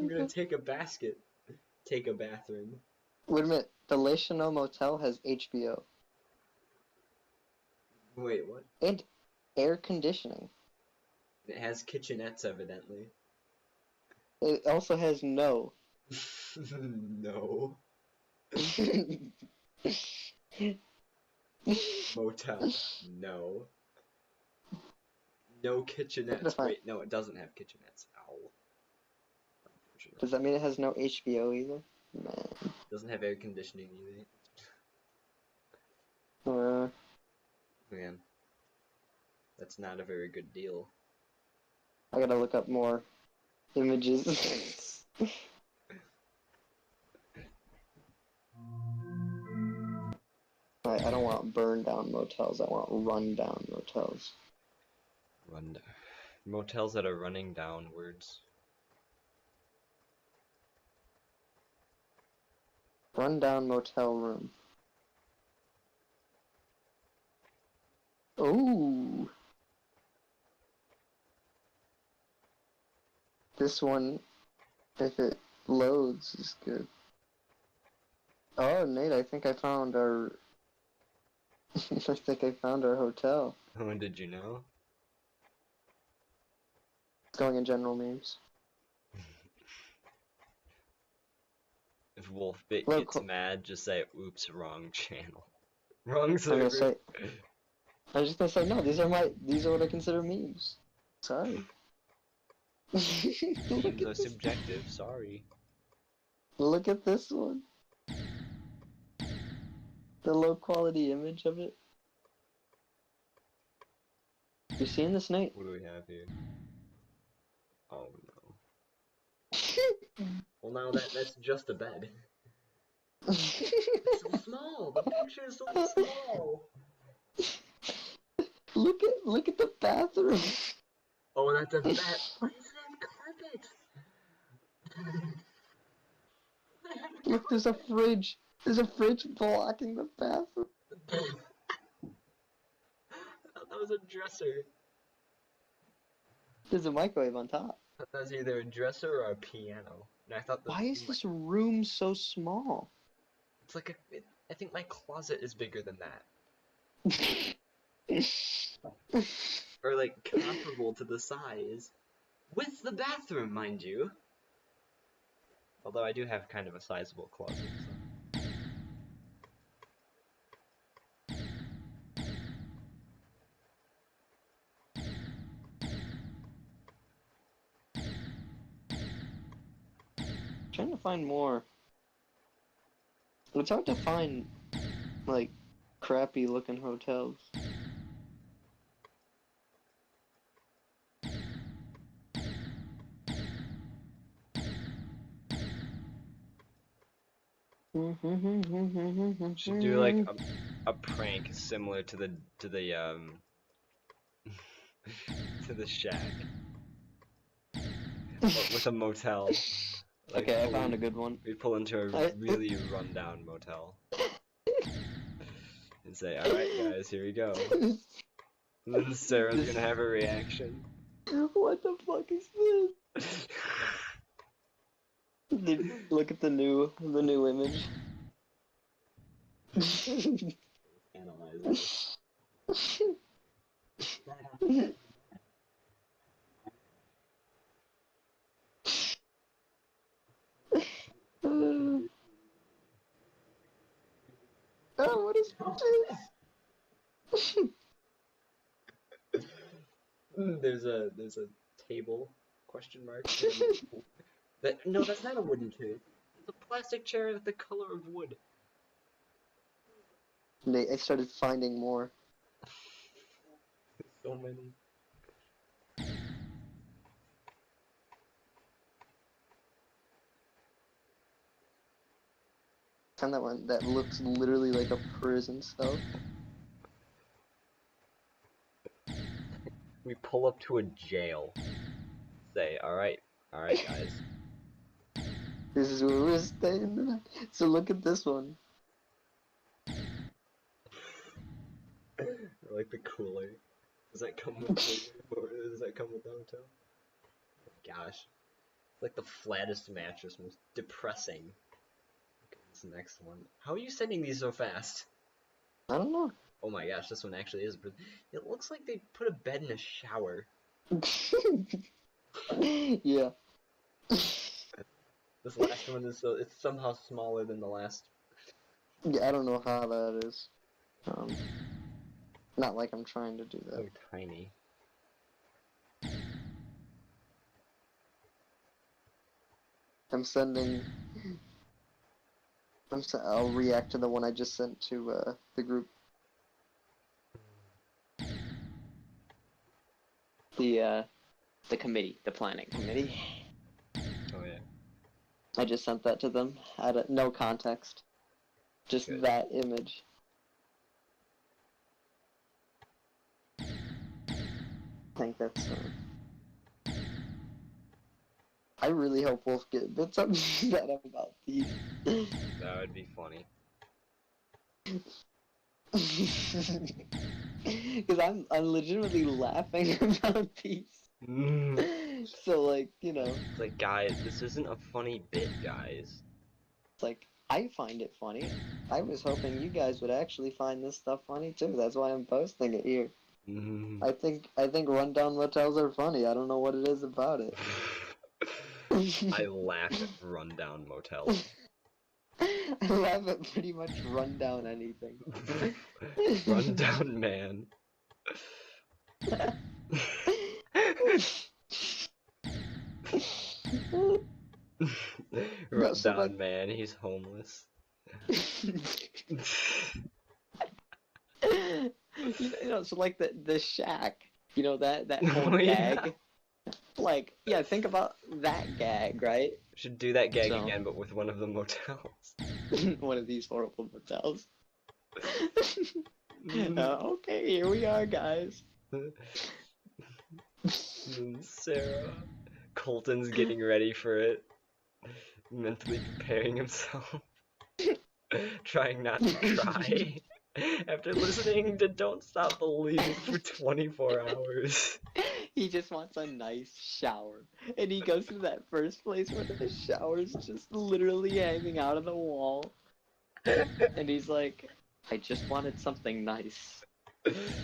going to take a basket. Take a bathroom. Wait a minute. The Le Chanel Motel has HBO. Wait, what? And air conditioning. It has kitchenettes, evidently. It also has no. No. Motel. No. No kitchenettes. Wait, no, it doesn't have kitchenettes. Ow. Does that mean it has no HBO either? Man. Doesn't have air conditioning either. Man. That's not a very good deal. I gotta look up more images. I don't want burn down motels, I want run down motels. Run down. Motels that are running downwards. Run down motel room. Ooh. This one, if it loads, is good. Oh, Nate, I think I found our... I think I found our hotel. When did you know? It's going in general memes. If Wolfbit gets mad, just say, oops, wrong channel. Wrong I'm server. gonna say, I was just gonna say no. These are what I consider memes. Sorry. Memes are subjective. Sorry. Look at this one. The low quality image of it. You seeing this, Nate? What do we have here? Oh no. Well, now that's just a bed. It's so small. The picture is so small. Look at the bathroom. Oh, that's a bed. Why is that carpet? Look, there's a fridge. There's a fridge blocking the bathroom. That was a dresser. There's a microwave on top. That was either a dresser or a piano. And I thought. Why is this room so small? It's like I think my closet is bigger than that. Or like comparable to the size. With the bathroom, mind you. Although I do have kind of a sizable closet, so. Trying to find more. It's hard to find, like, crappy looking hotels. Should do like a prank similar to the to the shack. With a motel. Like, okay, I found a good one. We pull into a really rundown motel. And say, alright guys, here we go. And then Sarah's gonna have a reaction. What the fuck is this? Look at the new image. Analyze it. Oh, what is this? There's a table, question mark. No, that's not a wooden chair. It's a plastic chair with the color of wood. I started finding more. So many. Found that one that looks literally like a prison cell. We pull up to a jail. Say, alright guys. This is where we're staying tonight. So look at this one. I like the cooler. Does that come with the or does that come with the hotel? Gosh. It's like the flattest mattress, most depressing. Look at this next one. How are you sending these so fast? I don't know. Oh my gosh, this one actually is. It looks like they put a bed in a shower. Yeah. This last one is it's somehow smaller than the last. Yeah, I don't know how that is. Not like I'm trying to do that. So tiny. I'll react to the one I just sent to the group. The committee, the planning committee. Oh yeah. I just sent that to them out of no context. Just Good. that image. I think that's I really hope Wolf gets upset about these. That would be funny. Because I'm legitimately laughing about these. So like, you know. It's like, guys, this isn't a funny bit, guys. It's like, I find it funny. I was hoping you guys would actually find this stuff funny too. That's why I'm posting it here. I think rundown motels are funny. I don't know what it is about it. I laugh at rundown motels. I laugh at pretty much rundown anything. Rundown man. Rub down man, he's homeless. So like the shack, that whole gag. Like, yeah, think about that gag, right? Should do that gag again, but with one of the motels. One of these horrible motels. Okay, here we are, guys. Sarah. Colton's getting ready for it. Mentally preparing himself. Trying not to cry. After listening to Don't Stop Believing for 24 hours. He just wants a nice shower. And he goes to that first place where the shower's just literally hanging out of the wall. And he's like, I just wanted something nice.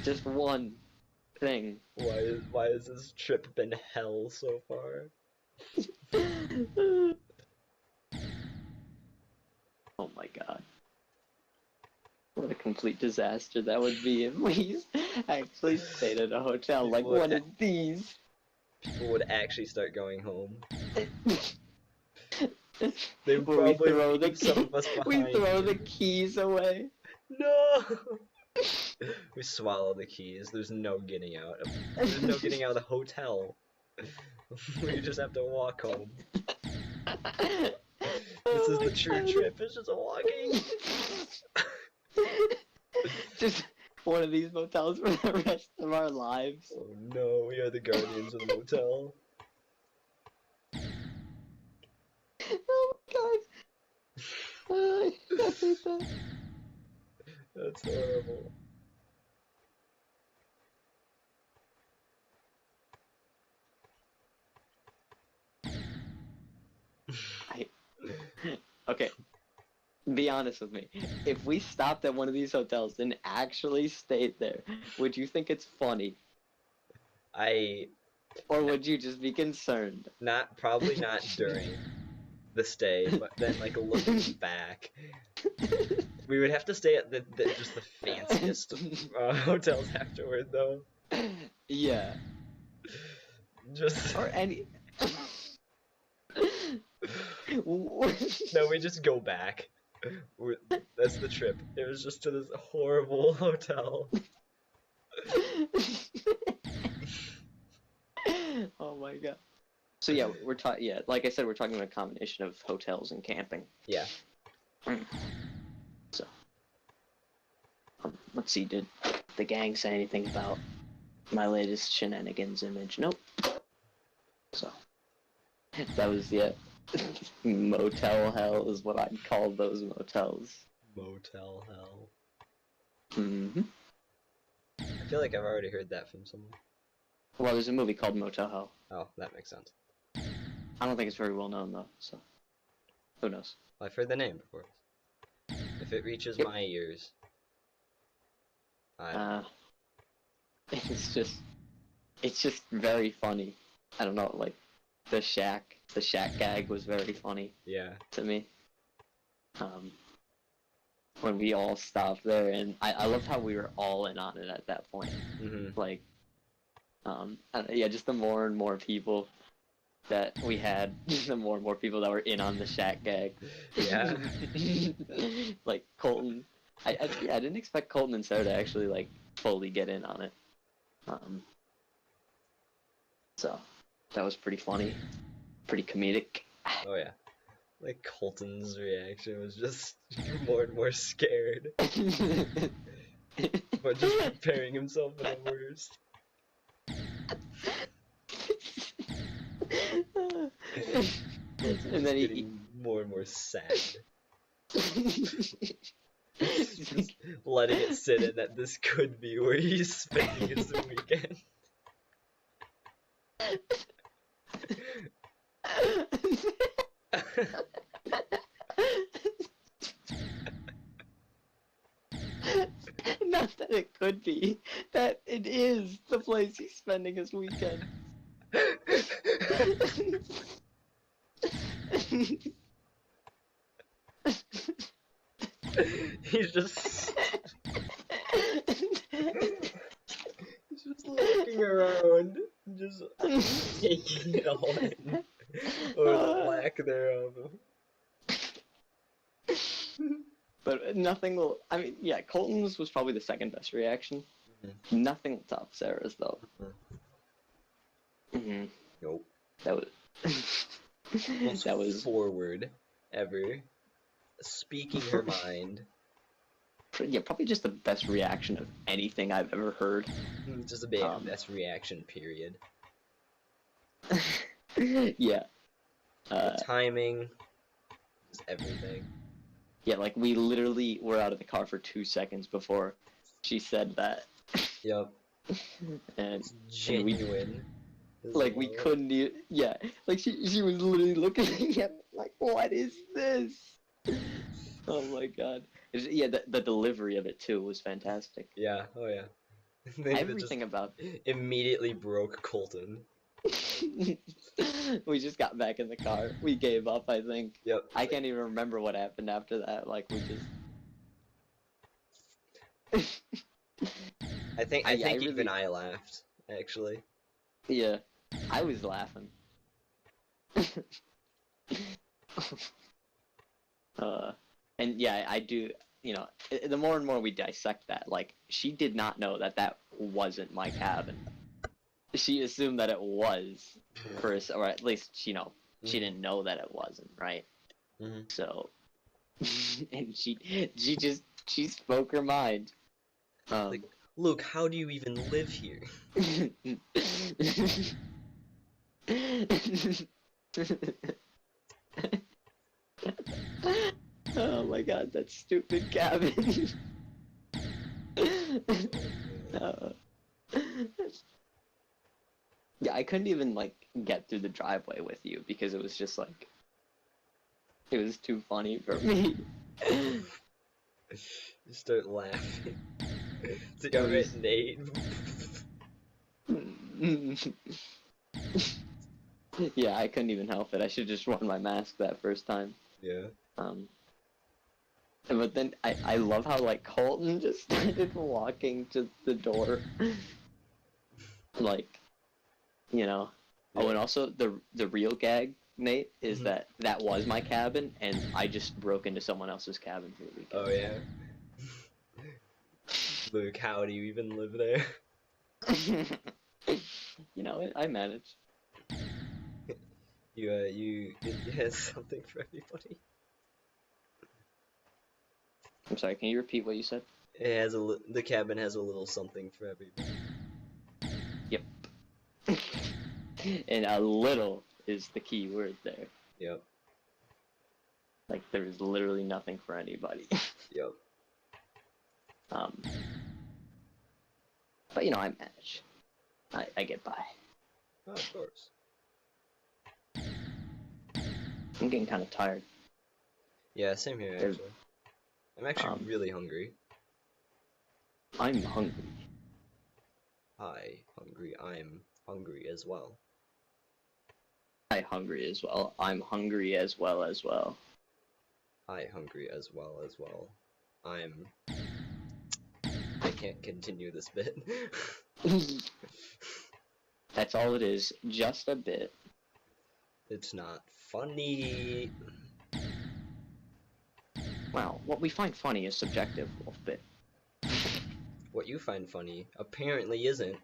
Just one thing. Why has this trip been hell so far? Oh my god. What a complete disaster that would be if we actually stayed at a hotel like one of these. People would actually start going home. They would probably leave some of us behind. We throw the keys away. No! We swallow the keys. There's no getting out. There's no getting out of the hotel. We just have to walk home. This is the true trip. It's just walking. Just one of these motels for the rest of our lives. Oh no, we are the guardians of the motel. Oh my god. I hate that. That's horrible. Okay. Be honest with me. If we stopped at one of these hotels and actually stayed there, would you think it's funny? Or would you just be concerned? Probably not during the stay, but then like looking back. We would have to stay at just the fanciest hotels afterward, though. Yeah. Just or any. No, we just go back. That's the trip. It was just to this horrible hotel. Oh my god. So yeah, like I said, we're talking about a combination of hotels and camping. Yeah. So, let's see, did the gang say anything about my latest shenanigans image? Nope. So, that was, motel hell is what I'd call those motels. Motel hell. Mm-hmm. I feel like I've already heard that from someone. Well, there's a movie called Motel Hell. Oh, that makes sense. I don't think it's very well known, though, so who knows? Well, I've heard the name before. If it reaches my ears, it's just very funny. I don't know, like the shack gag was very funny. Yeah. To me. When we all stopped there, and I loved how we were all in on it at that point. Mm-hmm. Like, just the more and more people that we had, the more and more people that were in on the shack gag. Yeah. Like Colton, I didn't expect Colton and Sarah to actually like fully get in on it. So that was pretty funny, pretty comedic. Oh yeah. Like Colton's reaction was just more and more scared. But just preparing himself for the worst. And then he more and more sad. Just letting it sit in that this could be where he's spending his weekend. Not that it could be, that it is the place he's spending his weekend. He's just looking around, just taking it all in, or the lack thereof. But nothing will. I mean, yeah, Colton's was probably the second best reaction. Mm-hmm. Nothing will top Sarah's though. Mm-hmm. Nope. That was. That was forward ever, speaking her mind. Yeah, probably just the best reaction of anything I've ever heard. Just a best reaction, period. Yeah. The timing, just everything. Yeah, like we literally were out of the car for 2 seconds before she said that. Yep. And genuine. Like we couldn't even, yeah, like she was literally looking at like, what is this? Oh my god. Yeah, the delivery of it too was fantastic. Yeah, oh yeah. Everything about immediately broke Colton. We just got back in the car. We gave up, I think. Yep. I can't even remember what happened after that. Like we just I think even I laughed, actually. Yeah. I was laughing. And yeah, I do, you know, the more and more we dissect that, like, she did not know that that wasn't my cabin. She assumed that it was, first, or at least, you know, she didn't know that it wasn't, right? Mm-hmm. So, and she spoke her mind. Like, Luke, how do you even live here? Oh my god, that stupid cabin. Yeah, I couldn't even, like, get through the driveway with you because it was just, like, it was too funny for me. You start laughing. Damn it, Nate. Yeah, I couldn't even help it. I should just worn my mask that first time. Yeah. But then I love how, like, Colton just started walking to the door. Like, you know. Yeah. Oh, and also the real gag, Nate, is that was my cabin, and I just broke into someone else's cabin for the weekend. Oh yeah. Luke, how do you even live there? You know, I managed. You had something for everybody. I'm sorry, can you repeat what you said? It has the cabin has a little something for everybody. Yep. And a little is the key word there. Yep. Like, there is literally nothing for anybody. Yep. But, you know, I manage. I get by. Oh, of course. I'm getting kind of tired. Yeah, same here, actually. I'm actually really hungry. I'm hungry. Hi, hungry. I'm hungry as well. Hi, hungry as well. I'm hungry as well as well. Hi, hungry as well as well. I can't continue this bit. That's all it is. Just a bit. It's not funny. Well, what we find funny is subjective, Wolfbit. What you find funny apparently isn't.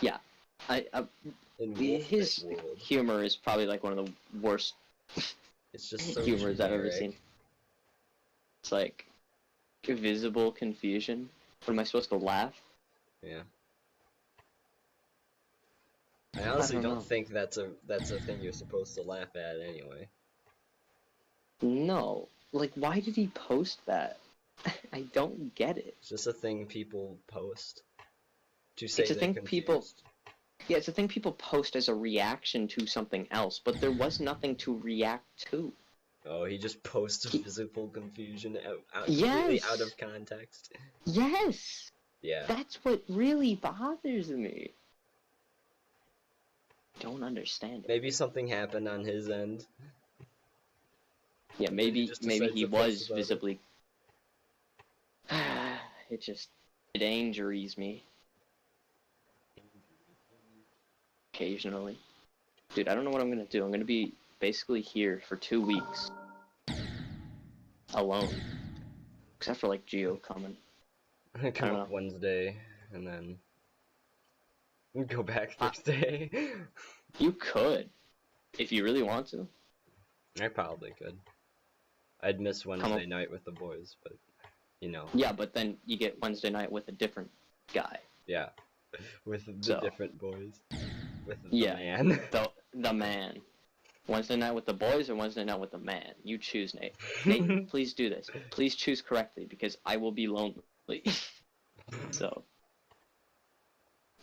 Yeah, his humor is probably like one of the worst it's just so humors generic. I've ever seen. It's like visible confusion. What am I supposed to laugh? Yeah. I honestly don't think that's a thing you're supposed to laugh at anyway. No. Like, why did he post that? I don't get it. It's just a thing people post to say it's a thing confused. People. Yeah, it's a thing people post as a reaction to something else, but there was nothing to react to. Oh, he just posted visible confusion completely out of context. Yes. Yeah. That's what really bothers me. Don't understand it. Maybe something happened on his end. Yeah, maybe he was visibly. It just. It injuries me. Occasionally. Dude, I don't know what I'm gonna do. I'm gonna be basically here for 2 weeks. Alone. Except for, like, Geo coming. Come up Wednesday, and then go back Thursday. You could. If you really want to. I probably could. I'd miss Wednesday night with the boys, but, you know. Yeah, but then you get Wednesday night with a different guy. Yeah. With the different boys. With the man. The man. Wednesday night with the boys or Wednesday night with the man? You choose, Nate. Nate, please do this. Please choose correctly, because I will be lonely. So,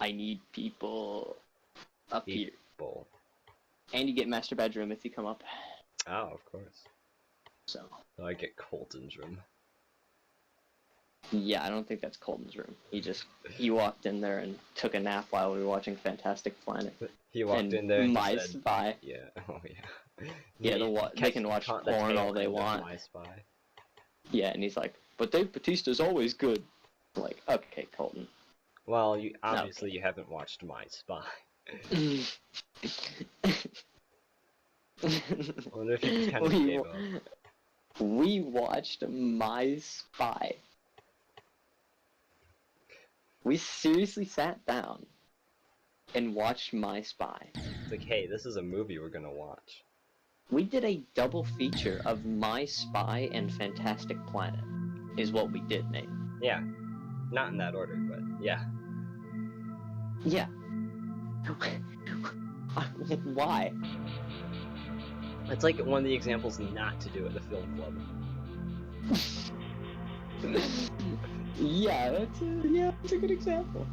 I need people up here. And you get master bedroom if you come up. Oh, of course. So I get Colton's room. Yeah, I don't think that's Colton's room. He walked in there and took a nap while we were watching Fantastic Planet. He walked in there and My said, Spy. Yeah, oh yeah. Yeah, they can watch porn all they want. My Spy. Yeah, and he's like, but Dave Bautista's always good. I'm like, okay, Colton. Well, obviously you haven't watched My Spy. I wonder if you kind of gave up. We watched My Spy. We seriously sat down and watched My Spy. It's like, hey, this is a movie we're gonna watch. We did a double feature of My Spy and Fantastic Planet, is what we did, Nate. Yeah. Not in that order, but yeah. Yeah. Why? It's like one of the examples not to do at the film club. Yeah, that's a good example.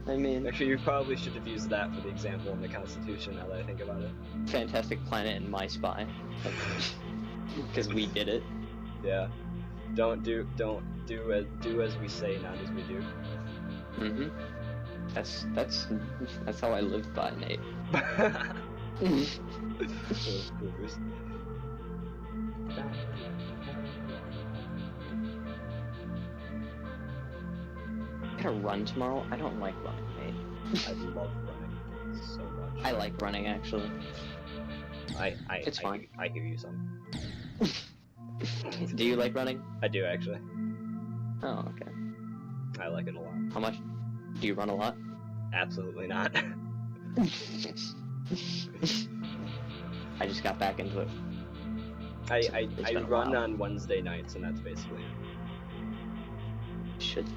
I mean, actually, you probably should have used that for the example in the Constitution. Now that I think about it, Fantastic Planet and My Spy, because we did it. Yeah. Do as we say, not as we do. Mhm. That's how I live by, Nate. Those coolers. I gotta run tomorrow. I don't like running, Nate. I love running so much. I like running, actually. It's fine. I hear you some. Do you like running? I do, actually. Oh, okay. I like it a lot. How much? Do you run a lot? Absolutely not. I just got back into it. I run on Wednesday nights, and that's basically it. Should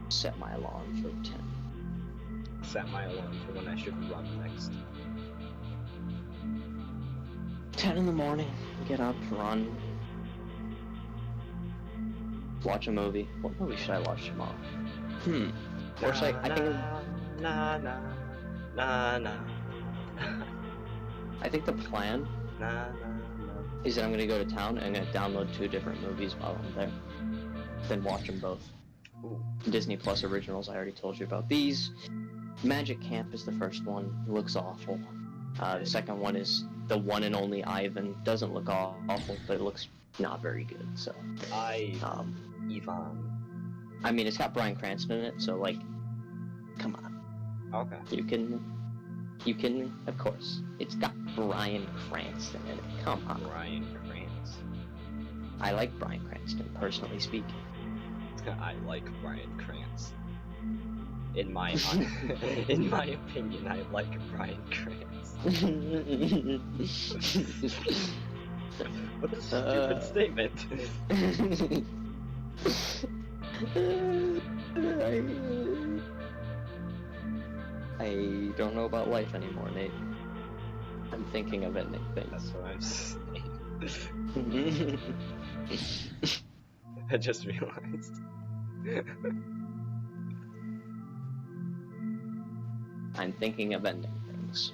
set my alarm for 10. Set my alarm for when I should run next. 10 in the morning, get up, run. Watch a movie. What movie should I watch tomorrow? Or should I think... I think the plan is that I'm gonna go to town and I'm gonna download 2 different movies while I'm there. Then watch them both. Ooh. Disney Plus originals, I already told you about these. Magic Camp is the first one. It looks awful. The second one is the one and only Ivan. Doesn't look awful, but it looks not very good. So. Ivan. I mean, it's got Bryan Cranston in it, so like, come on. Okay. You can, of course. It's got Bryan Cranston in it. Come on. Bryan Cranston. I like Bryan Cranston, personally speaking. I like Bryan Cranston. In my opinion, I like Bryan Cranston. What a stupid statement. I don't know about life anymore, Nate. I'm thinking of ending things. That's what I'm saying. I just realized. I'm thinking of ending things.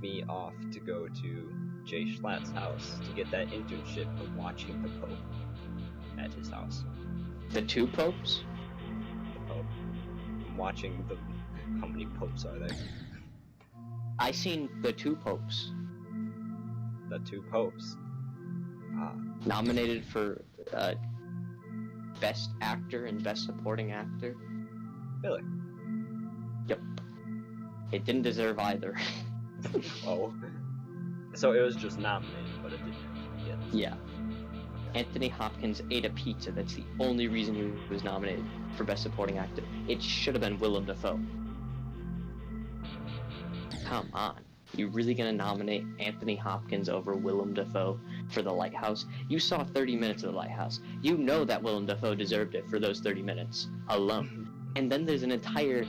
Me off to go to Jay Schlatt's house to get that internship of watching the Pope at his house. The 2 popes? The Pope. I'm watching the... How many popes are there? I seen the 2 popes. The 2 popes. Nominated for Best Actor and Best Supporting Actor. Really? Yep. It didn't deserve either. Oh. So it was just nominated, but it didn't get it. Yeah. Anthony Hopkins ate a pizza. That's the only reason he was nominated for Best Supporting Actor. It should have been Willem Dafoe. Come on. You really gonna nominate Anthony Hopkins over Willem Dafoe for The Lighthouse? You saw 30 minutes of The Lighthouse. You know that Willem Dafoe deserved it for those 30 minutes alone. And then there's an entire,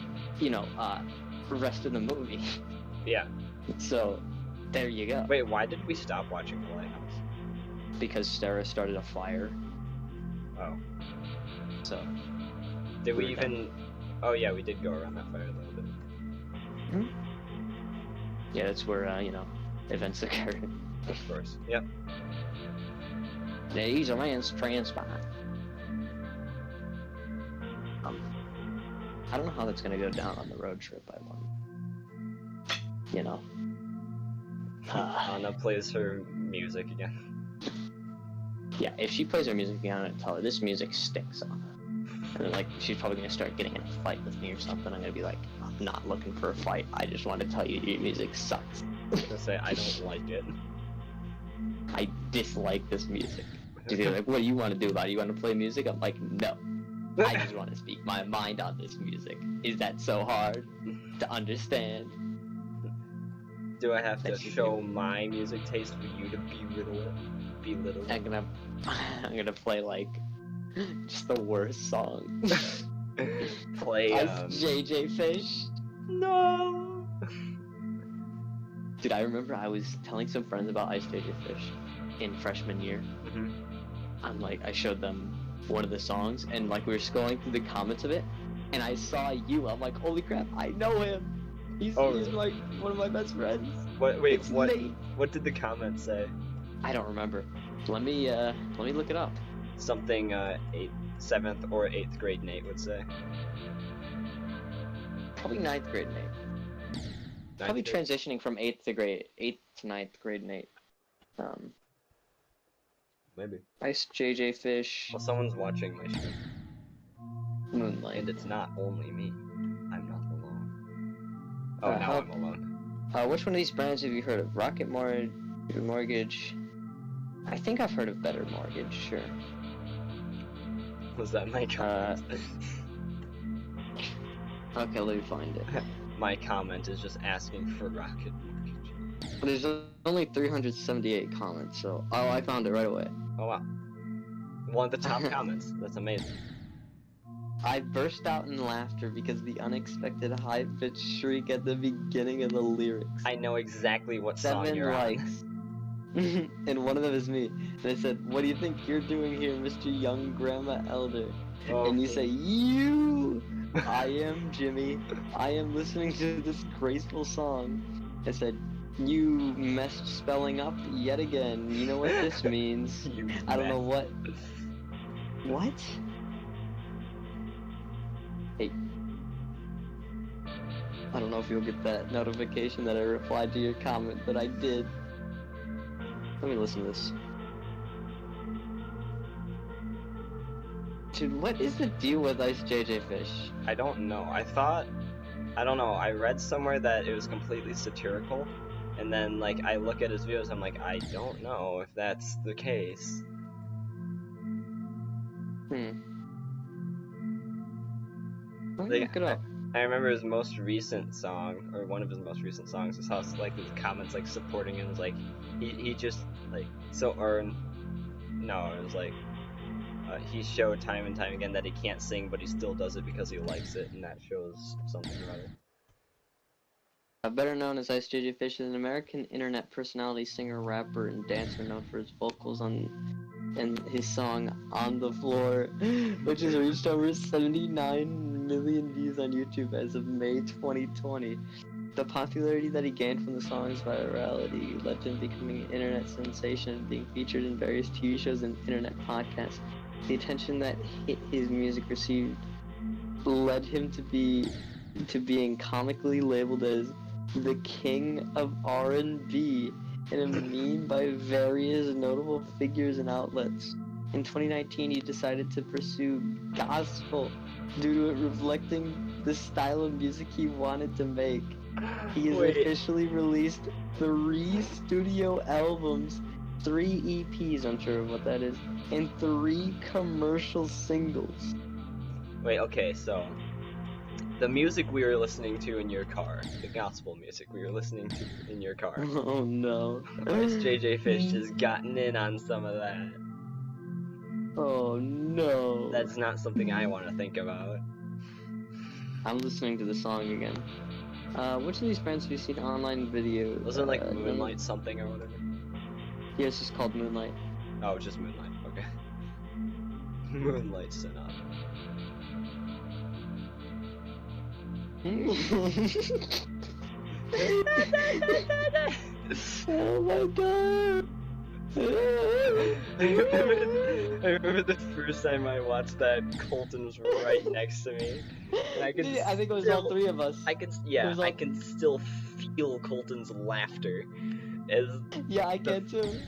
rest of the movie. Yeah. So, there you go. Wait, why did we stop watching The Lighthouse? Because Sarah started a fire. Oh. So. Did we even... Oh yeah, we did go around that fire a little bit. Hmm? Yeah, that's where, events occurred. Of course, yep. He's a man's transplant. I don't know how that's gonna go down on the road trip I won. Anna plays her music again. Yeah, if she plays her music again, I'm gonna tell her, this music stinks on her. And then, she's probably gonna start getting in a fight with me or something. I'm gonna be like, I'm not looking for a fight. I just want to tell you your music sucks. I'm gonna say, I don't like it. I dislike this music. She'd be like, what do you want to do about it? You want to play music? I'm like, no. I just want to speak my mind on this music. Is that so hard to understand? Do I have to show my music taste for you to belittle it? I'm gonna play just the worst song. Play Ice JJ Fish. No. Dude, I remember I was telling some friends about Ice JJ Fish in freshman year. Mm-hmm. I showed them one of the songs, and we were scrolling through the comments of it, and I saw you. I'm like, holy crap, I know him. He's one of my best friends. What did the comments say? I don't remember. Let me look it up. Something 7th or 8th grade Nate would say. Probably 9th grade Nate. Probably transitioning from 8th to 9th grade Nate. Maybe. Ice JJ Fish. Well, someone's watching my stream. Moonlight. And it's not only me. I'm not alone. Oh, now I'm alone. Which one of these brands have you heard of? Rocket Mortgage. I think I've heard of Better Mortgage, sure. Was that my comment? Okay, let me find it. My comment is just asking for Rocket Mortgage. There's only 378 comments, so... Oh, I found it right away. Oh, wow. One of the top comments. That's amazing. I burst out in laughter because the unexpected high-pitched shriek at the beginning of the lyrics. I know exactly what song you're on. 7 likes. And one of them is me. And I said, what do you think you're doing here, Mr. Young Grandma Elder? Oh, and you say, you! I am Jimmy. I am listening to this graceful song. I said, you messed spelling up yet again. You know what this means. I don't know what... What? Hey. I don't know if you'll get that notification that I replied to your comment, but I did. Let me listen to this. Dude, what is the deal with Ice JJ Fish? I don't know. I don't know. I read somewhere that it was completely satirical, and then I look at his videos, I'm like, I don't know if that's the case. Let me look it up. I remember his most recent song, or one of his most recent songs, is how there's comments supporting him. It was he just he showed time and time again that he can't sing, but he still does it because he likes it, and that shows something or other. Better known as Ice JJ Fish, is an American internet personality, singer, rapper, and dancer known for his vocals and his song "On the Floor," which has reached over 79 million views on YouTube as of May 2020. The popularity that he gained from the song's virality led to him becoming an internet sensation and being featured in various TV shows and internet podcasts. The attention that his music received led him to being comically labeled as the king of R&B in a meme by various notable figures and outlets. In 2019, he decided to pursue gospel due to it reflecting the style of music he wanted to make. He has officially released 3 studio albums, 3 EPs, I'm sure of what that is, and 3 commercial singles. Wait, okay, so the music we were listening to in your car, the gospel music we were listening to in your car. Oh no. JJ Fish has gotten in on some of that. Oh no. That's not something I want to think about. I'm listening to the song again. Which of these bands have you seen online video? Wasn't it like Moonlight something or whatever? Yeah, it's just called Moonlight. Oh, just Moonlight, okay. Moonlight Sonata. Oh my god! I remember the first time I watched that, Colton was right next to me. And I think it was all 3 of us. I can still feel Colton's laughter. Yeah, I can too.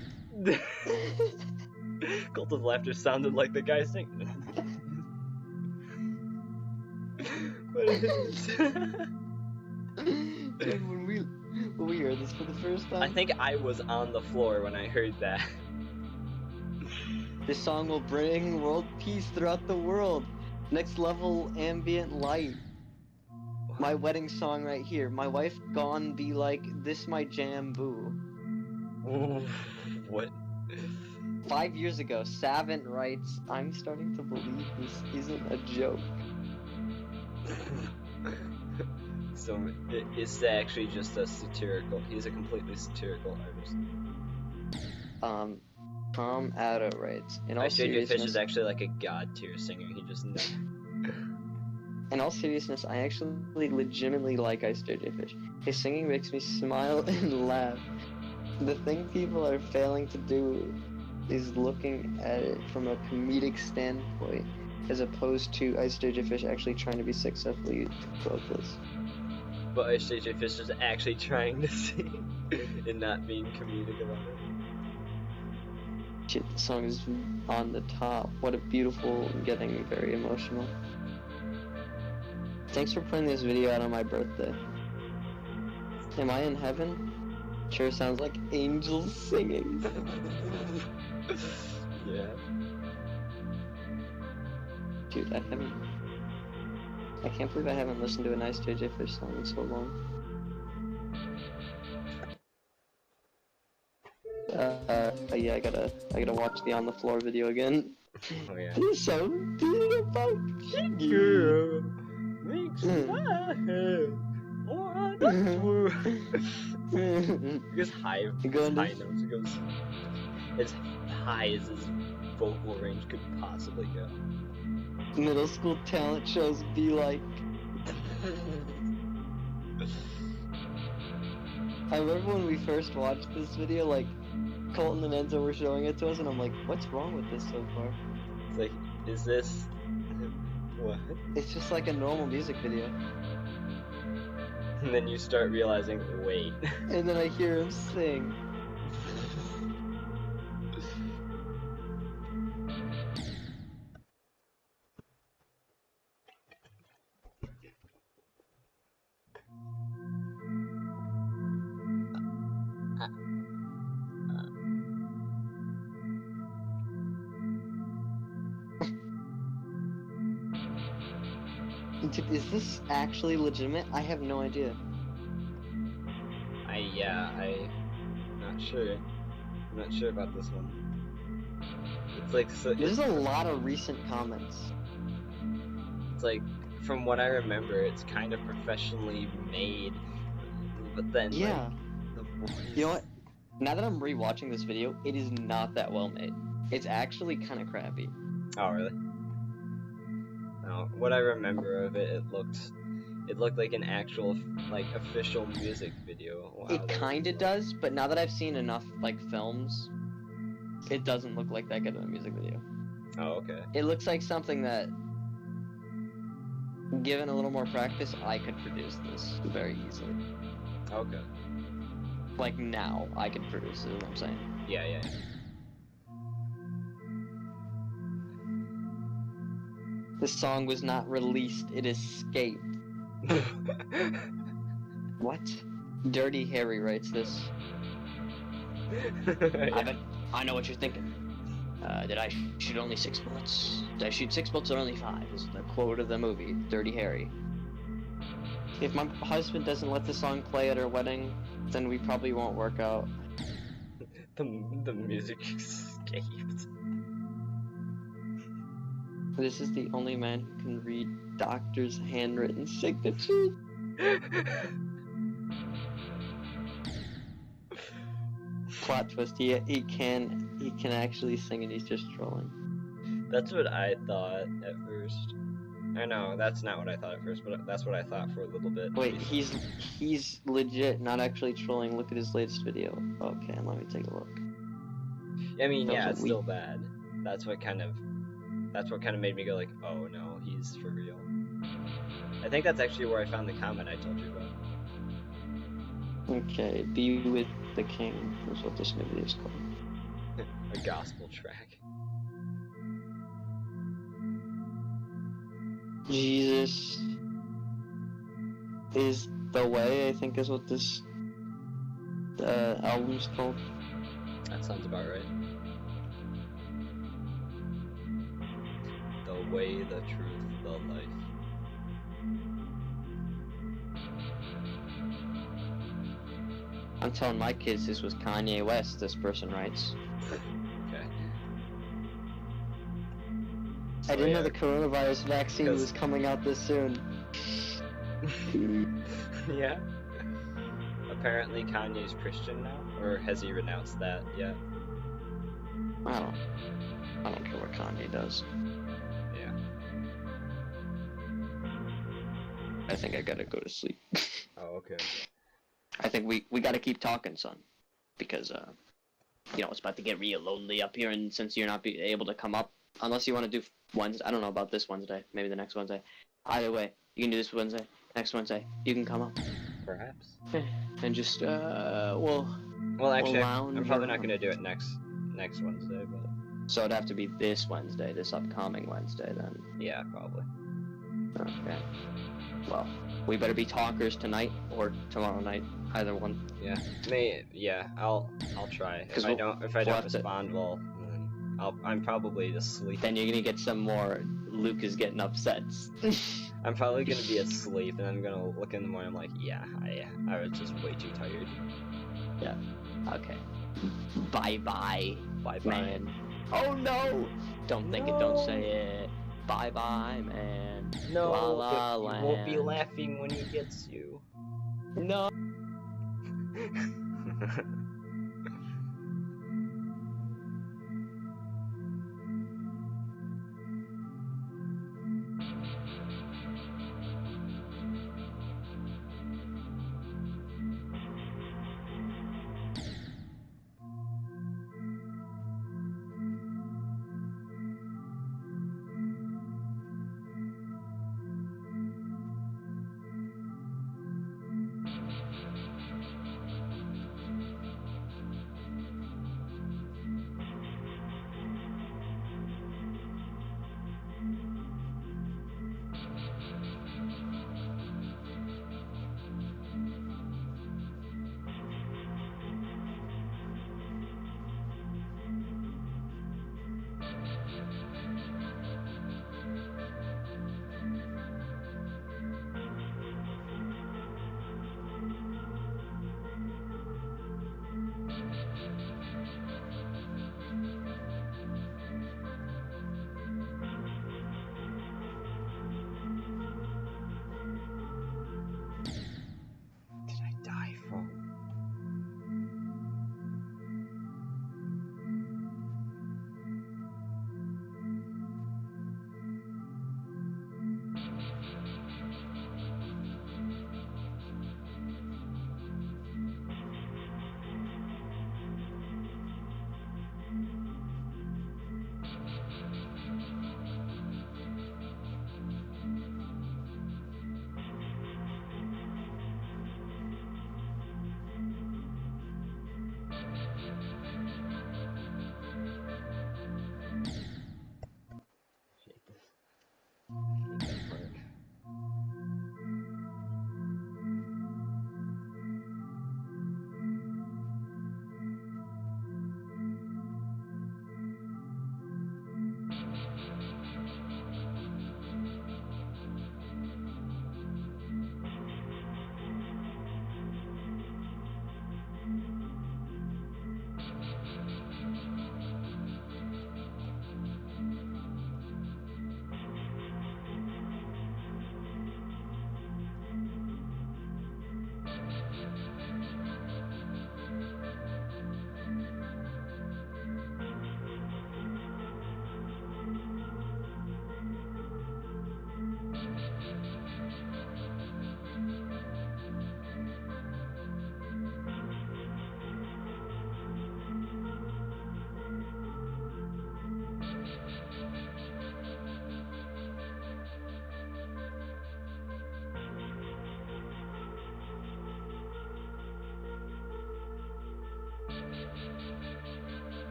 Colton's laughter sounded like the guy singing. Dude, when we heard this for the first time, I think I was on the floor when I heard that. This song will bring world peace throughout the world. Next level ambient light. My wedding song right here. My wife gone be like, this my jam boo. What? 5 years ago, Savant writes, I'm starting to believe this isn't a joke. So, it's actually just a satirical, he's a completely satirical artist. Tom Addo writes, in all JJ Fish is actually like a god tier singer, he just knows. In all seriousness, I actually legitimately like Ice JJ Fish. His singing makes me smile and laugh. The thing people are failing to do is looking at it from a comedic standpoint, as opposed to Ice JJ Fish actually trying to be successfully vocalist. But Ice JJ Fish is actually trying to sing and not being comedic about it. Shit, the song is on the top. What a beautiful, getting very emotional. Thanks for putting this video out on my birthday. Am I in heaven? Sure sounds like angels singing. Yeah. Dude, I can't believe I haven't listened to a nice JJ Fish song in so long. Yeah, I gotta watch the On the Floor video again. Oh yeah. This song about Jiggy. Girl makes my head on the floor. It goes high notes. It goes as high as his vocal range could possibly go. Middle school talent shows be like. I remember when we first watched this video, like, Colton and Enzo were showing it to us, and I'm like, what's wrong with this so far? It's like, is this... what? It's just like a normal music video. And then you start realizing, wait. And then I hear him sing. Is this actually legitimate? I have no idea. I'm not sure. I'm not sure about this one. It's like so. There's a lot of recent comments. It's like, from what I remember, it's kind of professionally made, but then yeah. Like, the voice... You know what? Now that I'm rewatching this video, it is not that well made. It's actually kind of crappy. Oh really? No, what I remember of it, it looked like an actual, like, official music video. Wow, it kinda does, but now that I've seen enough, like, films, it doesn't look like that good of a music video. Oh, okay. It looks like something that, given a little more practice, I could produce this very easily. Okay. Like, now, I could produce it, is what I'm saying. Yeah. The song was not released, it escaped. What? Dirty Harry writes this. Yeah. I know what you're thinking. Did I shoot only 6 bullets? Did I shoot 6 bullets or only 5? Is the quote of the movie, Dirty Harry. If my husband doesn't let the song play at our wedding, then we probably won't work out. The music escaped. This is the only man who can read doctors' handwritten signatures. Plot twist, he can actually sing and he's just trolling. That's what I thought at first. I know, that's not what I thought at first, but that's what I thought for a little bit. Wait, he's legit, not actually trolling. Look at his latest video. Okay, let me take a look. I mean, yeah, it's still bad. That's what kind of made me go like, oh no, he's for real. I think that's actually where I found the comment I told you about. Okay, Be With the King is what this movie is called. A gospel track. Jesus is the Way, I think is what this album's called. That sounds about right. The way, the truth, the life. I'm telling my kids this was Kanye West, this person writes. Okay. I didn't know the coronavirus vaccine was coming out this soon. Yeah. Apparently Kanye's Christian now, or has he renounced that yet? I don't care what Kanye does. Yeah. I think I gotta go to sleep. Oh, okay. I think we gotta keep talking, son, because it's about to get real lonely up here, and since you're not able to come up, unless you want to do Wednesday, I don't know about this Wednesday, maybe the next Wednesday. Either way, you can do this Wednesday, next Wednesday, you can come up. Perhaps. And just Well, actually, I'm probably not gonna do it next Wednesday, but. So it'd have to be this Wednesday, this upcoming Wednesday, then. Yeah, probably. Okay. Well, we better be talkers tonight or tomorrow night, either one. Yeah. I'll try. If I don't respond, well, I'm probably asleep. Then you're gonna get some more Luke is getting upset. I'm probably gonna be asleep, and I'm gonna look in the morning. I'm like, yeah, I was just way too tired. Yeah. Okay. Bye, man. Oh no! Don't think it. Don't say it. Bye, man. No, La La but Land. you won't be laughing when he gets you. No.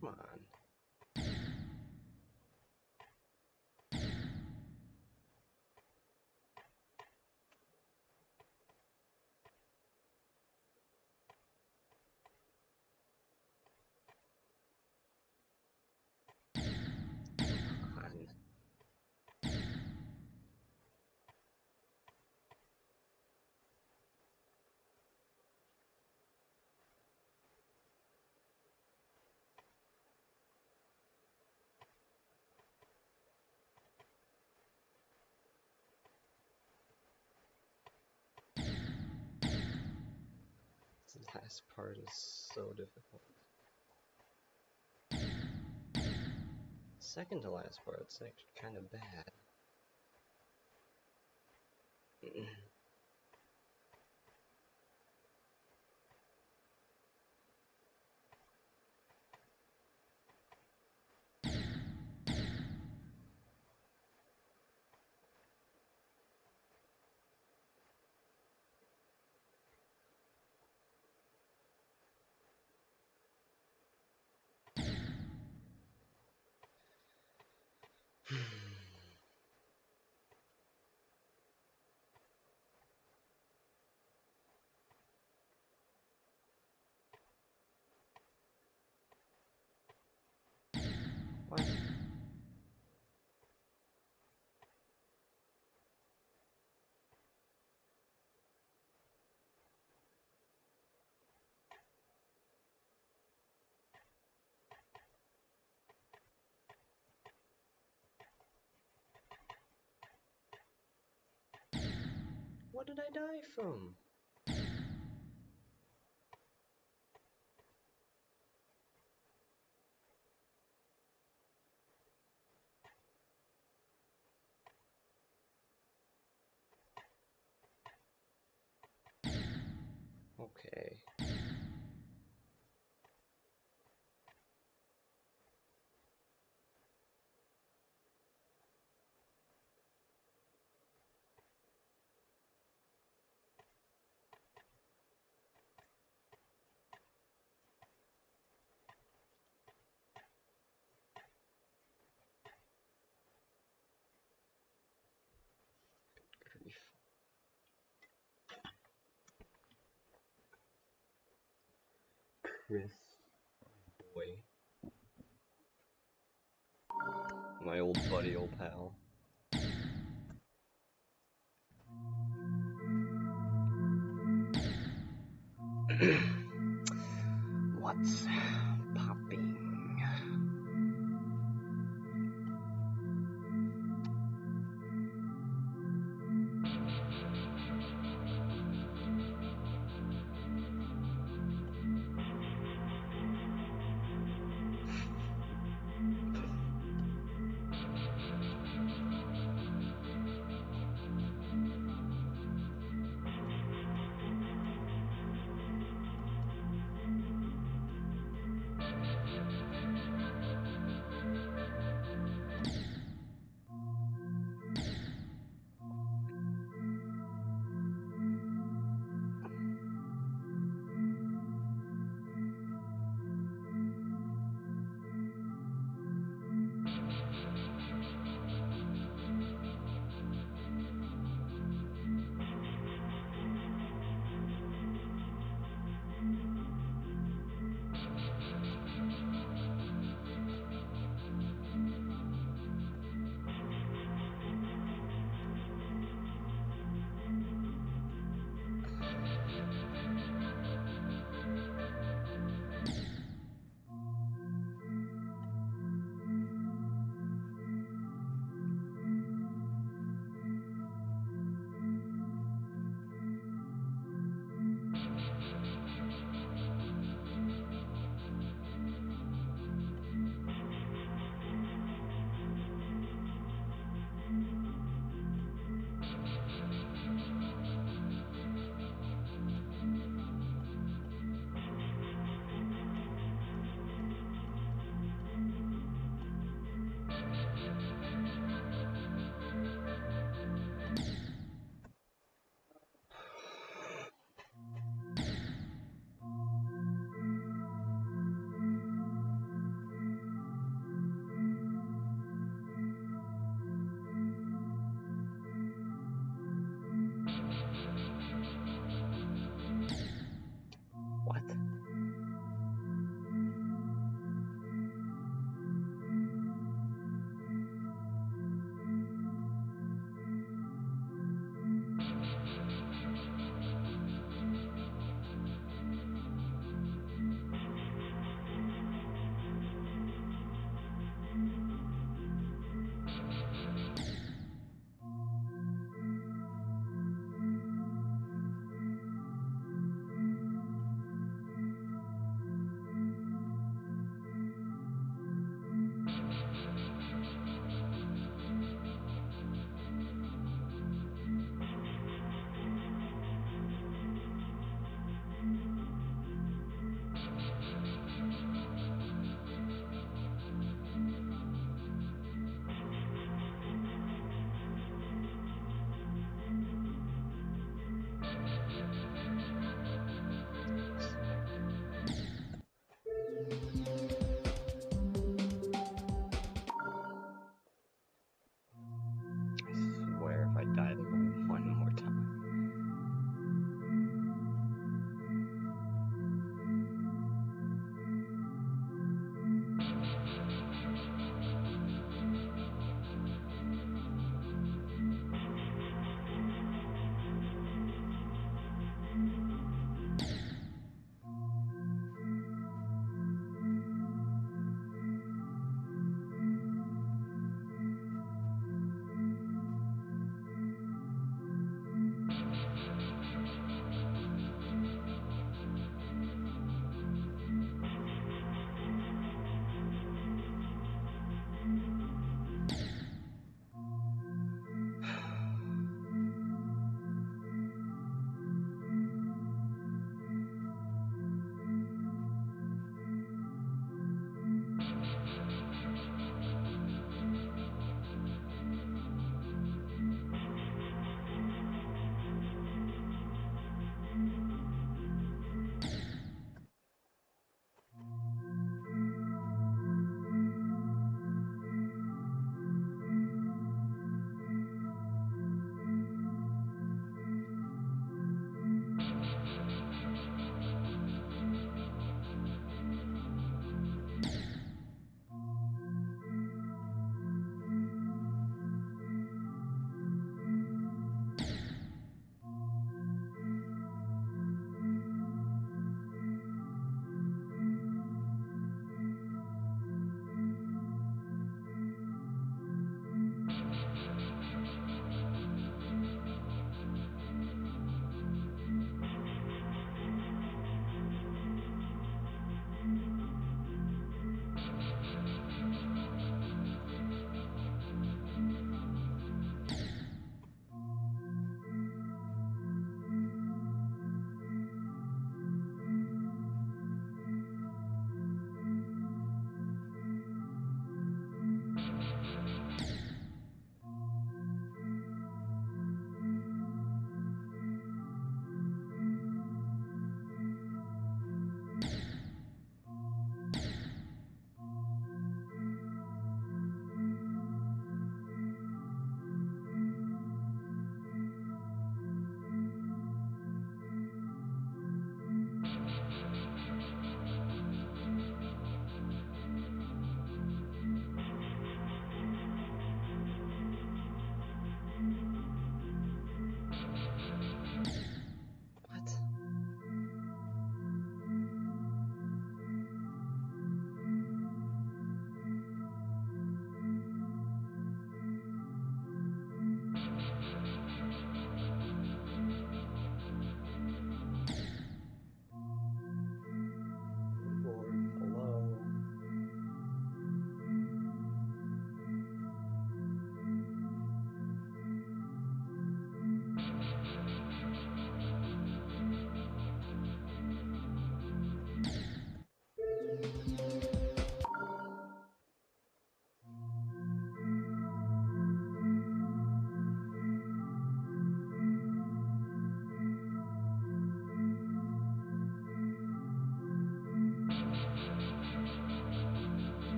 Come on. This last part is so difficult. Second to last part's like kind of bad. What? What did I die from? Okay. Chris. Boy. My old buddy, old pal. What's popping?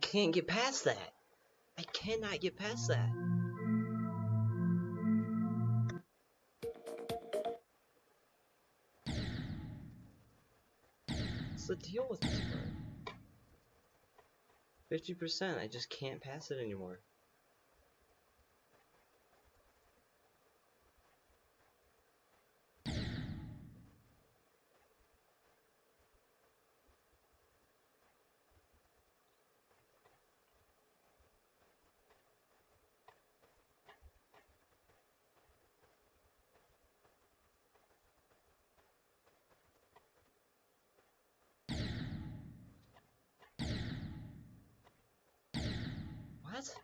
can't get past that. I cannot get past that. What's the deal with this part? 50%, I just can't pass it anymore. What?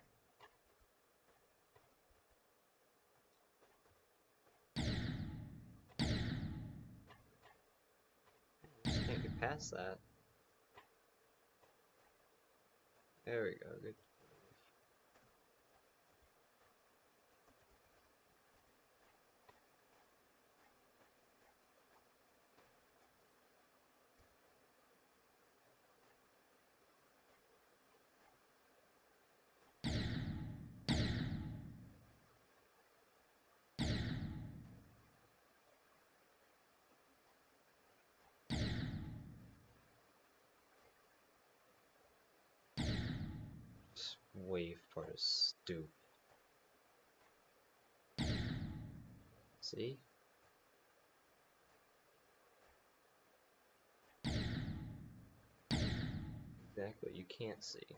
I just can't get past that. There we go, good. This wave part is stupid. See? Exactly, you can't see.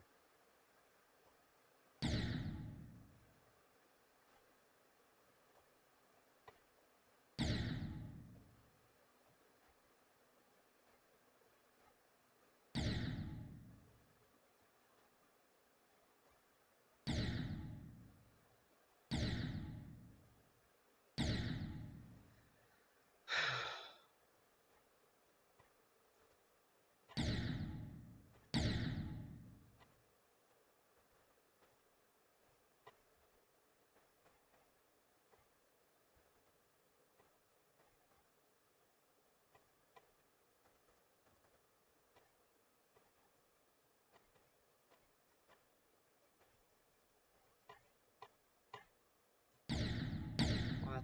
What?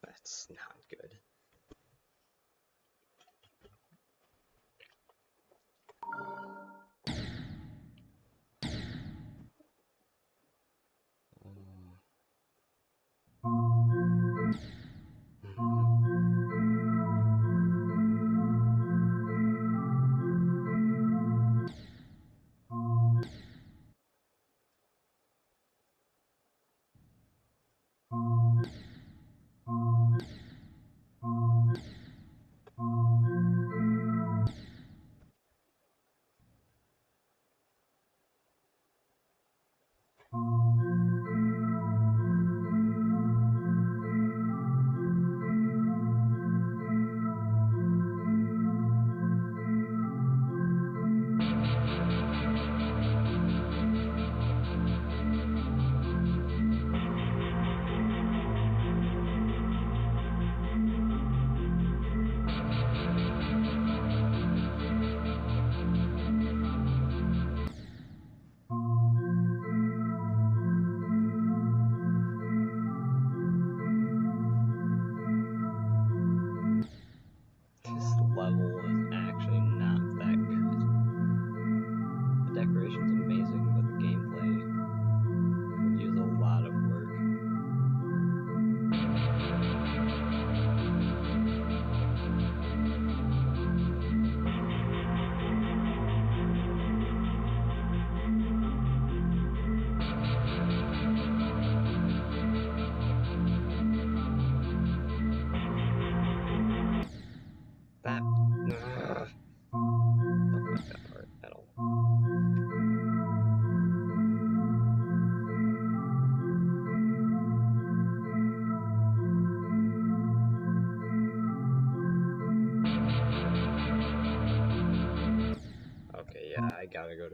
That's not good. gotta go to